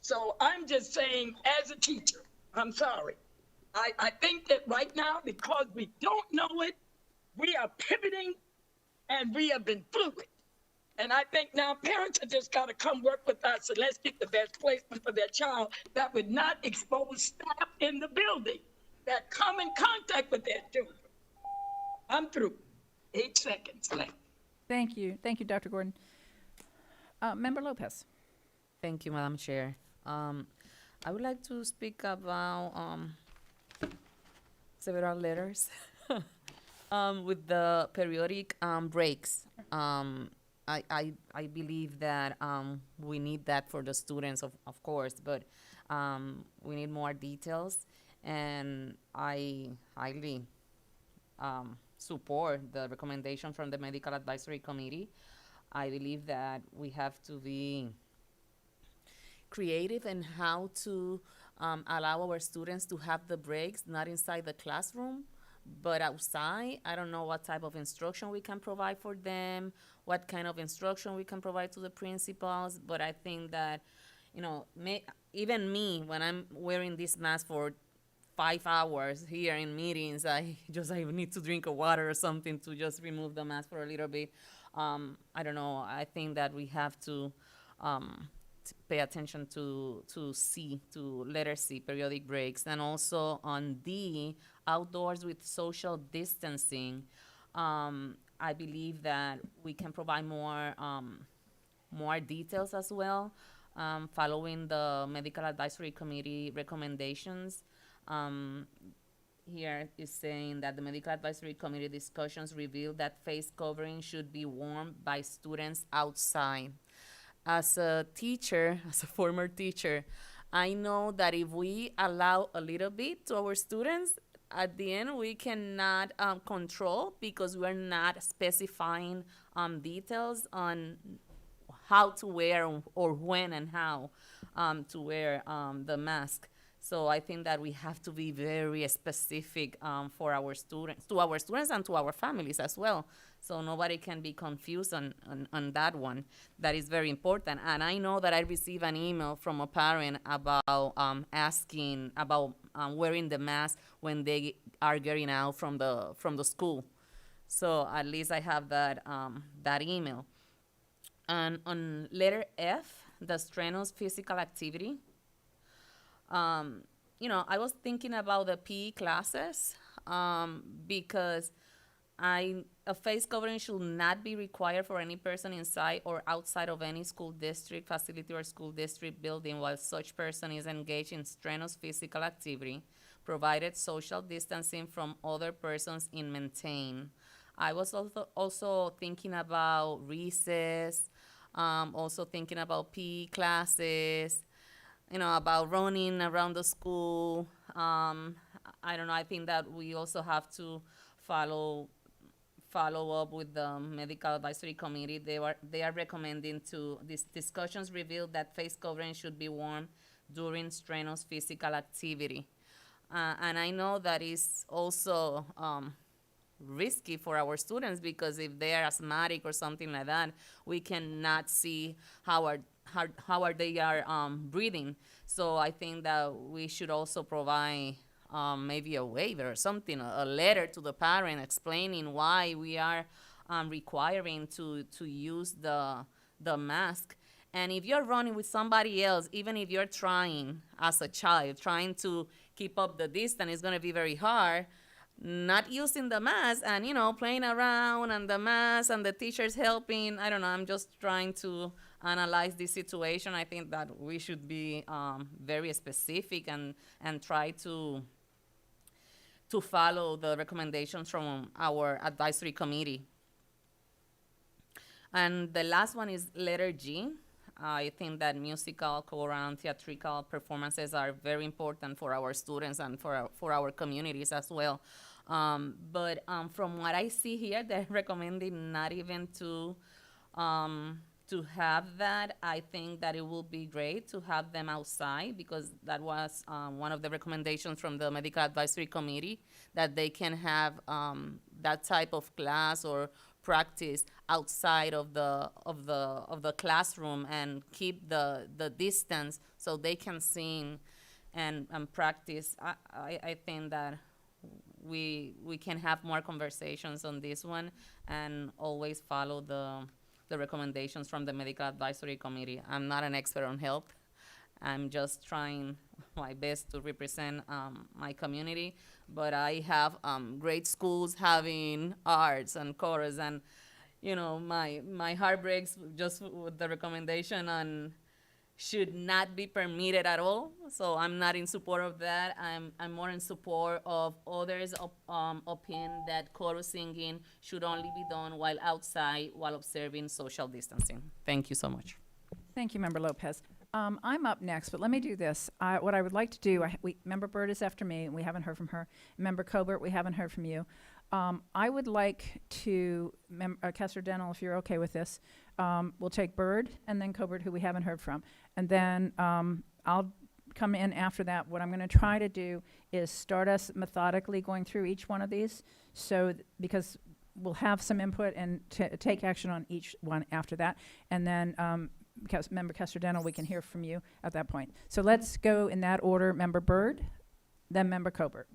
So I'm just saying, as a teacher, I'm sorry. I think that right now, because we don't know it, we are pivoting and we have been fluid. And I think now parents have just got to come work with us and let's get the best placement for their child that would not expose staff in the building that come in contact with their children. I'm through. 8 seconds left. Thank you. Thank you, Dr. Gordon. Member Lopez. Thank you, Madam Chair. I would like to speak about several letters with the periodic breaks. I believe that we need that for the students, of course, but we need more details, and I highly support the recommendation from the Medical Advisory Committee. I believe that we have to be creative in how to allow our students to have the breaks, not inside the classroom, but outside. I don't know what type of instruction we can provide for them, what kind of instruction we can provide to the principals, but I think that, you know, even me, when I'm wearing this mask for 5 hours here in meetings, I need to drink a water or something to just remove the mask for a little bit. I don't know. I think that we have to pay attention to letter C, periodic breaks, and also on D, outdoors with social distancing. I believe that we can provide more details as well, following the Medical Advisory Committee recommendations. Here is saying that the Medical Advisory Committee discussions revealed that face covering should be worn by students outside. As a teacher, as a former teacher, I know that if we allow a little bit to our students, at the end we cannot control, because we're not specifying details on how to wear or when and how to wear the mask. So I think that we have to be very specific for our students, to our students and to our families as well. so nobody can be confused on that one. That is very important. And I know that I received an email from a parent about asking about wearing the mask when they are getting out from the school. So at least I have that email. And on letter F, the strenuous physical activity. I was thinking about the PE classes because a face covering should not be required for any person inside or outside of any school district facility or school district building while such person is engaged in strenuous physical activity, provided social distancing from other persons is maintained. I was also thinking about recess, also thinking about PE classes, about running around the school. I don't know. I think that we also have to follow up with the medical advisory committee. They are recommending to these discussions revealed that face covering should be worn during strenuous physical activity. And I know that is also risky for our students because if they are asthmatic or something like that, we cannot see how they are breathing. So I think that we should also provide maybe a waiver or something, a letter to the parent explaining why we are requiring to use the mask. And if you're running with somebody else, even if you're trying as a child, trying to keep up the distance, it's going to be very hard. Not using the mask and, playing around and the mask and the teachers helping. I don't know. I'm just trying to analyze this situation. I think that we should be very specific and try to follow the recommendations from our advisory committee. And the last one is letter G. I think that musical, choral, and theatrical performances are very important for our students and for our communities as well. But from what I see here, they're recommending not even to have that. I think that it will be great to have them outside because that was one of the recommendations from the medical advisory committee, that they can have that type of class or practice outside of the classroom and keep the distance so they can sing and practice. I think that we can have more conversations on this one and always follow the recommendations from the medical advisory committee. I'm not an expert on health. I'm just trying my best to represent my community, but I have great schools having arts and chorus, and my heart breaks just with the recommendation on should not be permitted at all. So I'm not in support of that. I'm more in support of others' opinion that chorus singing should only be done while outside while observing social distancing. Thank you so much. Thank you, Member Lopez. I'm up next, but let me do this. What I would like to do, Member Byrd is after me, and we haven't heard from her. Member Colbert, we haven't heard from you. I would like to, Kessler Dental, if you're okay with this, we'll take Byrd and then Colbert, who we haven't heard from. And then I'll come in after that. What I'm going to try to do is start us methodically going through each one of these, because we'll have some input and take action on each one after that. And then Member Kessler Dental, we can hear from you at that point. So let's go in that order. Member Byrd, then Member Colbert.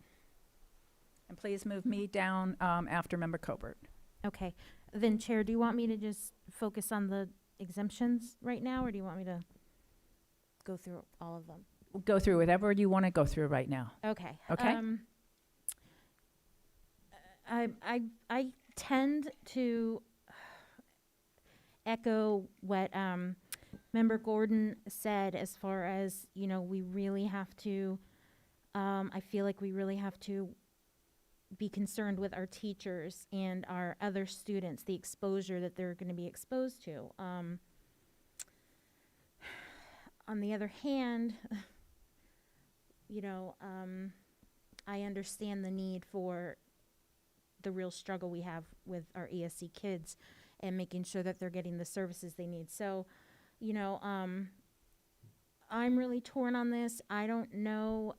And please move me down after Member Colbert. Okay. Then, Chair, do you want me to just focus on the exemptions right now, or do you want me to go through all of them? Go through whatever you want to go through right now. Okay. Okay. I tend to echo what Member Gordon said as far as, we really have to, I feel like we really have to be concerned with our teachers and our other students, the exposure that they're going to be exposed to. On the other hand, I understand the need for the real struggle we have with our ESC kids and making sure that they're getting the services they need. So, I'm really torn on this. I don't know,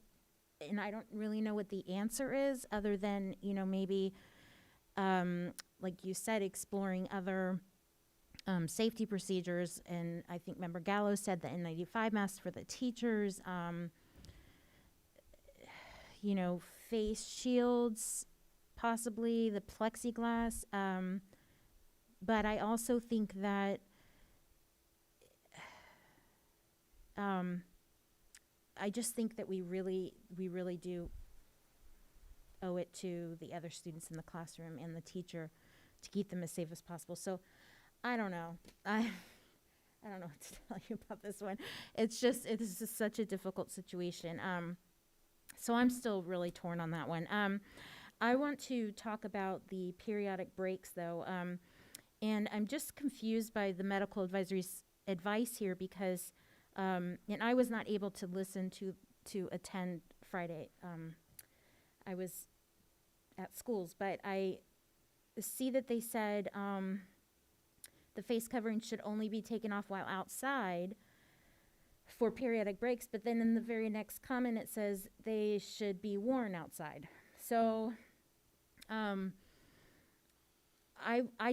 and I don't really know what the answer is other than, maybe like you said, exploring other safety procedures. And I think Member Gallo said the N95 masks for the teachers, face shields, possibly the plexiglass. But I also think that I just think that we really do owe it to the other students in the classroom and the teacher to keep them as safe as possible. So I don't know. I don't know what to tell you about this one. It is just such a difficult situation. So I'm still really torn on that one. I want to talk about the periodic breaks, though. And I'm just confused by the medical advisory's advice here because, and I was not able to listen to attend Friday. I was at schools, but I see that they said the face covering should only be taken off while outside for periodic breaks, but then in the very next comment it says they should be worn outside. So I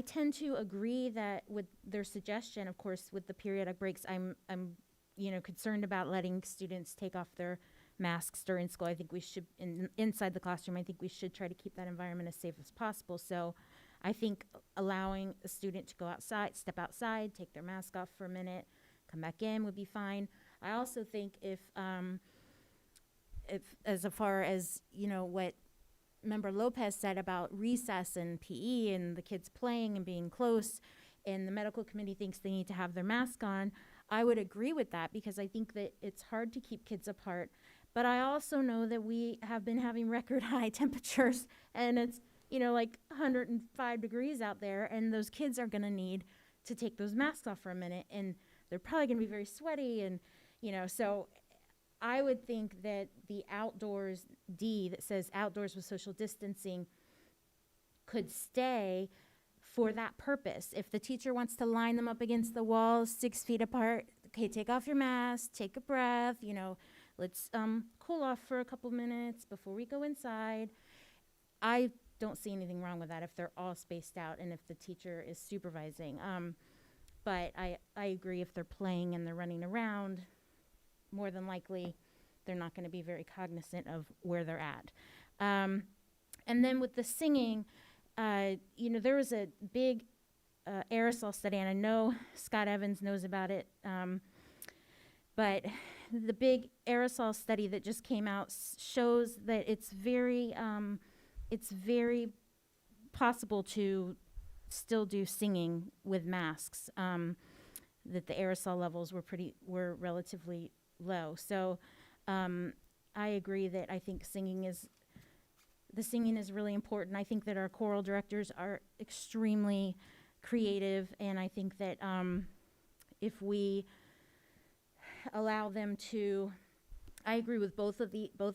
tend to agree that with their suggestion, of course, with the periodic breaks, I'm concerned about letting students take off their masks during school. I think we should, inside the classroom, I think we should try to keep that environment as safe as possible. So I think allowing a student to go outside, step outside, take their mask off for a minute, come back in would be fine. I also think if as far as, what Member Lopez said about recess and PE and the kids playing and being close, and the medical committee thinks they need to have their mask on, I would agree with that because I think that it's hard to keep kids apart. But I also know that we have been having record high temperatures and it's, like 105 degrees out there, and those kids are going to need to take those masks off for a minute, and they're probably going to be very sweaty, and, so I would think that the outdoors D that says outdoors with social distancing could stay for that purpose. If the teacher wants to line them up against the wall 6 feet apart, okay, take off your mask, take a breath, let's cool off for a couple minutes before we go inside. I don't see anything wrong with that if they're all spaced out and if the teacher is supervising. But I agree if they're playing and they're running around, more than likely they're not going to be very cognizant of where they're at. And then with the singing, there was a big aerosol study, and I know Scott Evans knows about it, but the big aerosol study that just came out shows that it's very possible to still do singing with masks, that the aerosol levels were relatively low. So I agree that I think singing is really important. I think that our choral directors are extremely creative, and I think that if we allow them to, I agree with both of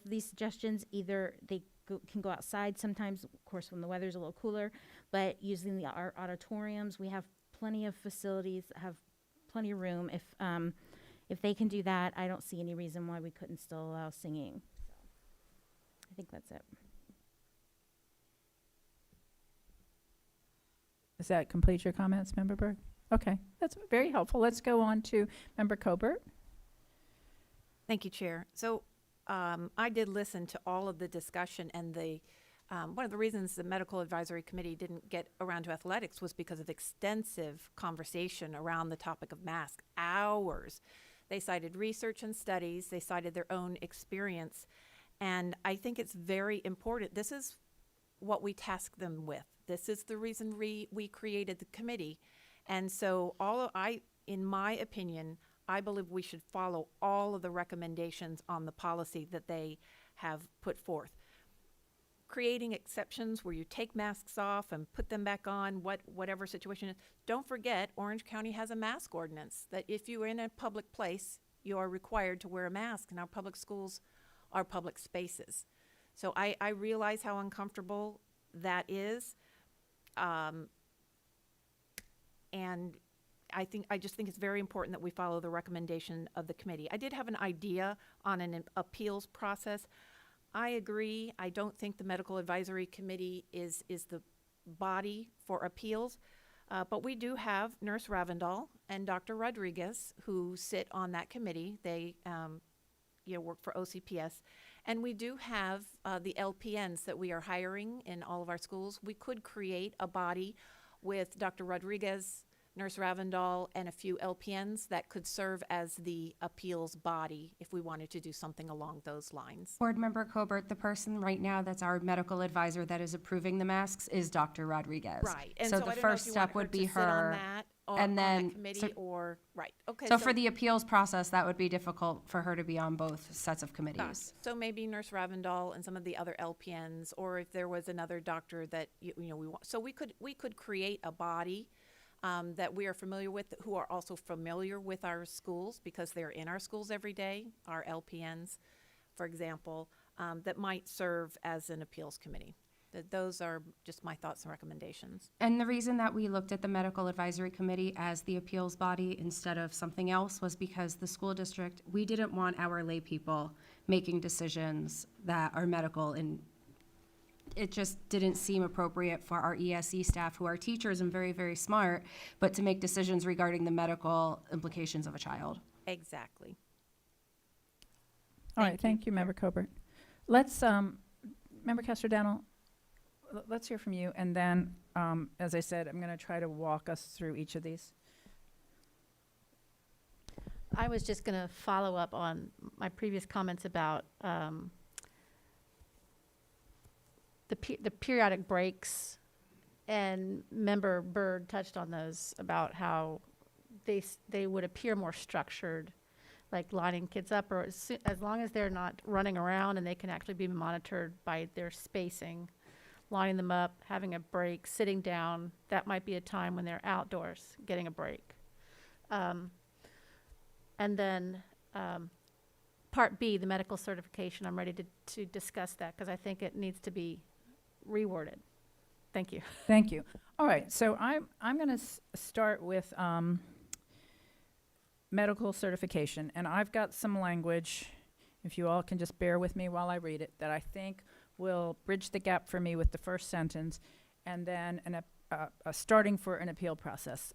these suggestions. Either they can go outside sometimes, of course, when the weather's a little cooler, but using our auditoriums, we have plenty of facilities that have plenty of room. If they can do that, I don't see any reason why we couldn't still allow singing. So I think that's it. Does that complete your comments, Member Berg? Okay, that's very helpful. Let's go on to Member Colbert. Thank you, Chair. So I did listen to all of the discussion, and one of the reasons the Medical Advisory Committee didn't get around to athletics was because of extensive conversation around the topic of masks, hours. They cited research and studies. They cited their own experience. And I think it's very important. This is what we task them with. This is the reason we created the committee. And so in my opinion, I believe we should follow all of the recommendations on the policy that they have put forth. Creating exceptions where you take masks off and put them back on, whatever situation. Don't forget, Orange County has a mask ordinance that if you're in a public place, you are required to wear a mask, and our public schools are public spaces. So I realize how uncomfortable that is. And I just think it's very important that we follow the recommendation of the committee. I did have an idea on an appeals process. I agree. I don't think the Medical Advisory Committee is the body for appeals. But we do have Nurse Ravindal and Dr. Rodriguez who sit on that committee. They work for OCPS. And we do have the LPNs that we are hiring in all of our schools. We could create a body with Dr. Rodriguez, Nurse Ravindal, and a few LPNs that could serve as the appeals body if we wanted to do something along those lines. Board Member Colbert, the person right now that's our medical advisor that is approving the masks is Dr. Rodriguez. Right. And So so the I don't know first if you want step would her be to sit on her. that or And on then, that committee so, or, right, okay. so for the appeals process, that would be difficult for her to be on both sets of committees. So maybe Nurse Ravindal and some of the other LPNs, or if there was another doctor that, we want. So we could create a body that we are familiar with, who are also familiar with our schools because they're in our schools every day, our LPNs, for example, that might serve as an appeals committee. Those are just my thoughts and recommendations. And the reason that we looked at the medical advisory committee as the appeals body instead of something else was because the school district, we didn't want our lay people making decisions that are medical, and it just didn't seem appropriate for our ESE staff, who are teachers and very, very smart, but to make decisions regarding the medical implications of a child. Exactly. All right, thank you, Member Colbert. Let's, Member Caster-Daniel, let's hear from you, and then, as I said, I'm going to try to walk us through each of these. I was just going to follow up on my previous comments about the periodic breaks, and Member Byrd touched on those about how they would appear more structured, like lining kids up, or as long as they're not running around and they can actually be monitored by their spacing, lining them up, having a break, sitting down. That might be a time when they're outdoors getting a break. And then Part B, the medical certification, I'm ready to discuss that because I think it needs to be reworded. Thank you. Thank you. All right, so I'm going to start with medical certification, and I've got some language, if you all can just bear with me while I read it, that I think will bridge the gap for me with the first sentence, and then a starting for an appeal process.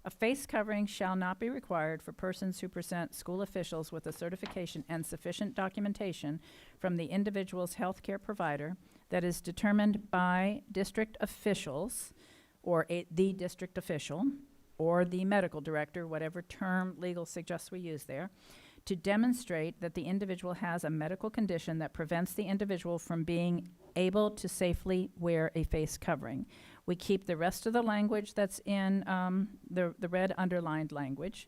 A face covering shall not be required for persons who present school officials with a certification and sufficient documentation from the individual's healthcare provider that is determined by district officials or the district official or the medical director, whatever term legal suggests we use there, to demonstrate that the individual has a medical condition that prevents the individual from being able to safely wear a face covering. We keep the rest of the language that's in the red underlined language.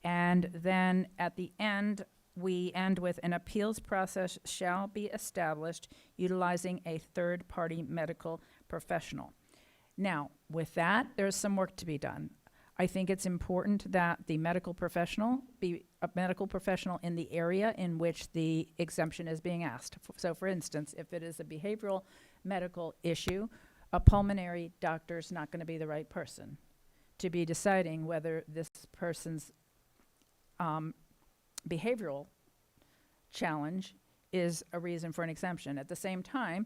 And then at the end, we end with an appeals process shall be established utilizing a third-party medical professional. Now, with that, there's some work to be done. I think it's important that the medical professional be a medical professional in the area in which the exemption is being asked. So for instance, if it is a behavioral medical issue, a pulmonary doctor is not going to be the right person to be deciding whether this person's behavioral challenge is a reason for an exemption. At the same time,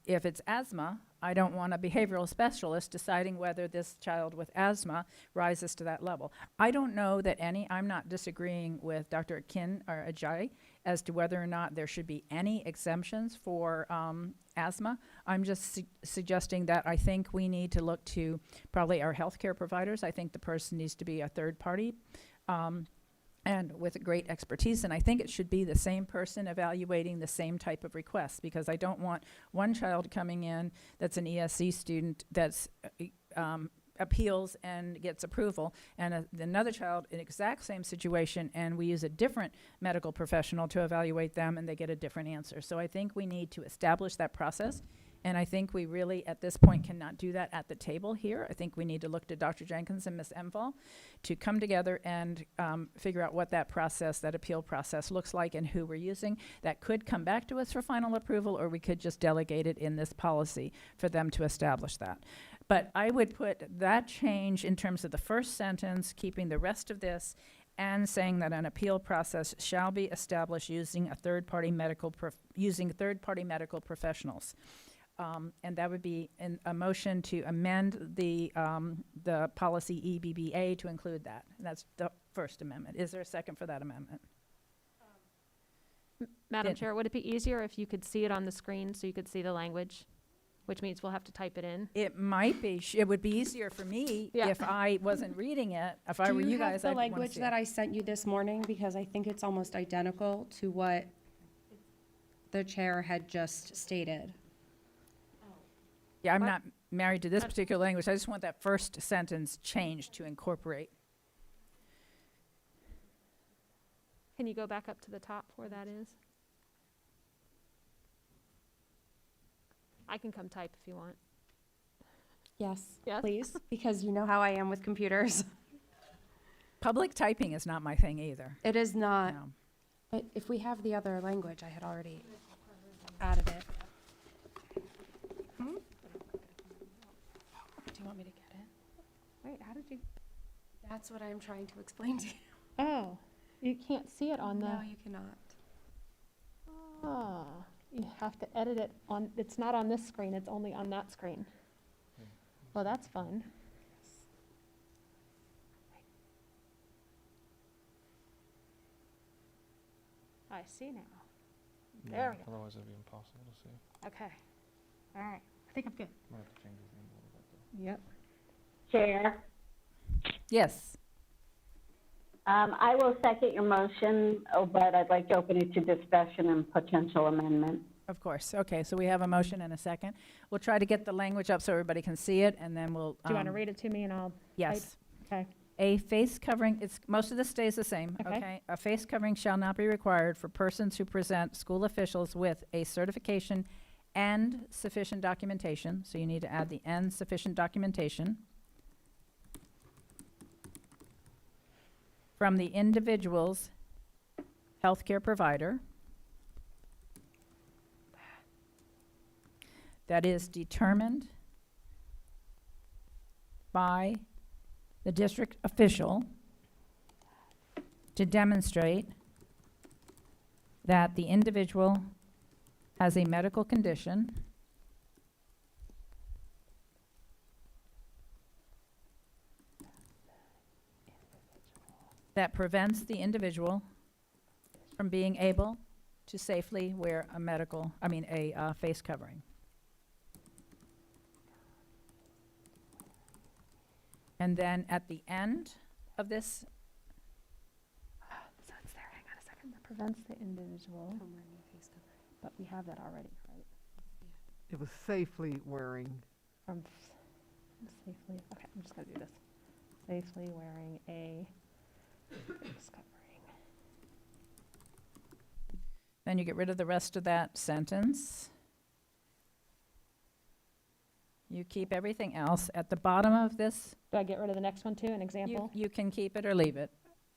if it's asthma, I don't want a behavioral specialist deciding whether this child with asthma rises to that level. I don't know that I'm not disagreeing with Dr. Akin or Ajayi as to whether or not there should be any exemptions for asthma. I'm just suggesting that I think we need to look to probably our healthcare providers. I think the person needs to be a third party and with great expertise, and I think it should be the same person evaluating the same type of requests, because I don't want one child coming in that's an ESC student that's appeals and gets approval, and another child in exact same situation, and we use a different medical professional to evaluate them, and they get a different answer. So I think we need to establish that process, and I think we really, at this point, cannot do that at the table here. I think we need to look to Dr. Jenkins and Ms. Emval to come together and figure out what that process, that appeal process looks like and who we're using. That could come back to us for final approval, or we could just delegate it in this policy for them to establish that. But I would put that change in terms of the first sentence, keeping the rest of this, and saying that an appeal process shall be established using a third-party medical professionals. And that would be a motion to amend the policy EBBA to include that. And that's the first amendment. Is there a second for that amendment? Madam Did- Chair, would it be easier if you could see it on the screen so you could see the language? Which means we'll have to type it in. It might be, it would be easier for me Yeah. if I wasn't reading it. If I were you guys, Do I'd you have the want to language see that it. I sent you this morning? Because I think it's almost identical to what the chair had just stated. Yeah, I'm What? not married to this particular language. I just want that first sentence changed to incorporate. Can you go back up to the top where that is? I can come type if you want. Yes, Yes? please, because you know how I am with computers. Public typing is not my thing either. It is not, No. but if we have the other language, I had already added it. Do you want me to get it? Wait, how did you? That's what I'm trying to explain to you. Oh, you can't see it on the. No, you cannot. Oh, you have to edit it on, it's not on this screen, it's only on that screen. Well, that's fun. I see now. There we go. Otherwise it'd be impossible to see. Okay. All right. I think I'm good. Might have to change his name a little bit though. Yep. Chair, Yes. I will second your motion, but I'd like to open it to discussion and potential amendment. Of course. Okay, so we have a motion and a second. We'll try to get the language up so everybody can see it, and then we'll. Do you want to read it to me and I'll? Yes. Okay. A face covering, most of this stays the same, Okay. okay? A face covering shall not be required for persons who present school officials with a certification and sufficient documentation. So you need to add the "and sufficient documentation" from the individual's healthcare provider that is determined by the district official to demonstrate that the individual has a medical condition that prevents the individual from being able to safely wear a face covering. And then at the end of this, So it's there, hang on a second. That prevents the individual, but we have that already, right? It was safely wearing. From safely, okay, I'm just gonna do this. Safely wearing a face covering. then you get rid of the rest of that sentence. You keep everything else. At the bottom of this, Do I get rid of the next one too, an example? you can keep it or leave it.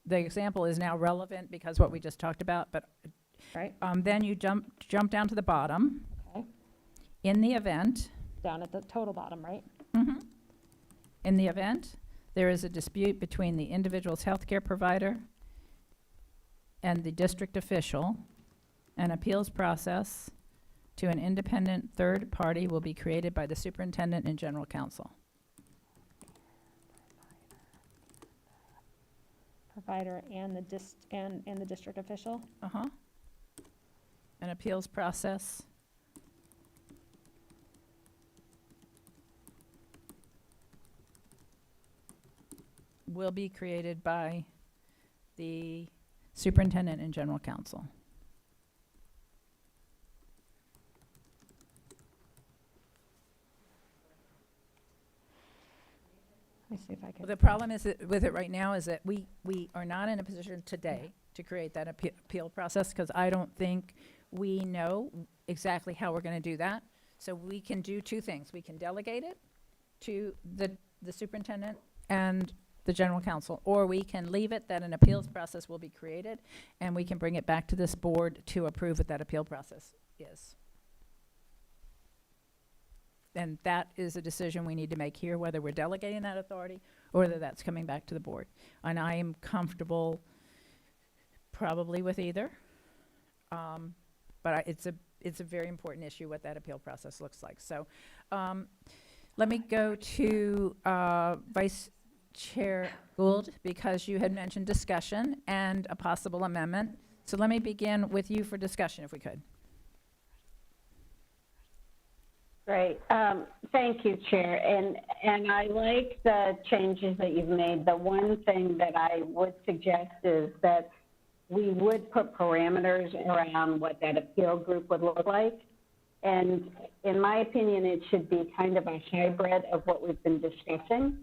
The example is now relevant because what we just talked about, but Right, then you jump down to the bottom. okay, In the event, down at the total bottom, right? in the event, there is a dispute between the individual's healthcare provider and the district official, an appeals process to an independent third party will be created by the superintendent and general counsel. Provider and the and the district official. Uh-huh. An appeals process will be created by the superintendent and general counsel. Let me see if I can. The problem is with it right now is that we are not in a position today to create that appeal process because I don't think we know exactly how we're going to do that. So we can do two things. We can delegate it to the superintendent and the general counsel, or we can leave it that an appeals process will be created and we can bring it back to this board to approve what that appeal process is. And that is a decision we need to make here, whether we're delegating that authority or whether that's coming back to the board. And I am comfortable probably with either. But it's it's a very important issue what that appeal process looks like. So let me go to Vice Chair Gould, because you had mentioned discussion and a possible amendment. So let me begin with you for discussion, if we could. Great. Thank you, Chair. And I like the changes that you've made. The one thing that I would suggest is that we would put parameters around what that appeal group would look like. And in my opinion, it should be kind of a hybrid of what we've been discussing.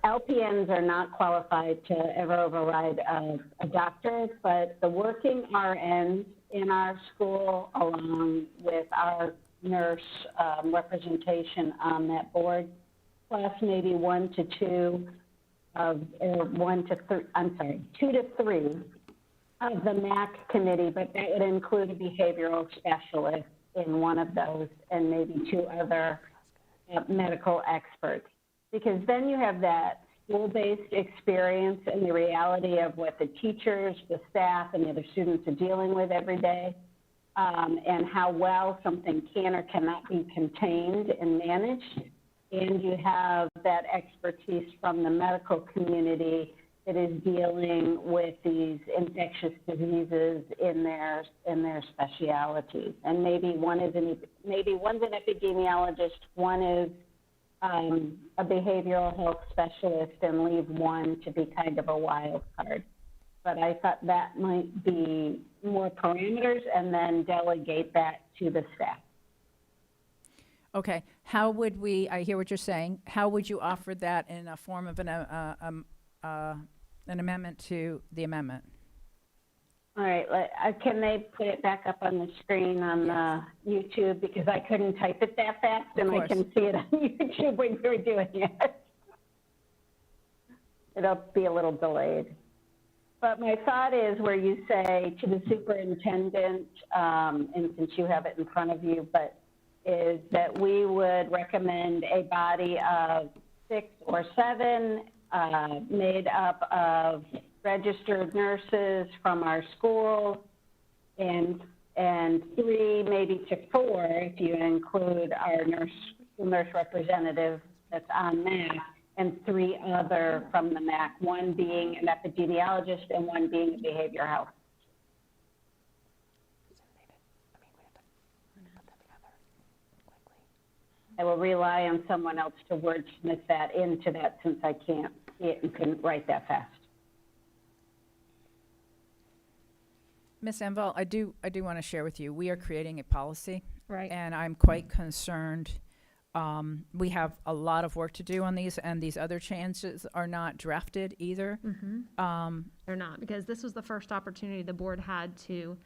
LPNs are not qualified to ever override a doctor, but the working RNs in our school, along with our nurse representation on that board, plus maybe 2 to 3 of the MAC committee, but that would include a behavioral specialist in one of those and maybe 2 other medical experts. Because then you have that school-based experience and the reality of what the teachers, the staff, and the other students are dealing with every day, and how well something can or cannot be contained and managed. And you have that expertise from the medical community that is dealing with these infectious diseases in their specialities. And maybe one's an epidemiologist, one is a behavioral health specialist, and leave one to be kind of a wild card. But I thought that might be more parameters, and then delegate that to the staff. Okay, how would we, I hear what you're saying, how would you offer that in a form of an amendment to the amendment? All right, can they put it back up on the screen on YouTube, because I couldn't type it that fast, and I can see it on YouTube when you were doing it. It'll be a little delayed. But my thought is where you say to the superintendent, and since you have it in front of you, but is that we would recommend a body of 6 or 7 made up of registered nurses from our schools, and 3 maybe to 4 if you include our nurse representative that's on MAC, and 3 other from the MAC, 1 being an epidemiologist and 1 being a behavioral health. I will rely on someone else to wordsmith that into that, since I can't see it and couldn't write that fast. Ms. Enval, I do want to share with you, we are creating a policy. Right. And I'm quite concerned. We have a lot of work to do on these, and these other changes are not drafted either. They're not, because this was the first opportunity the board had to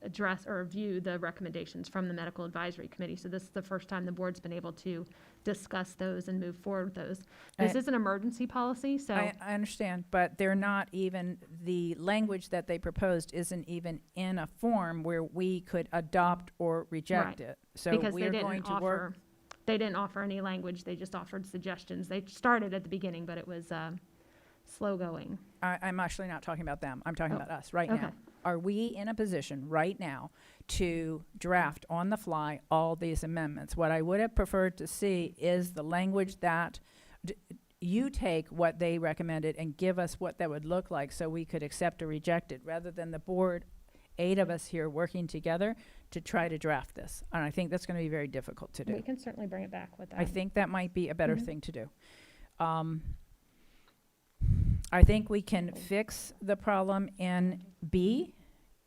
address or review the recommendations from the Medical Advisory Committee. So this is the first time the board's been able to discuss those and move forward with those. This is an emergency policy, so. I understand, but they're not even, the language that they proposed isn't even in a form where we could adopt or reject it. So because we are going to work. They didn't offer any language, they just offered suggestions. They started at the beginning, but it was slow going. I'm actually not talking about them. I'm talking about us right Okay. now. Are we in a position right now to draft on the fly all these amendments? What I would have preferred to see is the language that you take what they recommended and give us what that would look like so we could accept or reject it, rather than the board, 8 of us here working together to try to draft this. And I think that's going to be very difficult to do. We can certainly bring it back with that. I think that might be a better thing to do. I think we can fix the problem in B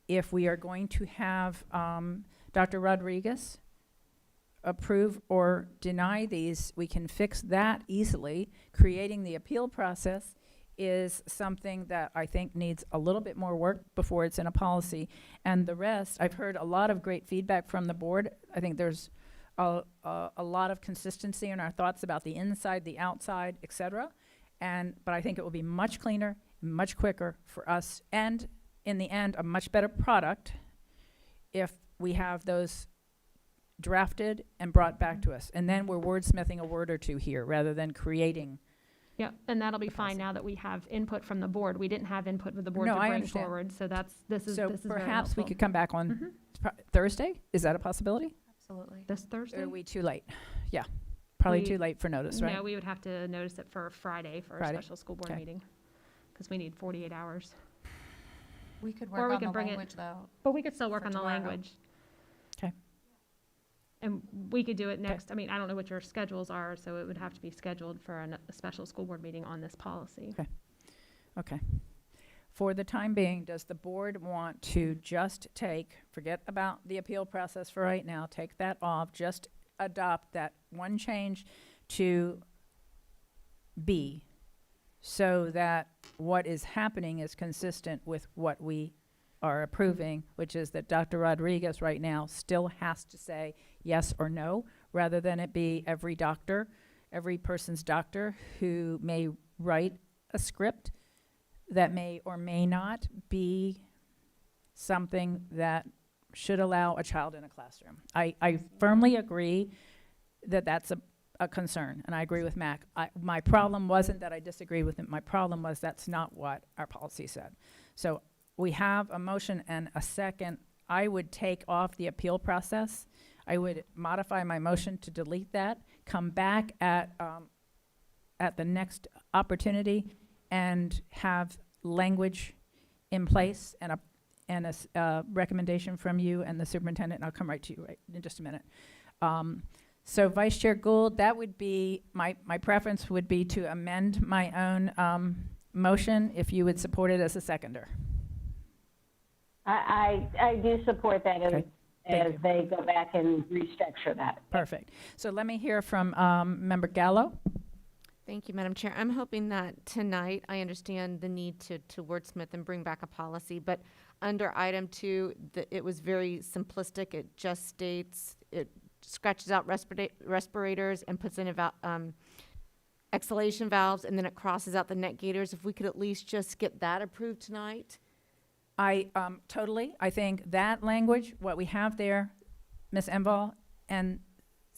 if we are going to have Dr. Rodriguez approve or deny these. We can fix that easily. Creating the appeal process is something that I think needs a little bit more work before it's in a policy. And the rest, I've heard a lot of great feedback from the board. I think there's a lot of consistency in our thoughts about the inside, the outside, et cetera. But I think it will be much cleaner, much quicker for us, and in the end, a much better product if we have those drafted and brought back to us. And then we're wordsmithing a word or two here rather than creating Yep, and that'll be fine now that we have input from the board. We didn't have input with the board No, to I bring understand. forward, so this is So very perhaps we helpful. could come back on Thursday? Is that a possibility? Absolutely. This Or Thursday? are we too late? Yeah, probably We- too late for notice, right? No, we would have to notice it for Friday for a Friday? special school board Okay. meeting, because we need 48 hours. We could Or work we on can the bring it- language, though. But we could still work For on the tomorrow. language. Okay. And we could do it next, I mean, I don't know what your schedules are, so it would have to be scheduled for a special school board meeting on this policy. Okay. For the time being, does the board want to just forget about the appeal process for right now, take that off, just adopt that one change to B, so that what is happening is consistent with what we are approving, which is that Dr. Rodriguez right now still has to say yes or no, rather than it be every person's doctor who may write a script that may or may not be something that should allow a child in a classroom. I firmly agree that that's a concern, and I agree with Mac. My problem wasn't that I disagreed with him. My problem was that's not what our policy said. So we have a motion and a second. I would take off the appeal process. I would modify my motion to delete that, come back at the next opportunity and have language in place and a recommendation from you and the superintendent, and I'll come right to you in just a minute. So Vice Chair Gould, that would be, my preference would be to amend my own motion if you would support it as a seconder. I do support that Okay, thank as you. they go back and restructure that. Perfect. So let me hear from Member Gallo. Thank you, Madam Chair. I'm hoping that tonight, I understand the need to wordsmith and bring back a policy, but under item 2, it was very simplistic. It just states, it scratches out respirators and puts in exhalation valves, and then it crosses out the net gaiters. If we could at least just get that approved tonight. I think that language, what we have there, Ms. Enval and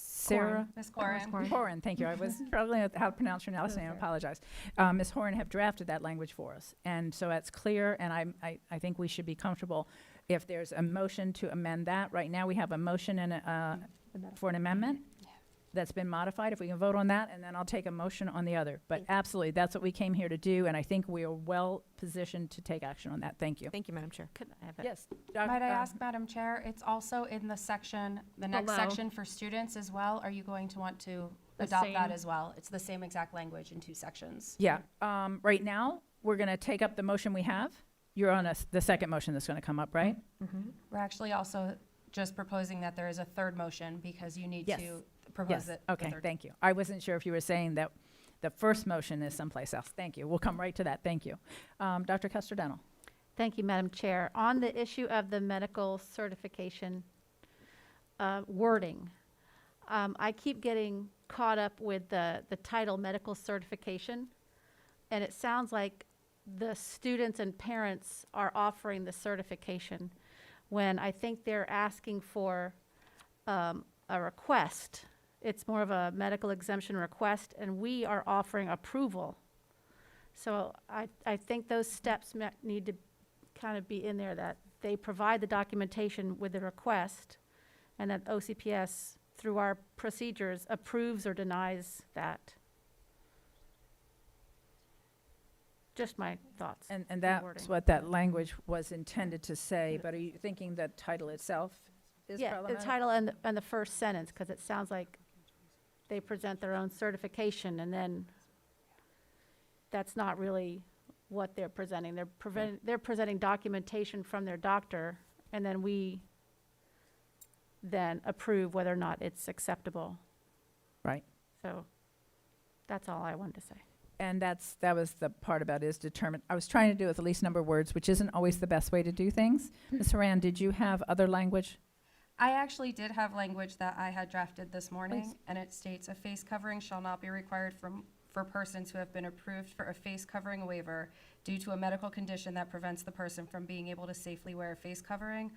Sarah. Ms. Corin. Horan, thank you. I was struggling with how to pronounce your last name. I apologize. Ms. Horan have drafted that language for us. And so that's clear, and I think we should be comfortable if there's a motion to amend that. Right now, we have a motion and for an amendment that's been modified. If we can vote on that, and then I'll take a motion on the other. But absolutely, that's what we came here to do, and I think we are well positioned to take action on that. Thank you. Thank you, Madam Chair. Could I have it? Yes. Might I ask, Madam Chair, it's also in the section, the next Below. section for students as well. Are you going to want to The adopt that same. as well? It's the same exact language in 2 sections. Yeah. Right now, we're going to take up the motion we have. You're on the second motion that's going to come up, right? We're actually also just proposing that there is a third motion because you need Yes. to propose Yes. it. the Okay, third. thank you. I wasn't sure if you were saying that the first motion is someplace else. Thank you. We'll come right to that. Thank you. Dr. Casterdental. Thank you, Madam Chair. On the issue of the medical certification wording, I keep getting caught up with the title medical certification, and it sounds like the students and parents are offering the certification when I think they're asking for a request. It's more of a medical exemption request, and we are offering approval. So I think those steps need to kind of be in there, that they provide the documentation with the request, and that OCPS, through our procedures, approves or denies that. Just my thoughts. And the that's wording. what that language was intended to say, but are you thinking the title itself is Yeah, the problematic? title and the first sentence, because it sounds like they present their own certification, and then that's not really what they're presenting. They're presenting documentation from their doctor, and then we then approve whether or not it's acceptable. Right. So that's all I wanted to say. And that was the part about is determined. I was trying to do it with the least number of words, which isn't always the best way to do things. Ms. Horan, did you have other language? I actually did have language that I had drafted this morning, Please. and it states a face covering shall not be required for persons who have been approved for a face covering waiver due to a medical condition that prevents the person from being able to safely wear a face covering.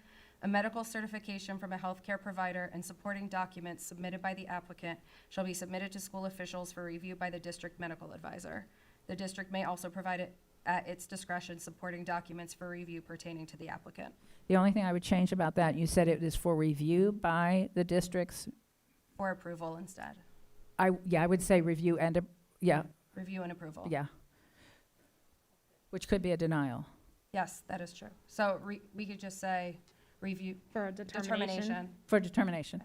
A medical certification from a healthcare provider and supporting documents submitted by the applicant shall be submitted to school officials for review by the district medical advisor. The district may also provide it at its discretion supporting documents for review pertaining to the applicant. The only thing I would change about that, you said it is for review by the districts. For approval instead. I would say review and, Review and approval. yeah. Which could be a denial. Yes, that is true. So we could just say review. For a determination. For determination.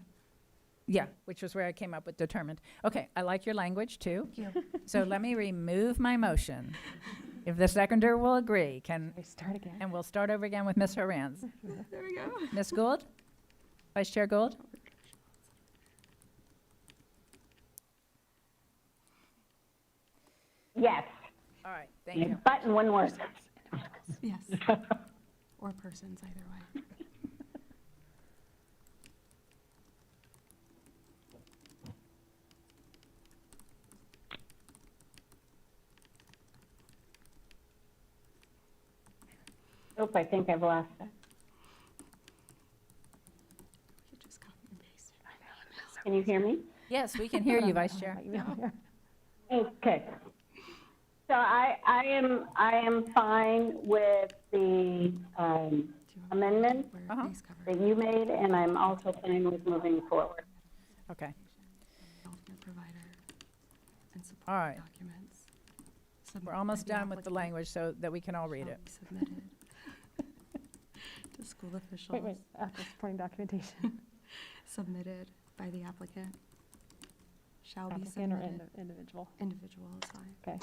Yeah, which was where I came up with determined. Okay, I like your language too. Thank you. So let me remove my motion. If the seconder will agree, We start again. and we'll start over again with Ms. Haranz. There we go. Ms. Gould? Vice Chair Gould? Yes, All right, thank you. button one word. Yes. Or persons, either way. Oop, I think I've lost it. You just copy and paste. Can you hear me? Yes, we can hear you, Vice Chair. Okay. So I am fine with the amendment Uh-huh. that you made, and I'm also fine with moving forward. Okay, Healthcare provider and support all right. documents. We're almost done with the language so that we can all read it. Submitted to school officials. Wait, after supporting documentation. Submitted by the applicant. Shall be Applicant or submitted. individual? Individual is fine. Okay.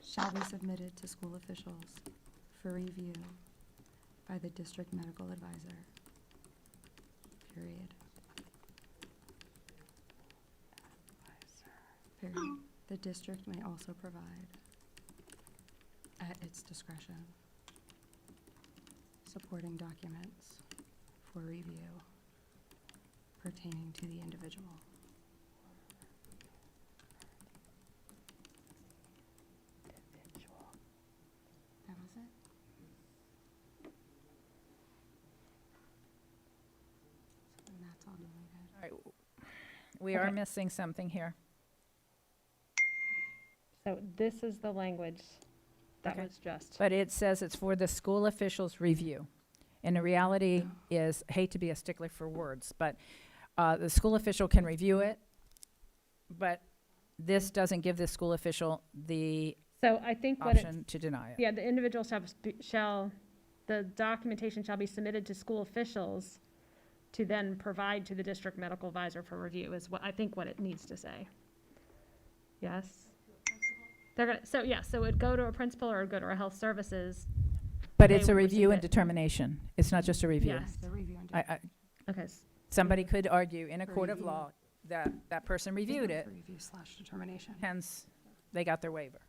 Shall be submitted to school officials for review by the district medical advisor. Period. Period. The district may also provide, at its discretion, supporting documents for review pertaining to the individual. That was it? And that's all deleted. All right. We are missing something here. So this is the language that Okay. was just. But it says it's for the school officials' review. And the reality is, I hate to be a stickler for words, but the school official can review it, but this doesn't give the school official the So I think what option to deny it. yeah, the individual the documentation shall be submitted to school officials to then provide to the district medical advisor for review is what, I think what it needs to say. Yes? They're gonna, so it'd go to a principal or it'd go to a health services. But They it's a would review receive and it. determination. It's not just a review. Yes. The review and Okay. Somebody could argue in a court of Review. law that that person reviewed it, Review/determination. hence they got their waiver.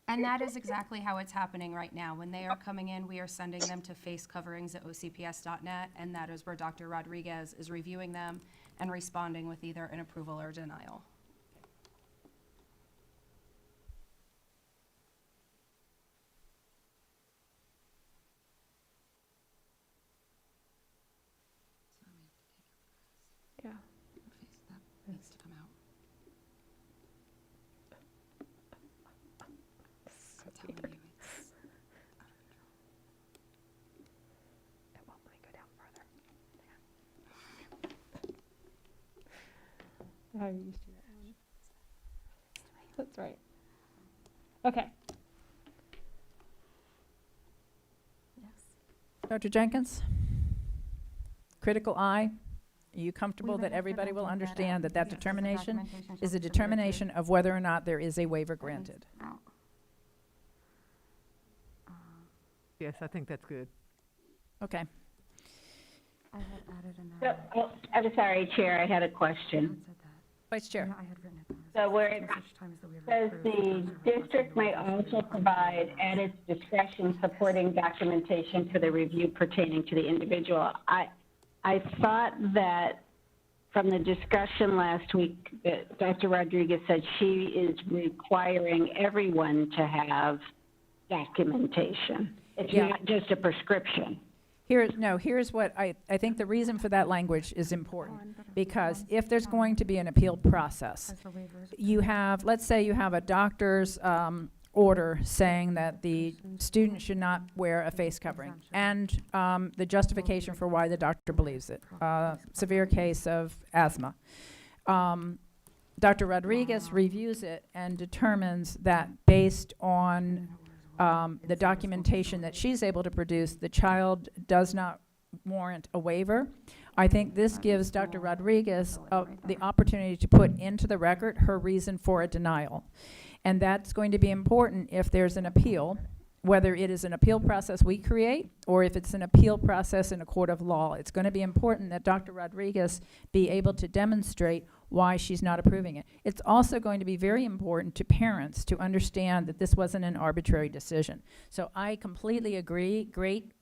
And that is exactly how it's happening right now. When they are coming in, we are sending them to facecoverings@ocps.net, and that is where Dr. Rodriguez is reviewing them and responding with either an approval or denial. Yeah. That needs to come out. I'm telling you, it's It won't let me go down further. How are you used to that one? That's right. Okay. Dr. Jenkins? Critical eye? Are you comfortable that everybody will understand that that determination is a determination of whether or not there is a waiver granted? Yes, I think that's good. Okay. I had added in So, I'm sorry, Chair, I had a question. Vice Chair? I had written it down. So where it says the district may also provide at its discretion supporting documentation for the review pertaining to the individual. I thought that from the discussion last week, that Dr. Rodriguez said she is requiring everyone to have documentation. It's Yeah. not just a prescription. Here's what I think the reason for that language is important, because if there's going to be an appealed process, you have, let's say you have a doctor's order saying that the student should not wear a face covering, and the justification for why the doctor believes it, severe case of asthma. Dr. Rodriguez reviews it and determines that based on the documentation that she's able to produce, the child does not warrant a waiver. I think this gives Dr. Rodriguez the opportunity to put into the record her reason for a denial. And that's going to be important if there's an appeal, whether it is an appeal process we create or if it's an appeal process in a court of law. It's going to be important that Dr. Rodriguez be able to demonstrate why she's not approving it. It's also going to be very important to parents to understand that this wasn't an arbitrary decision. So I completely agree. Great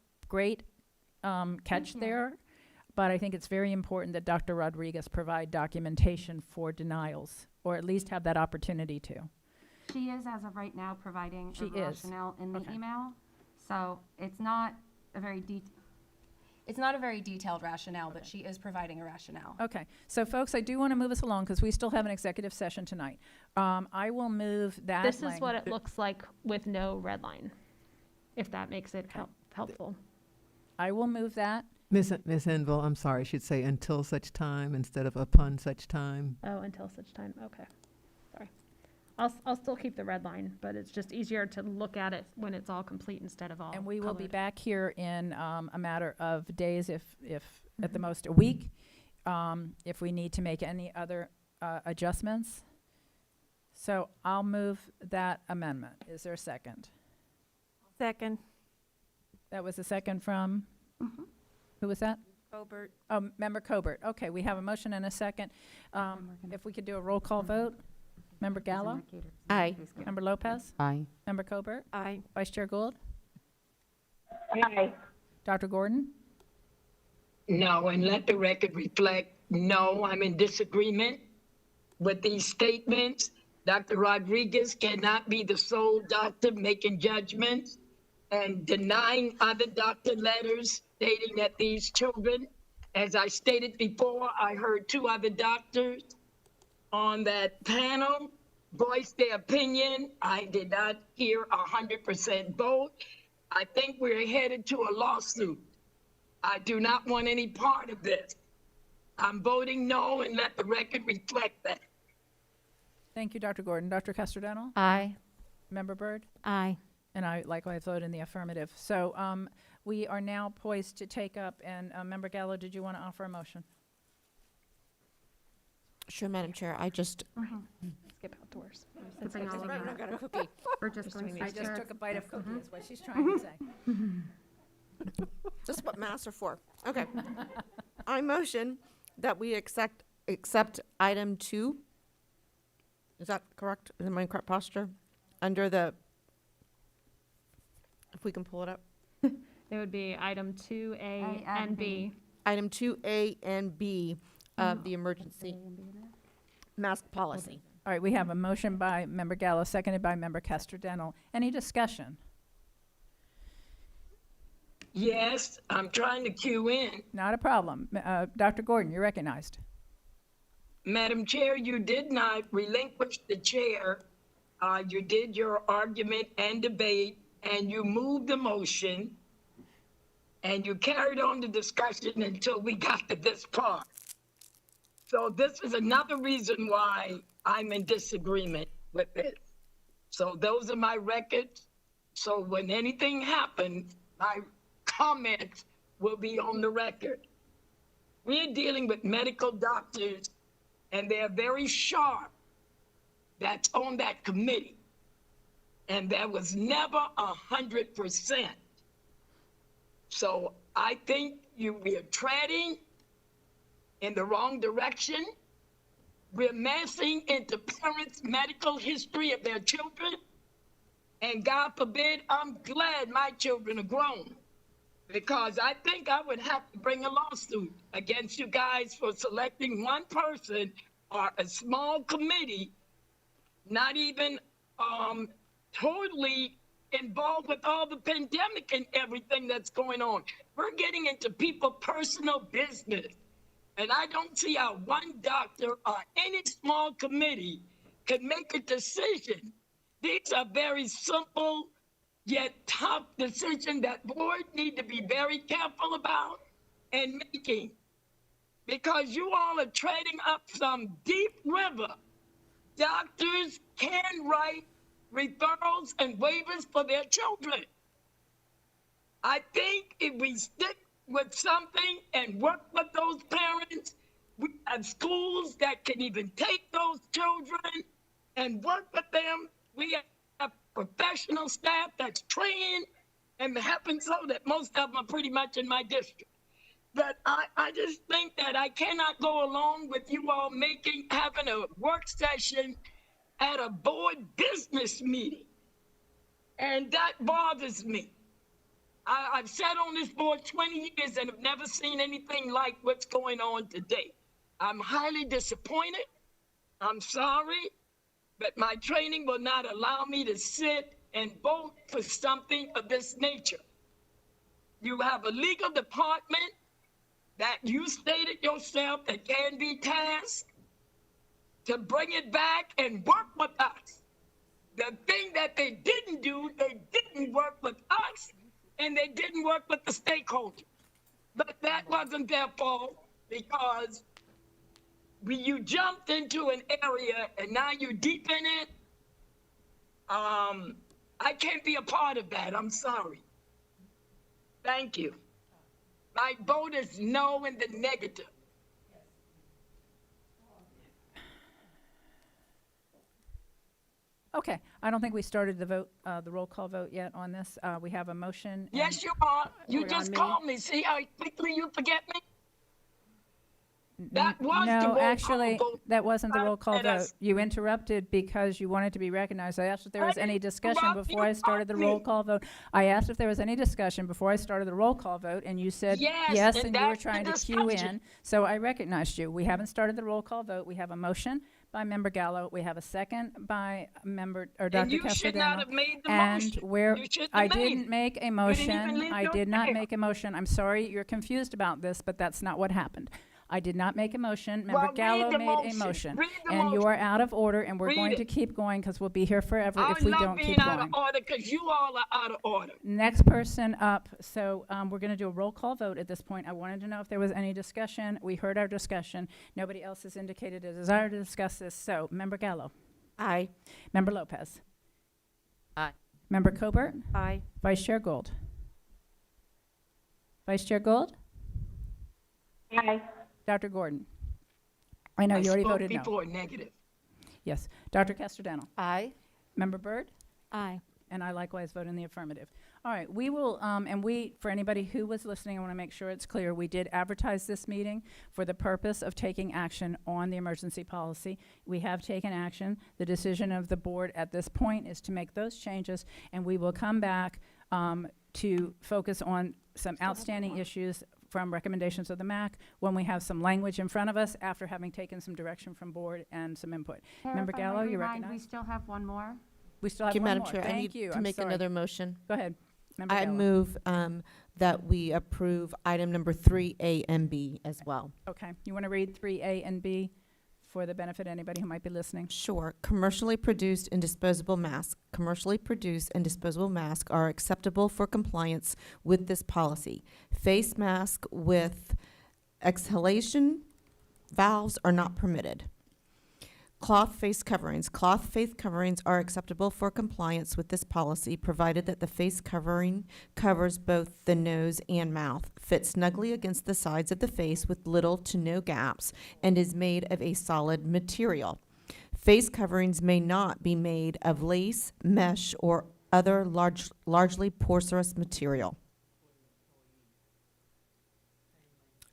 catch there. But I think it's very important that Dr. Rodriguez provide documentation for denials, or at least have that opportunity to. She is, as of right now, providing She a is. rationale in the Okay. email. So it's not a very It's not a very detailed rationale, but she is providing a rationale. Okay, so folks, I do want to move us along because we still have an executive session tonight. I will move that. This is what it looks like with no red line, if that makes it helpful. I will move that. Miss Enville, I'm sorry, I should say until such time instead of upon such time. Oh, until such time, okay. Sorry. I'll still keep the red line, but it's just easier to look at it when it's all complete instead of all And we will be colored. back here in a matter of days, if at the most a week, if we need to make any other adjustments. So I'll move that amendment. Is there a second? Second. That was a second from? Who was that? Colbert. Oh, Member Colbert. Okay, we have a motion and a second. If we could do a roll call vote. Member Gallo? Aye. Member Lopez? Aye. Member Colbert? Aye. Vice Chair Gould? Aye. Dr. Gordon? No, and let the record reflect, no, I'm in disagreement with these statements. Dr. Rodriguez cannot be the sole doctor making judgments and denying other doctor letters stating that these children, as I stated before, I heard two other doctors on that panel voice their opinion. I did not hear 100% vote. I think we're headed to a lawsuit. I do not want any part of this. I'm voting no, and let the record reflect that. Thank you, Dr. Gordon. Dr. Casterdental? Aye. Member Byrd? Aye. And I likewise vote in the affirmative. So we are now poised to take up, and Member Gallo, did you want to offer a motion? Sure, Madam Chair, I just, Skip outdoors. skipping all of that. got a cookie. We're just going I to just took a bite of cookie, is what she's trying to say. This is what masks are for. Okay. I motion that we accept item 2. Is that correct? Is my correct posture? Under the, if we can pull it up. It would be item 2A and B. Item 2A and B of the emergency mask policy. All right, we have a motion by Member Gallo, seconded by Member Casterdental. Any discussion? Yes, I'm trying to cue in. Not a problem. Dr. Gordon, you're recognized. Madam Chair, you did not relinquish the chair. You did your argument and debate, and you moved the motion, and you carried on the discussion until we got to this part. So this is another reason why I'm in disagreement with this. So those are my records. So when anything happens, my comments will be on the record. We're dealing with medical doctors, and they're very sharp. That's on that committee. And that was never 100%. So I think we are treading in the wrong direction. We're messing into parents' medical history of their children. And God forbid, I'm glad my children are grown, because I think I would have to bring a lawsuit against you guys for selecting one person or a small committee, not even totally involved with all the pandemic and everything that's going on. We're getting into people's personal business. And I don't see how one doctor or any small committee can make a decision. These are very simple yet tough decisions that board need to be very careful about and making. Because you all are trading up some deep river. Doctors can write referrals and waivers for their children. I think if we stick with something and work with those parents, we have schools that can even take those children and work with them. We have professional staff that's trained, and it happens so that most of them are pretty much in my district. But I just think that I cannot go along with you all having a work session at a board business meeting. And that bothers me. I've sat on this board 20 years and have never seen anything like what's going on today. I'm highly disappointed. I'm sorry, but my training will not allow me to sit and vote for something of this nature. You have a legal department that you stated yourself that can be tasked to bring it back and work with us. The thing that they didn't do, they didn't work with us, and they didn't work with the stakeholders. But that wasn't their fault, because you jumped into an area and now you're deep in it. I can't be a part of that. I'm sorry. Thank you. My vote is no in the negative. Okay, I don't think we started the vote, the roll call vote yet on this. We have a motion. Yes, you are. You We're just on me. called me. See how quickly you forget me? That was the roll No, call actually, vote. that wasn't the roll call And I vote. You interrupted because you wanted to be recognized. I asked if there was any discussion interrupt, before I you started the got roll me. call vote. I asked if there was any discussion before I started the roll call vote, and you said Yes, yes, and and you were that's the trying to cue discussion. in. So I recognized you. We haven't started the roll call vote. We have a motion by Member Gallo. We have a second by And Dr. you should not Castellano. have made the And motion. where You shouldn't I have made didn't it. make a didn't even motion. leave I your did not chair. make a motion. I'm sorry, you're confused about this, but that's not what happened. I did not make a motion. Member Well, read Gallo the made a motion. motion. Read the And you motion. are out of order, and we're Read going it. to keep going because we'll be here forever I if we love don't being keep out going. of order because you all are out of order. Next person up. So we're going to do a roll call vote at this point. I wanted to know if there was any discussion. We heard our discussion. Nobody else has indicated a desire to discuss this. So, Member Gallo. Aye. Member Lopez. Aye. Member Cobert. Aye. Vice Chair Gold. Vice Chair Gold. Aye. Dr. Gordon. I know you already spoke voted no. before negative. Yes. Dr. Castellano. Aye. Member Byrd. Aye. And I likewise vote in the affirmative. All right, we will, for anybody who was listening, I want to make sure it's clear, we did advertise this meeting for the purpose of taking action on the emergency policy. We have taken action. The decision of the board at this point is to make those changes, and we will come back to focus on some outstanding issues from recommendations of the MAC when we have some language in front of us after having taken some direction from board and some input. Member Gallo, you We recognize? still have one more. We still have Thank you, one Madam more. Chair. I Thank need you. to I'm make sorry. another motion. Go ahead. Member I Gallo. move that we approve item number 3A and B as well. Okay, you want to read 3A and B for the benefit of anybody who might be listening? Sure. Commercially produced and disposable masks. Commercially produced and disposable masks are acceptable for compliance with this policy. Face mask with exhalation valves are not permitted. Cloth face coverings. Cloth face coverings are acceptable for compliance with this policy, provided that the face covering covers both the nose and mouth, fits snugly against the sides of the face with little to no gaps, and is made of a solid material. Face coverings may not be made of lace, mesh, or other largely porous material.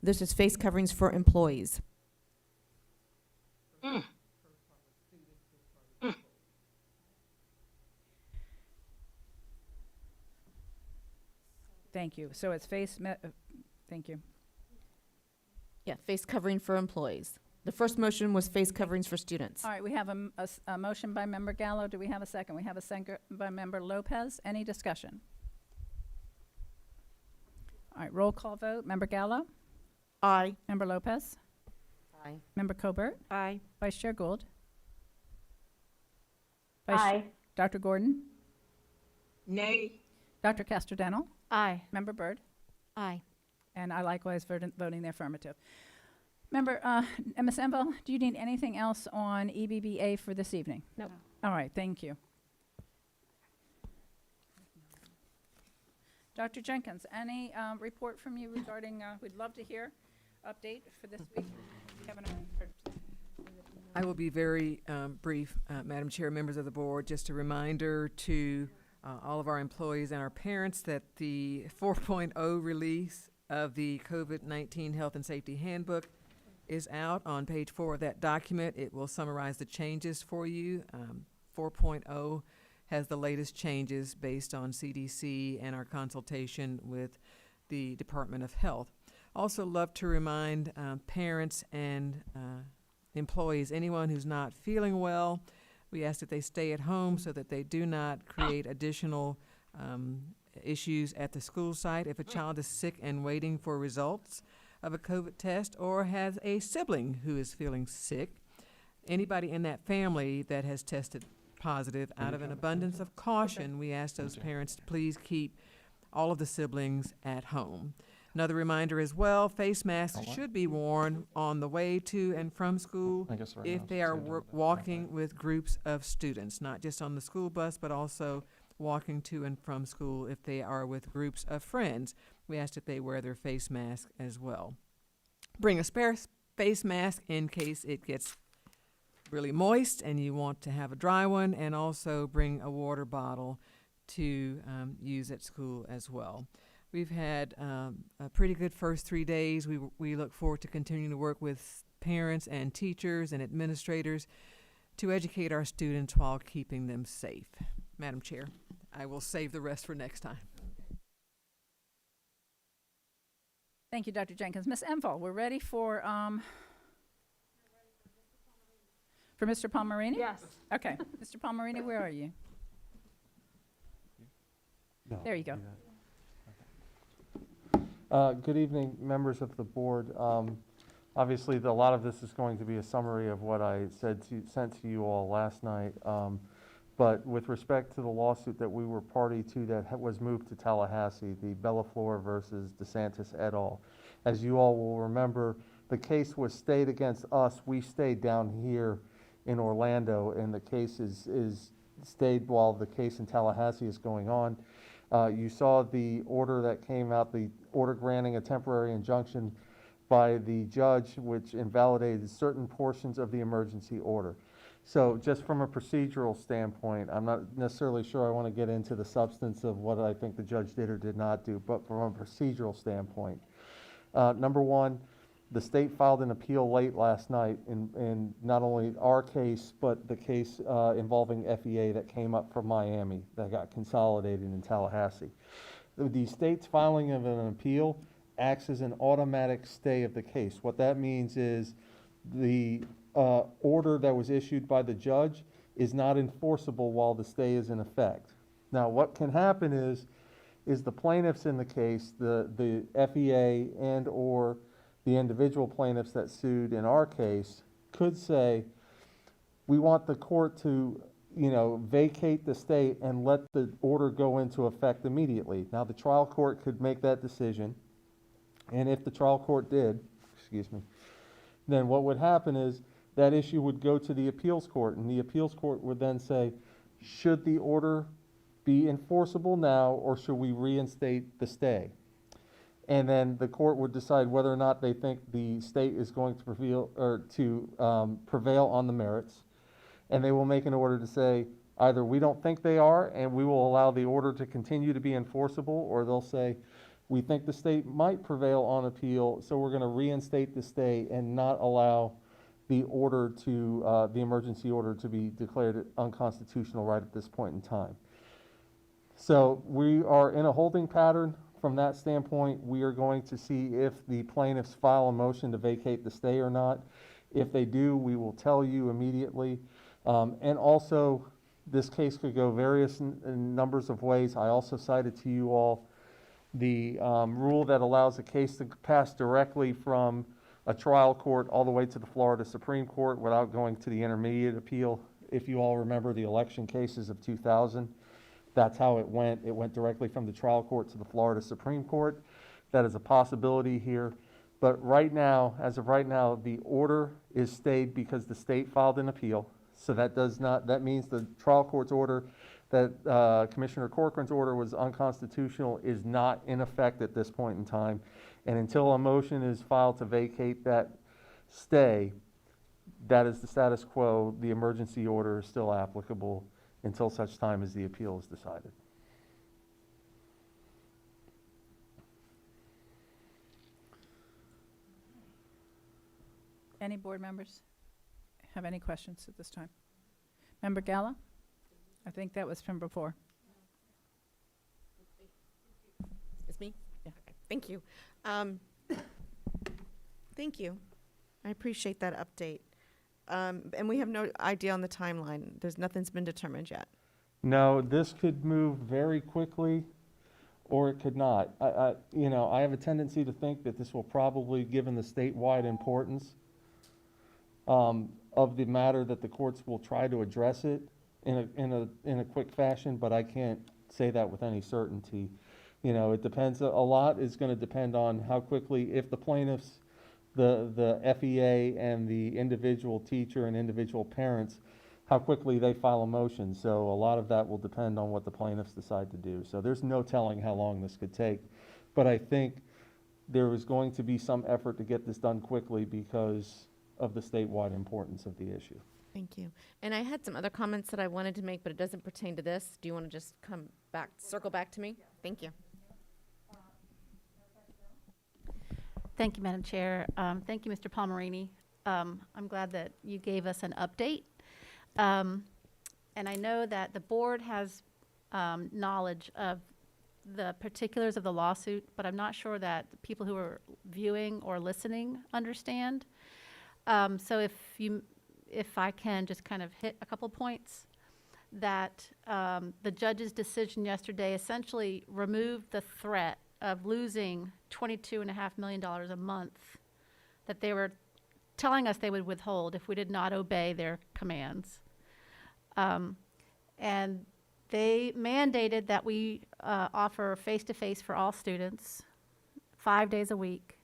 This is face coverings for employees. Thank you. So it's thank you. Yeah, face covering for employees. The first motion was face coverings for students. All right, we have a motion by Member Gallo. Do we have a second? We have a second by Member Lopez. Any discussion? All right, roll call vote. Member Gallo? Aye. Member Lopez? Aye. Member Colbert? Aye. Vice Chair Gould? Aye. Dr. Gordon? Nay. Dr. Castrodental? Aye. Member Byrd? Aye. And I likewise voting the affirmative. Member, Ms. Enville, do you need anything else on EBBA for this evening? Nope. All right, thank you. Dr. Jenkins, any report from you regarding, we'd love to hear, update for this week? I will be very brief, Madam Chair, members of the board. Just a reminder to all of our employees and our parents that the 4.0 release of the COVID-19 Health and Safety Handbook is out on page 4 of that document. It will summarize the changes for you. 4.0 has the latest changes based on CDC and our consultation with the Department of Health. Also love to remind parents and employees, anyone who's not feeling well, we ask that they stay at home so that they do not create additional issues at the school site. If a child is sick and waiting for results of a COVID test or has a sibling who is feeling sick, anybody in that family that has tested positive, out of an abundance of caution, we ask those parents to please keep all of the siblings at home. Another reminder as well, face masks should be worn on the way to and from school if they are walking with groups of students, not just on the school bus, but also walking to and from school if they are with groups of friends. We ask that they wear their face mask as well. Bring a spare face mask in case it gets really moist and you want to have a dry one, and also bring a water bottle to use at school as well. We've had a pretty good first 3 days. We look forward to continuing to work with parents and teachers and administrators to educate our students while keeping them safe. Madam Chair, I will save the rest for next time. Thank you, Dr. Jenkins. Ms. Enville, we're ready for Mr. Palmerini? Yes. Okay. Mr. Palmerini, where are you? There you go. Good evening, members of the board. Obviously, a lot of this is going to be a summary of what I sent to you all last night. But with respect to the lawsuit that we were party to that was moved to Tallahassee, the Bellaflor versus DeSantis et al., as you all will remember, the case was stayed against us. We stayed down here in Orlando, and the case is stayed while the case in Tallahassee is going on. You saw the order that came out, the order granting a temporary injunction by the judge, which invalidated certain portions of the emergency order. So just from a procedural standpoint, I'm not necessarily sure I want to get into the substance of what I think the judge did or did not do, but from a procedural standpoint, number one, the state filed an appeal late last night in not only our case, but the case involving FEA that came up from Miami that got consolidated in Tallahassee. The state's filing of an appeal acts as an automatic stay of the case. What that means is the order that was issued by the judge is not enforceable while the stay is in effect. Now, what can happen is the plaintiffs in the case, the FEA and or the individual plaintiffs that sued in our case could say, we want the court to, vacate the stay and let the order go into effect immediately. Now, the trial court could make that decision, and if the trial court did, then what would happen is that issue would go to the appeals court, and the appeals court would then say, should the order be enforceable now, or should we reinstate the stay? And then the court would decide whether or not they think the state is going to prevail on the merits. And they will make an order to say, either we don't think they are, and we will allow the order to continue to be enforceable, or they'll say, we think the state might prevail on appeal, so we're going to reinstate the stay and not allow the order to, the emergency order to be declared unconstitutional right at this point in time. So we are in a holding pattern. From that standpoint, we are going to see if the plaintiffs file a motion to vacate the stay or not. If they do, we will tell you immediately. And also, this case could go various in numbers of ways. I also cited to you all the rule that allows a case to pass directly from a trial court all the way to the Florida Supreme Court without going to the intermediate appeal. If you all remember the election cases of 2000, that's how it went. It went directly from the trial court to the Florida Supreme Court. That is a possibility here. But right now, as of right now, the order is stayed because the state filed an appeal. So that means the trial court's order, that Commissioner Corcoran's order was unconstitutional, is not in effect at this point in time. And until a motion is filed to vacate that stay, that is the status quo. The emergency order is still applicable until such time as the appeal is decided. Any board members have any questions at this time? Member Gala? I think that was from before. It's me? Yeah. Okay, thank you. Thank you. I appreciate that update. And we have no idea on the timeline. Nothing's been determined yet. No, this could move very quickly, or it could not. I have a tendency to think that this will probably, given the statewide importance of the matter, that the courts will try to address it in a quick fashion, but I can't say that with any certainty. It depends. A lot is going to depend on how quickly, if the plaintiffs, the FEA and the individual teacher and individual parents, how quickly they file a motion. So a lot of that will depend on what the plaintiffs decide to do. So there's no telling how long this could take. But I think there is going to be some effort to get this done quickly because of the statewide importance of the issue. Thank you. And I had some other comments that I wanted to make, but it doesn't pertain to this. Do you want to just circle back to me? Thank you. Thank you, Madam Chair. Thank you, Mr. Palmerini. I'm glad that you gave us an update. And I know that the board has knowledge of the particulars of the lawsuit, but I'm not sure that the people who are viewing or listening understand. So if I can just kind of hit a couple points, that the judge's decision yesterday essentially removed the threat of losing $22.5 million a month that they were telling us they would withhold if we did not obey their commands. And they mandated that we offer face-to-face for all students 5 days a week,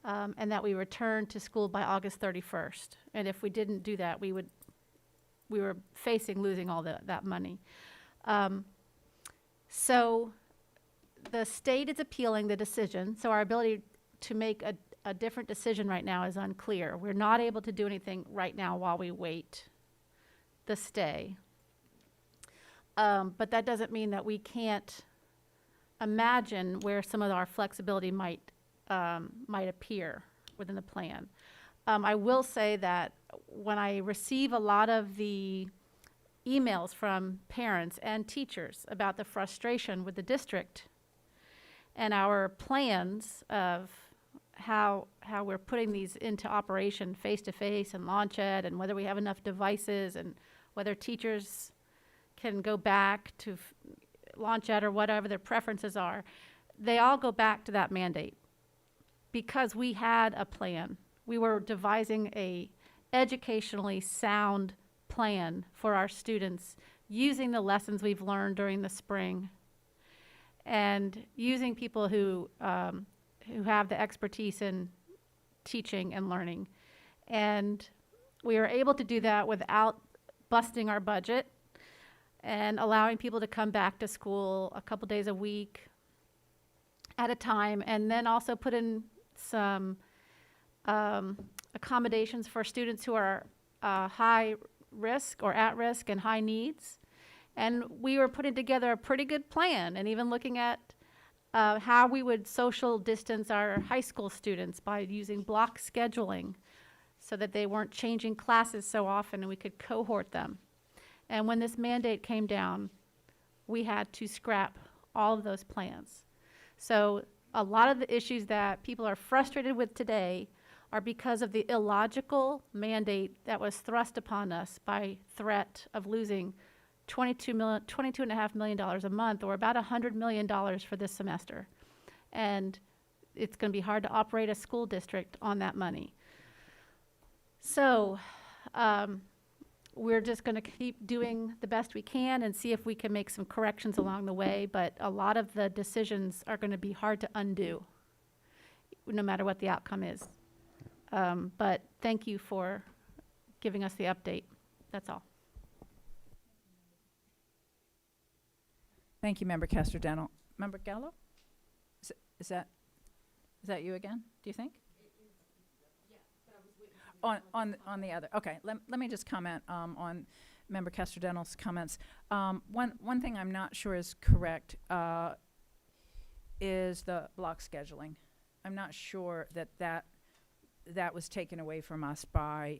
and that we return to school by August 31st. And if we didn't do that, we were facing losing all that money. So the state is appealing the decision, so our ability to make a different decision right now is unclear. We're not able to do anything right now while we wait the stay. But that doesn't mean that we can't imagine where some of our flexibility might appear within the plan. I will say that when I receive a lot of the emails from parents and teachers about the frustration with the district and our plans of how we're putting these into operation face-to-face and launch ed, and whether we have enough devices, and whether teachers can go back to launch ed or whatever their preferences are, they all go back to that mandate because we had a plan. We were devising a educationally sound plan for our students using the lessons we've learned during the spring and using people who have the expertise in teaching and learning. And we were able to do that without busting our budget and allowing people to come back to school a couple days a week at a time, and then also put in some accommodations for students who are high risk or at risk and high needs. And we were putting together a pretty good plan, and even looking at how we would social distance our high school students by using block scheduling so that they weren't changing classes so often and we could cohort them. And when this mandate came down, we had to scrap all of those plans. So a lot of the issues that people are frustrated with today are because of the illogical mandate that was thrust upon us by threat of losing $22.5 million a month, or about $100 million for this semester. And it's going to be hard to operate a school district on that money. So we're just going to keep doing the best we can and see if we can make some corrections along the way, but a lot of the decisions are going to be hard to undo, no matter what the outcome is. But thank you for giving us the update. That's all. Thank you, Member Castrodental. Member Gallo? Is that you again, do you think? On the other, okay, let me just comment on Member Castrodental's comments. One thing I'm not sure is correct is the block scheduling. I'm not sure that was taken away from us by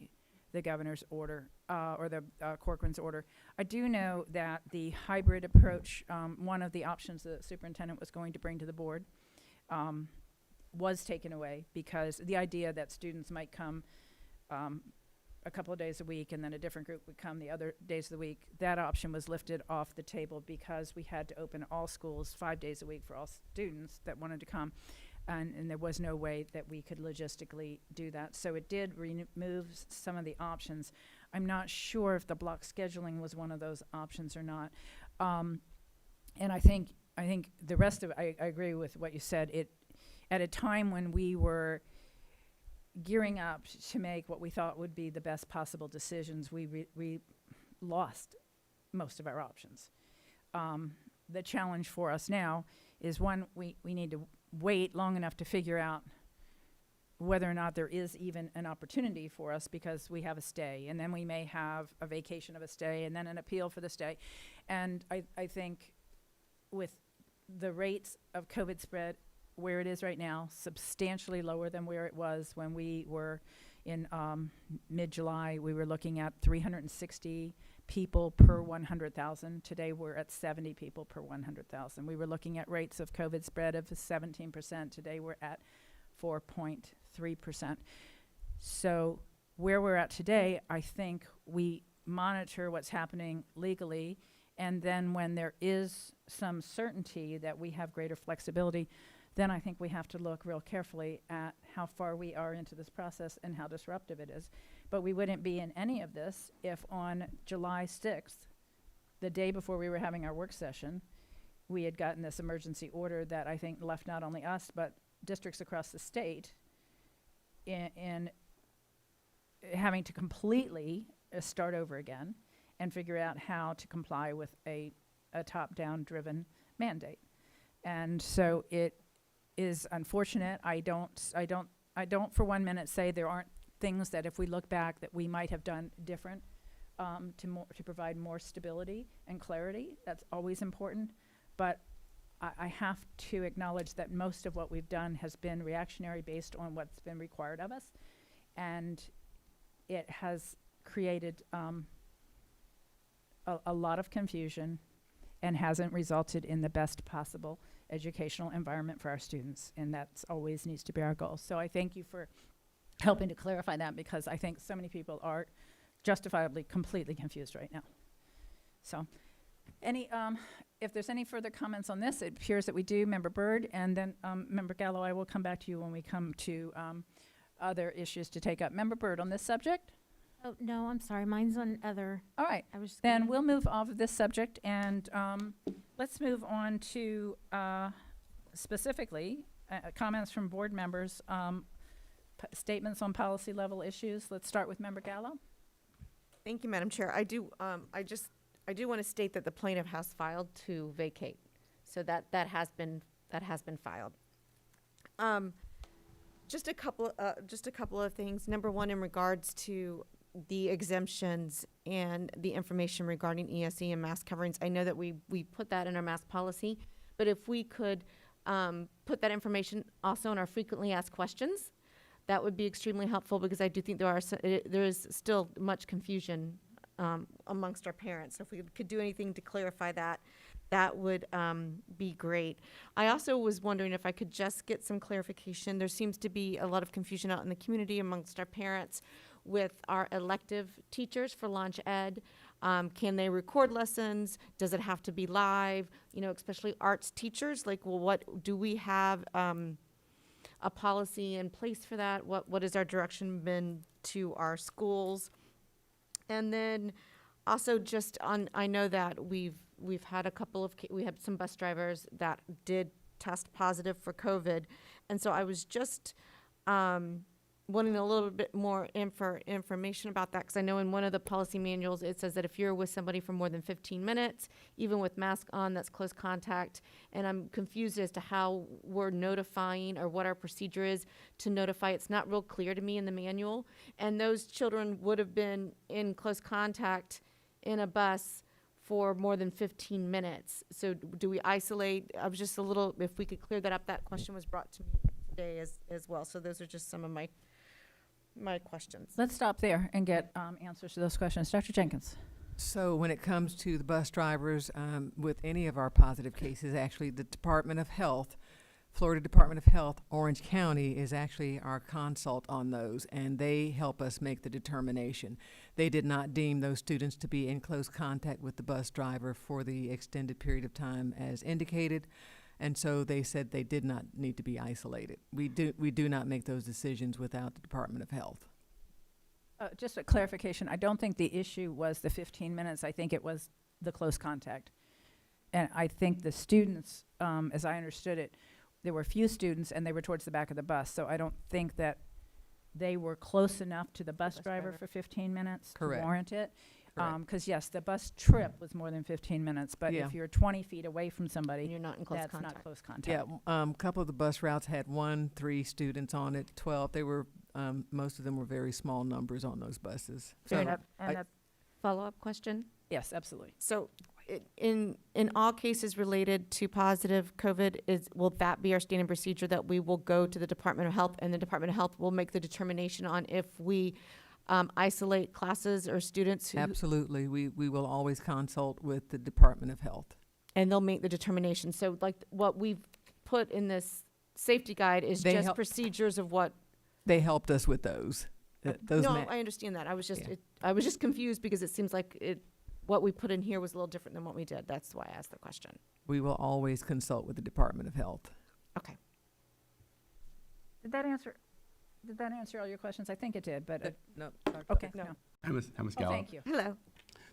the governor's order or the Corcoran's order. I do know that the hybrid approach, one of the options the superintendent was going to bring to the board, was taken away, because the idea that students might come a couple of days a week and then a different group would come the other days of the week, that option was lifted off the table because we had to open all schools 5 days a week for all students that wanted to come. And there was no way that we could logistically do that. So it did remove some of the options. I'm not sure if the block scheduling was one of those options or not. And I think the rest of it, I agree with what you said. At a time when we were gearing up to make what we thought would be the best possible decisions, we lost most of our options. The challenge for us now is, one, we need to wait long enough to figure out whether or not there is even an opportunity for us, because we have a stay, and then we may have a vacation of a stay, and then an appeal for the stay. And I think with the rates of COVID spread where it is right now, substantially lower than where it was when we were in mid-July, we were looking at 360 people per 100,000. Today we're at 70 people per 100,000. We were looking at rates of COVID spread of 17%. Today we're at 4.3%. So where we're at today, I think we monitor what's happening legally, and then when there is some certainty that we have greater flexibility, then I think we have to look real carefully at how far we are into this process and how disruptive it is. But we wouldn't be in any of this if on July 6th, the day before we were having our work session, we had gotten this emergency order that I think left not only us, but districts across the state in having to completely start over again and figure out how to comply with a top-down driven mandate. And so it is unfortunate. I don't for 1 minute say there aren't things that if we look back that we might have done different to provide more stability and clarity. That's always important. But I have to acknowledge that most of what we've done has been reactionary based on what's been required of us. And it has created a lot of confusion and hasn't resulted in the best possible educational environment for our students. And that's always needs to be our goal. So I thank you for helping to clarify that, because I think so many people are justifiably completely confused right now. So if there's any further comments on this, it appears that we do. Member Byrd, and then Member Gallo, I will come back to you when we come to other issues to take up. Member Byrd, on this subject? Oh, no, I'm sorry. Mine's on other. All right. I was just Then we'll move off of this subject, and let's move on to specifically comments from board members, statements on policy level issues. Let's start with Member Gallo. Thank you, Madam Chair. I do want to state that the plaintiff has filed to vacate, so that has been filed. Just a couple of things. Number one, in regards to the exemptions and the information regarding ESE and mask coverings, I know that we put that in our mask policy, but if we could put that information also in our frequently asked questions, that would be extremely helpful, because I do think there is still much confusion amongst our parents. So if we could do anything to clarify that. that would be great. I also was wondering if I could just get some clarification. There seems to be a lot of confusion out in the community amongst our parents with our elective teachers for Launch Ed. Can they record lessons? Does it have to be live? You know, especially arts teachers, like, well, what, do we have a policy in place for that? What has our direction been to our schools? And then also just on, I know that we've had a couple of, we had some bus drivers that did test positive for COVID. And so I was just wanting a little bit more information about that, because I know in one of the policy manuals, it says that if you're with somebody for more than 15 minutes, even with mask on, that's close contact. And I'm confused as to how we're notifying or what our procedure is to notify. It's not real clear to me in the manual. And those children would have been in close contact in a bus for more than 15 minutes. So do we isolate? I was just a little, if we could clear that up, that question was brought to me today as well. So those are just some of my questions. Let's stop there and get answers to those questions. Dr. Jenkins. So when it comes to the bus drivers, with any of our positive cases, actually the Department of Health, Florida Department of Health, Orange County is actually our consult on those, and they help us make the determination. They did not deem those students to be in close contact with the bus driver for the extended period of time as indicated, and so they said they did not need to be isolated. We do not make those decisions without the Department of Health. Just a clarification, I don't think the issue was the 15 minutes. I think it was the close contact. And I think the students, as I understood it, there were few students and they were towards the back of the bus. So I don't think that they were close enough to the bus driver for 15 minutes Correct. to warrant it. Correct. Because yes, the bus trip was more than 15 minutes, but Yeah. if you're 20 feet away from somebody, And you're not in close that's contact. not close contact. Yeah, a couple of the bus routes had 3 students on it, 12. They were, most of them were very small numbers on those buses. Fair So enough. And I- a follow-up question? Yes, absolutely. So in all cases related to positive COVID, will that be our standard procedure, that we will go to the Department of Health and the Department of Health will make the determination on if we isolate classes or students who, Absolutely. We will always consult with the Department of Health. and they'll make the determination? So like what we've put in this safety guide is They just help- procedures of what. They helped us with those. Those No, ma- I understand that. I was just, Yeah. I was just confused because it seems like what we put in here was a little different than what we did. That's why I asked the question. we will always consult with the Department of Health. Okay. Did that answer all your questions? I think it did, but, No. okay, No. no. Ms. Oh, Gallo. thank you. Hello.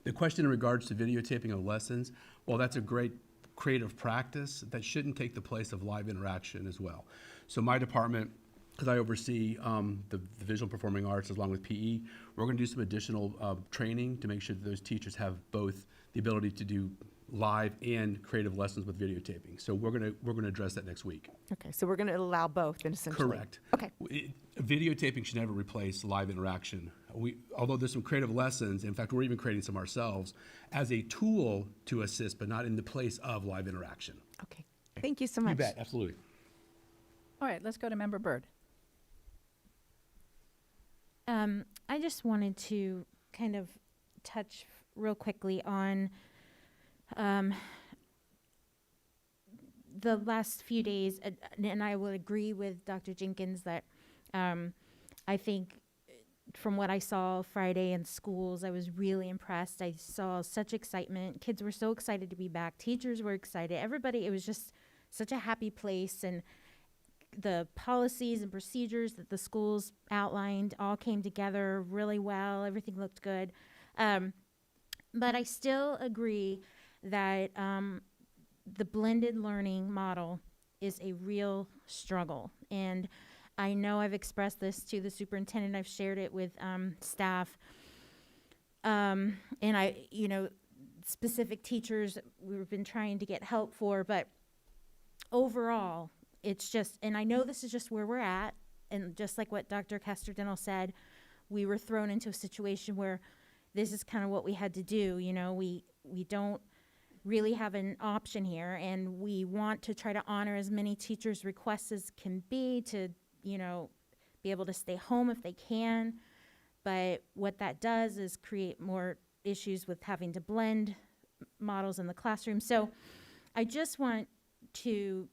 The question in regards to videotaping of lessons, well, that's a great creative practice that shouldn't take the place of live interaction as well. So my department, because I oversee the visual performing arts along with PE, we're going to do some additional training to make sure that those teachers have both the ability to do live and creative lessons with videotaping. So we're going to address that next week. Okay, so we're going to allow both, then, essentially. Correct. Okay. Videotaping should never replace live interaction. Although there's some creative lessons, in fact, we're even creating some ourselves as a tool to assist, but not in the place of live interaction. Okay. Thank you so much. You bet, absolutely. All right, let's go to Member Byrd. I just wanted to kind of touch real quickly on the last few days, and I will agree with Dr. Jenkins that I think from what I saw Friday in schools, I was really impressed. I saw such excitement. Kids were so excited to be back. Teachers were excited. Everybody, it was just such a happy place. And the policies and procedures that the schools outlined all came together really well. Everything looked good. But I still agree that the blended learning model is a real struggle. And I know I've expressed this to the superintendent. I've shared it with staff. And specific teachers we've been trying to get help for, but overall, it's just, and I know this is just where we're at, and just like what Dr. Casterdental said, we were thrown into a situation where this is kind of what we had to do. We don't really have an option here, and we want to try to honor as many teachers' requests as can be to, be able to stay home if they can. But what that does is create more issues with having to blend models in the classroom. So I just want to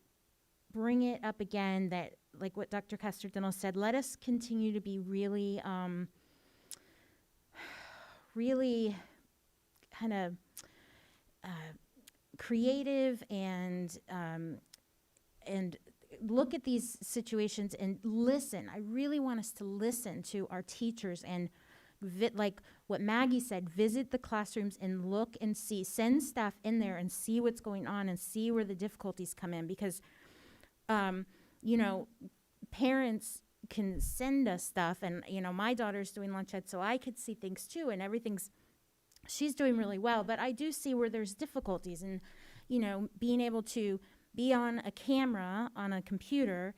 bring it up again that, like what Dr. Kester-Dennell said, let us continue to be really, really kind of creative and look at these situations and listen. I really want us to listen to our teachers and like what Maggie said, visit the classrooms and look and see, send staff in there and see what's going on and see where the difficulties come in, because you know, parents can send us stuff, and you know, my daughter's doing lunch ed, so I could see things too, and she's doing really well, but I do see where there's difficulties, and you know, being able to be on a camera on a computer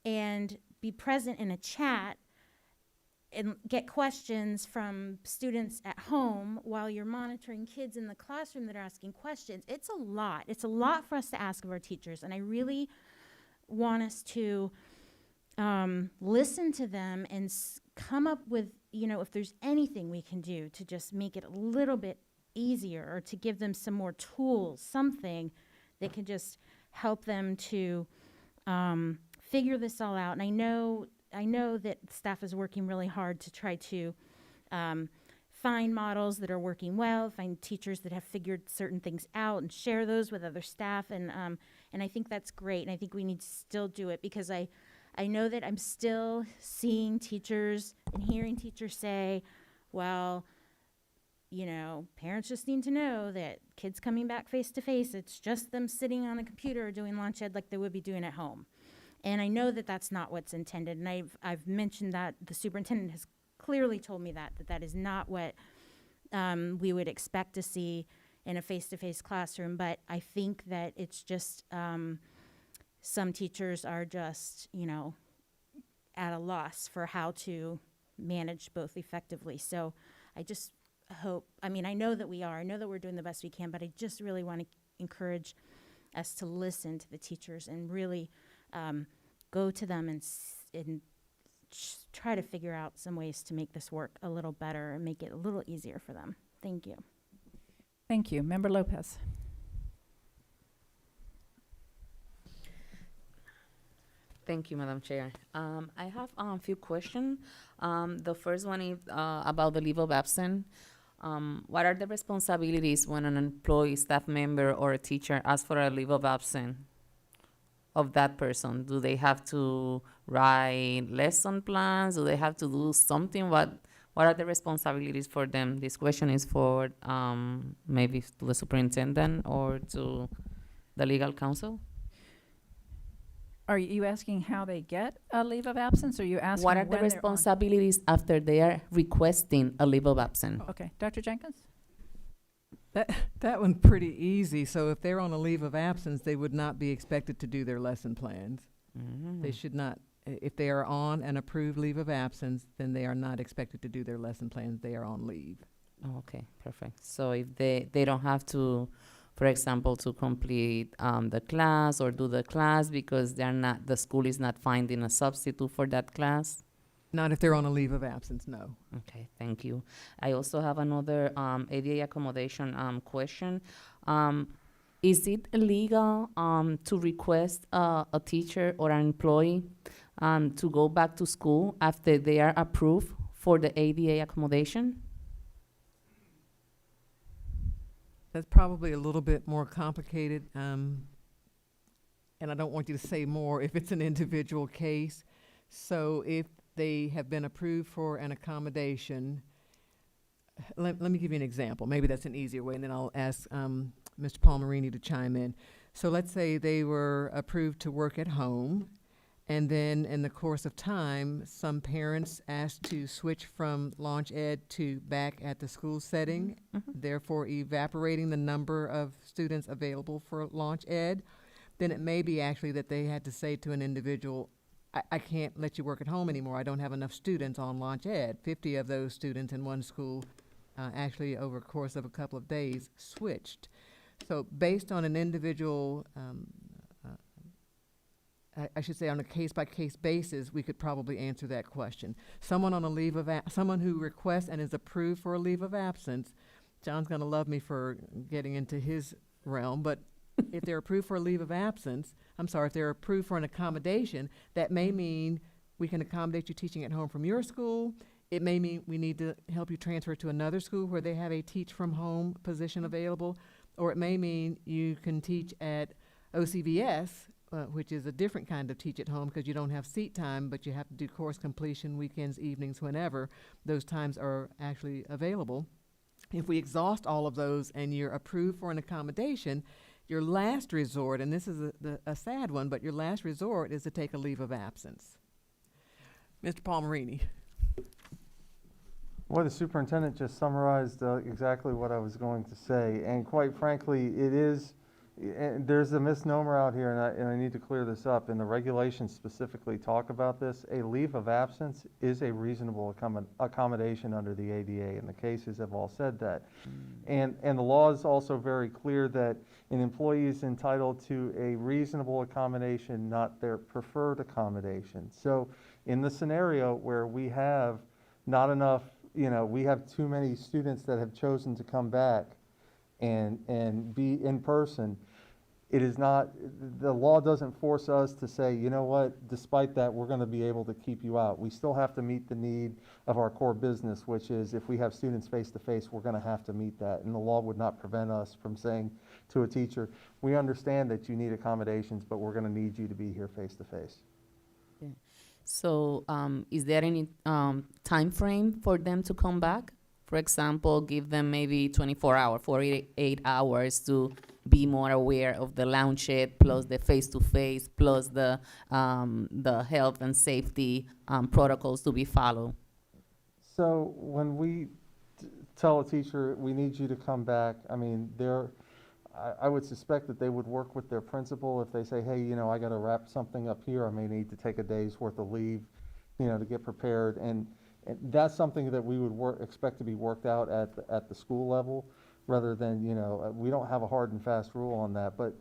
and be present in a chat and get questions from students at home while you're monitoring kids in the classroom that are asking questions. It's a lot. It's a lot for us to ask of our teachers, and I really want us to listen to them and come up with, you know, if there's anything we can do to just make it a little bit easier, or to give them some more tools, something that can just help them to figure this all out. And I know that staff is working really hard to try to find models that are working well, find teachers that have figured certain things out and share those with other staff. And I think that's great. And I think we need to still do it, because I know that I'm still seeing teachers and hearing teachers say, well, you know, parents just need to know that kids coming back face to face, it's just them sitting on a computer doing lunch ed like they would be doing at home. And I know that that's not what's intended. And I've mentioned that the superintendent has clearly told me that is not what we would expect to see in a face-to-face classroom. But I think that it's just some teachers are just, you know, at a loss for how to manage both effectively. So I just hope, I mean, I know that we're doing the best we can, but I just really want to encourage us to listen to the teachers and really go to them and try to figure out some ways to make this work a little better and make it a little easier for them. Thank you. Thank you. Member Lopez. Thank you, Madam Chair. I have a few questions. The first one is about the leave of absence. What are the responsibilities when an employee, staff member, or a teacher asks for a leave of absence of that person? Do they have to write lesson plans? Do they have to do something? What are the responsibilities for them? This question is for maybe to the superintendent or to the legal counsel. Are you asking how they get a leave of absence, or are you asking What are the when they're on? responsibilities after they are requesting a leave of absence? Okay, Dr. Jenkins? That one's pretty easy. So if they're on a leave of absence, they would not be expected to do their lesson plans. They should not. If they are on an approved leave of absence, then they are not expected to do their lesson plans. They are on leave. Oh, okay, perfect. So if they don't have to, for example, to complete the class or do the class because the school is not finding a substitute for that class? Not if they're on a leave of absence, no. Okay, thank you. I also have another ADA accommodation question. Is it illegal to request a teacher or an employee to go back to school after they are approved for the ADA accommodation? That's probably a little bit more complicated, and I don't want you to say more if it's an individual case. So if they have been approved for an accommodation, let me give you an example. Maybe that's an easier way, and then I'll ask Mr. Palmerini to chime in. So let's say they were approved to work at home, and then in the course of time, some parents asked to switch from launch ed to back at the school setting, therefore evaporating the number of students available for launch ed. Then it may be actually that they had to say to an individual, I can't let you work at home anymore. I don't have enough students on launch ed. 50 of those students in one school actually over a course of a couple of days switched. So based on an individual, I should say on a case-by-case basis, we could probably answer that question. Someone on a leave of someone who requests and is approved for a leave of absence, John's going to love me for getting into his realm, but if they're approved for a leave of absence, if they're approved for an accommodation, that may mean we can accommodate you teaching at home from your school. It may mean we need to help you transfer to another school where they have a teach from home position available. Or it may mean you can teach at OCPS, which is a different kind of teach at home because you don't have seat time, but you have to do course completion, weekends, evenings, whenever. Those times are actually available. If we exhaust all of those and you're approved for an accommodation, your last resort, and this is a sad one, but your last resort is to take a leave of absence. Mr. Palmerini. Well, the superintendent just summarized exactly what I was going to say, and quite frankly, it is, and there's a misnomer out here, and I need to clear this up, and the regulations specifically talk about this. A leave of absence is a reasonable accommodation under the ADA, and the cases have all said that. And the law is also very clear that an employee is entitled to a reasonable accommodation, not their preferred accommodation. So in the scenario where we have not enough, we have too many students that have chosen to come back and be in person, it is not, the law doesn't force us to say, you know what, despite that, we're going to be able to keep you out. We still have to meet the need of our core business, which is if we have students face-to-face, we're going to have to meet that. And the law would not prevent us from saying to a teacher, we understand that you need accommodations, but we're going to need you to be here face-to-face. So, is there any time frame for them to come back? For example, give them maybe 24 hours, 48 hours to be more aware of the launch it, plus the face-to-face, plus the health and safety protocols to be followed. So when we tell a teacher, we need you to come back, I mean, I would suspect that they would work with their principal if they say, hey, I got to wrap something up here. I may need to take a day's worth of leave, to get prepared. And that's something that we would expect to be worked out at the school level, rather than, we don't have a hard and fast rule on that. But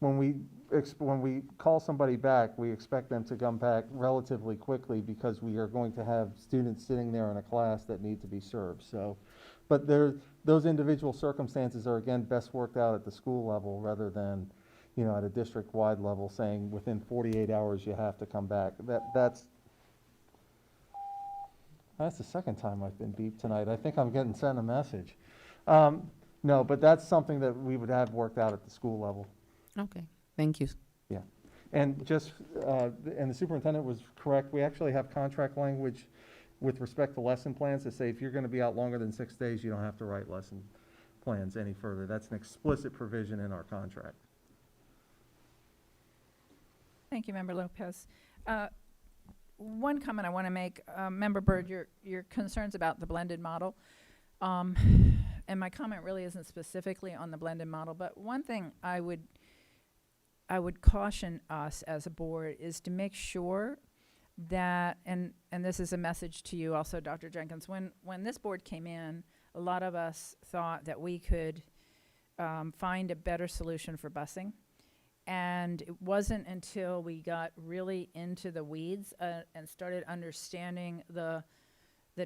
when we call somebody back, we expect them to come back relatively quickly because we are going to have students sitting there in a class that need to be served. So, but those individual circumstances are, again, best worked out at the school level rather than, at a district-wide level saying within 48 hours you have to come back. That's the second time I've been beeped tonight. I think I'm getting sent a message. No, but that's something that we would have worked out at the school level. Okay, thank you. Yeah. And just, and the superintendent was correct, we actually have contract language with respect to lesson plans to say if you're going to be out longer than 6 days, you don't have to write lesson plans any further. That's an explicit provision in our contract. Thank you, Member Lopez. One comment I want to make, Member Byrd, your concerns about the blended model, and my comment really isn't specifically on the blended model, but one thing I would caution us as a board is to make sure that, and this is a message to you also, Dr. Jenkins, when this board came in, a lot of us thought that we could find a better solution for busing. And it wasn't until we got really into the weeds and started understanding the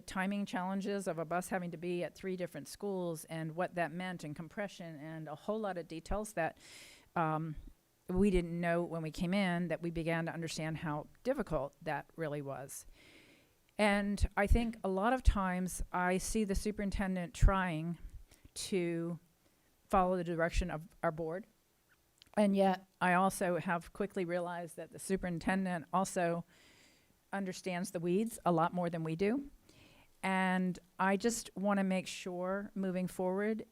timing challenges of a bus having to be at 3 different schools and what that meant and compression and a whole lot of details that we didn't know when we came in, that we began to understand how difficult that really was. And I think a lot of times I see the superintendent trying to follow the direction of our board. And yet I also have quickly realized that the superintendent also understands the weeds a lot more than we do. And I just want to make sure moving forward,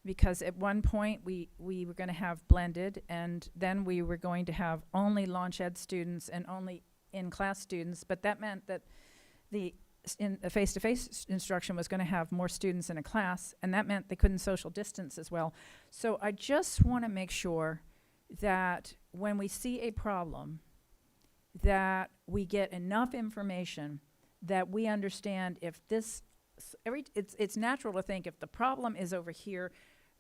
because at one point we were going to have blended, and then we were going to have only launch ed students and only in-class students, but that meant that the face-to-face instruction was going to have more students in a class, and that meant they couldn't social distance as well. So I just want to make sure that when we see a problem, that we get enough information that we understand if this, it's natural to think if the problem is over here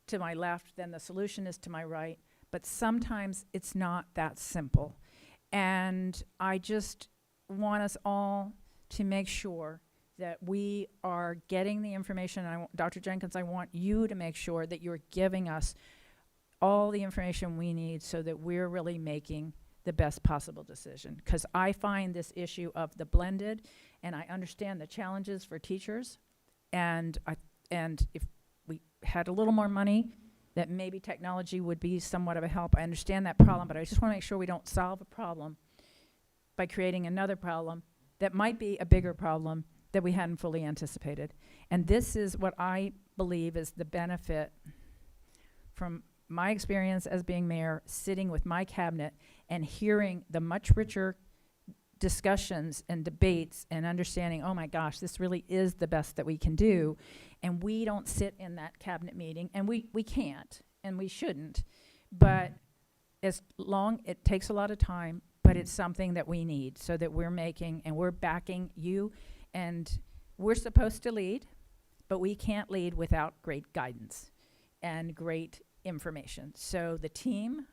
to my left, then the solution is to my right, but sometimes it's not that simple. And I just want us all to make sure that we are getting the information. Dr. Jenkins, I want you to make sure that you're giving us all the information we need so that we're really making the best possible decision. Because I find this issue of the blended, and I understand the challenges for teachers, and if we had a little more money, that maybe technology would be somewhat of a help. I understand that problem, but I just want to make sure we don't solve a problem by creating another problem that might be a bigger problem that we hadn't fully anticipated. And this is what I believe is the benefit from my experience as being mayor, sitting with my cabinet and hearing the much richer discussions and debates and understanding, oh my gosh, this really is the best that we can do. And we don't sit in that cabinet meeting, and we can't, and we shouldn't. But it takes a lot of time, but it's something that we need so that we're making, and we're backing you, and we're supposed to lead, but we can't lead without great guidance and great information. So the team,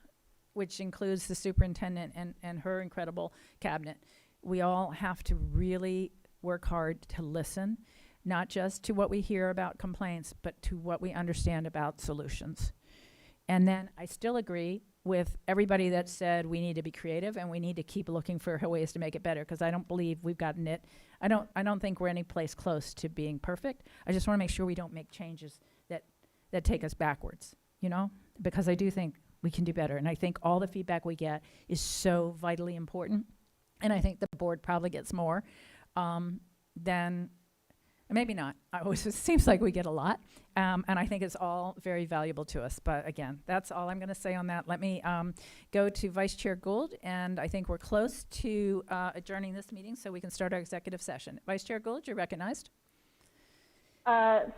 which includes the superintendent and her incredible cabinet, we all have to really work hard to listen, not just to what we hear about complaints, but to what we understand about solutions. And then I still agree with everybody that said we need to be creative and we need to keep looking for ways to make it better, because I don't believe we've gotten it. I don't think we're any place close to being perfect. I just want to make sure we don't make changes that take us backwards, you know, because I do think we can do better. And I think all the feedback we get is so vitally important. And I think the board probably gets more than, maybe not. It seems like we get a lot. And I think it's all very valuable to us. But again, that's all I'm going to say on that. Let me go to Vice Chair Gould. And I think we're close to adjourning this meeting so we can start our executive session. Vice Chair Gould, you're recognized.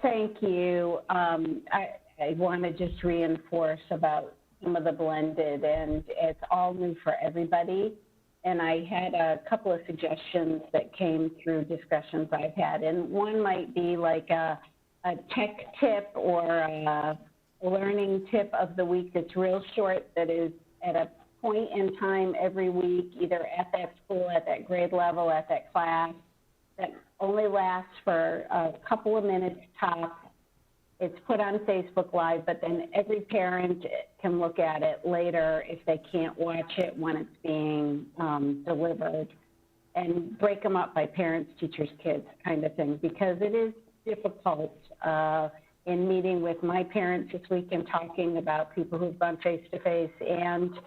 Thank you. I want to just reinforce about some of the blended, and it's all new for everybody. And I had a couple of suggestions that came through discussions I've had. And one might be like a tech tip or a learning tip of the week that's real short, that is at a point in time every week, either at that school, at that grade level, at that class, that only lasts for a couple of minutes tops. It's put on Facebook Live, but then every parent can look at it later if they can't watch it when it's being delivered, and break them up by parents, teachers, kids kind of thing, because it is difficult in meeting with my parents this week and talking about people who've gone face-to-face and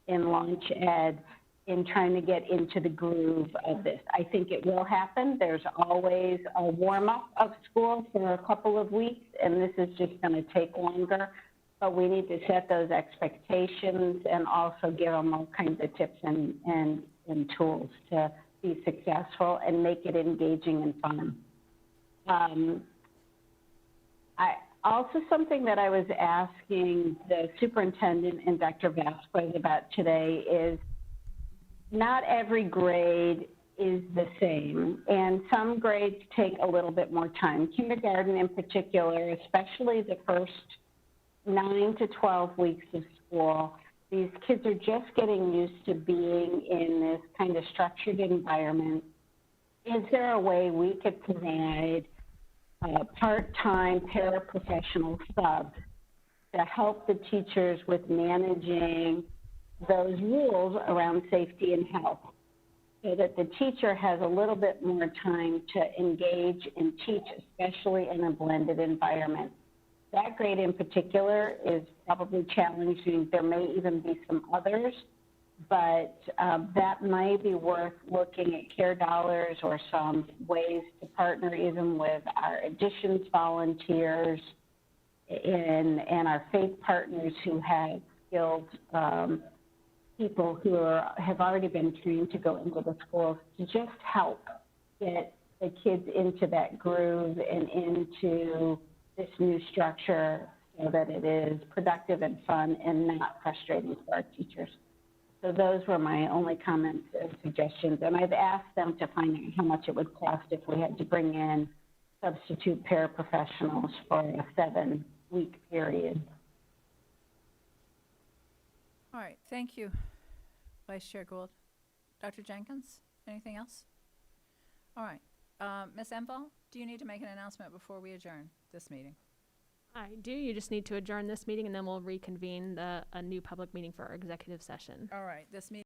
in launch ed, in trying to get into the groove of this. I think it will happen. There's always a warm-up of school for a couple of weeks, and this is just going to take longer. But we need to set those expectations and also give them all kinds of tips and tools to be successful and make it engaging and fun. Also, something that I was asking the superintendent and Dr. Vasquez about today is, not every grade is the same, and some grades take a little bit more time. Kindergarten in particular, especially the first 9 to 12 weeks of school, these kids are just getting used to being in this kind of structured environment. Is there a way we could provide part-time paraprofessional subs to help the teachers with managing those rules around safety and health, so that the teacher has a little bit more time to engage and teach, especially in a blended environment? That grade in particular is probably challenging. There may even be some others, but that might be worth looking at care dollars or some ways to partner even with our additions volunteers and our faith partners who have skilled people who have already been trained to go into the schools to just help get the kids into that groove and into this new structure so that it is productive and fun and not frustrating for our teachers. So those were my only comments and suggestions. And I've asked them to find out how much it would cost if we had to bring in substitute paraprofessionals for a 7-week period. All right, thank you, Vice Chair Gould. Dr. Jenkins, anything else? All right, Ms. Enval, do you need to make an announcement before we adjourn this meeting? I do. You just need to adjourn this meeting and then we'll reconvene a new public meeting for our executive session. All right, this meeting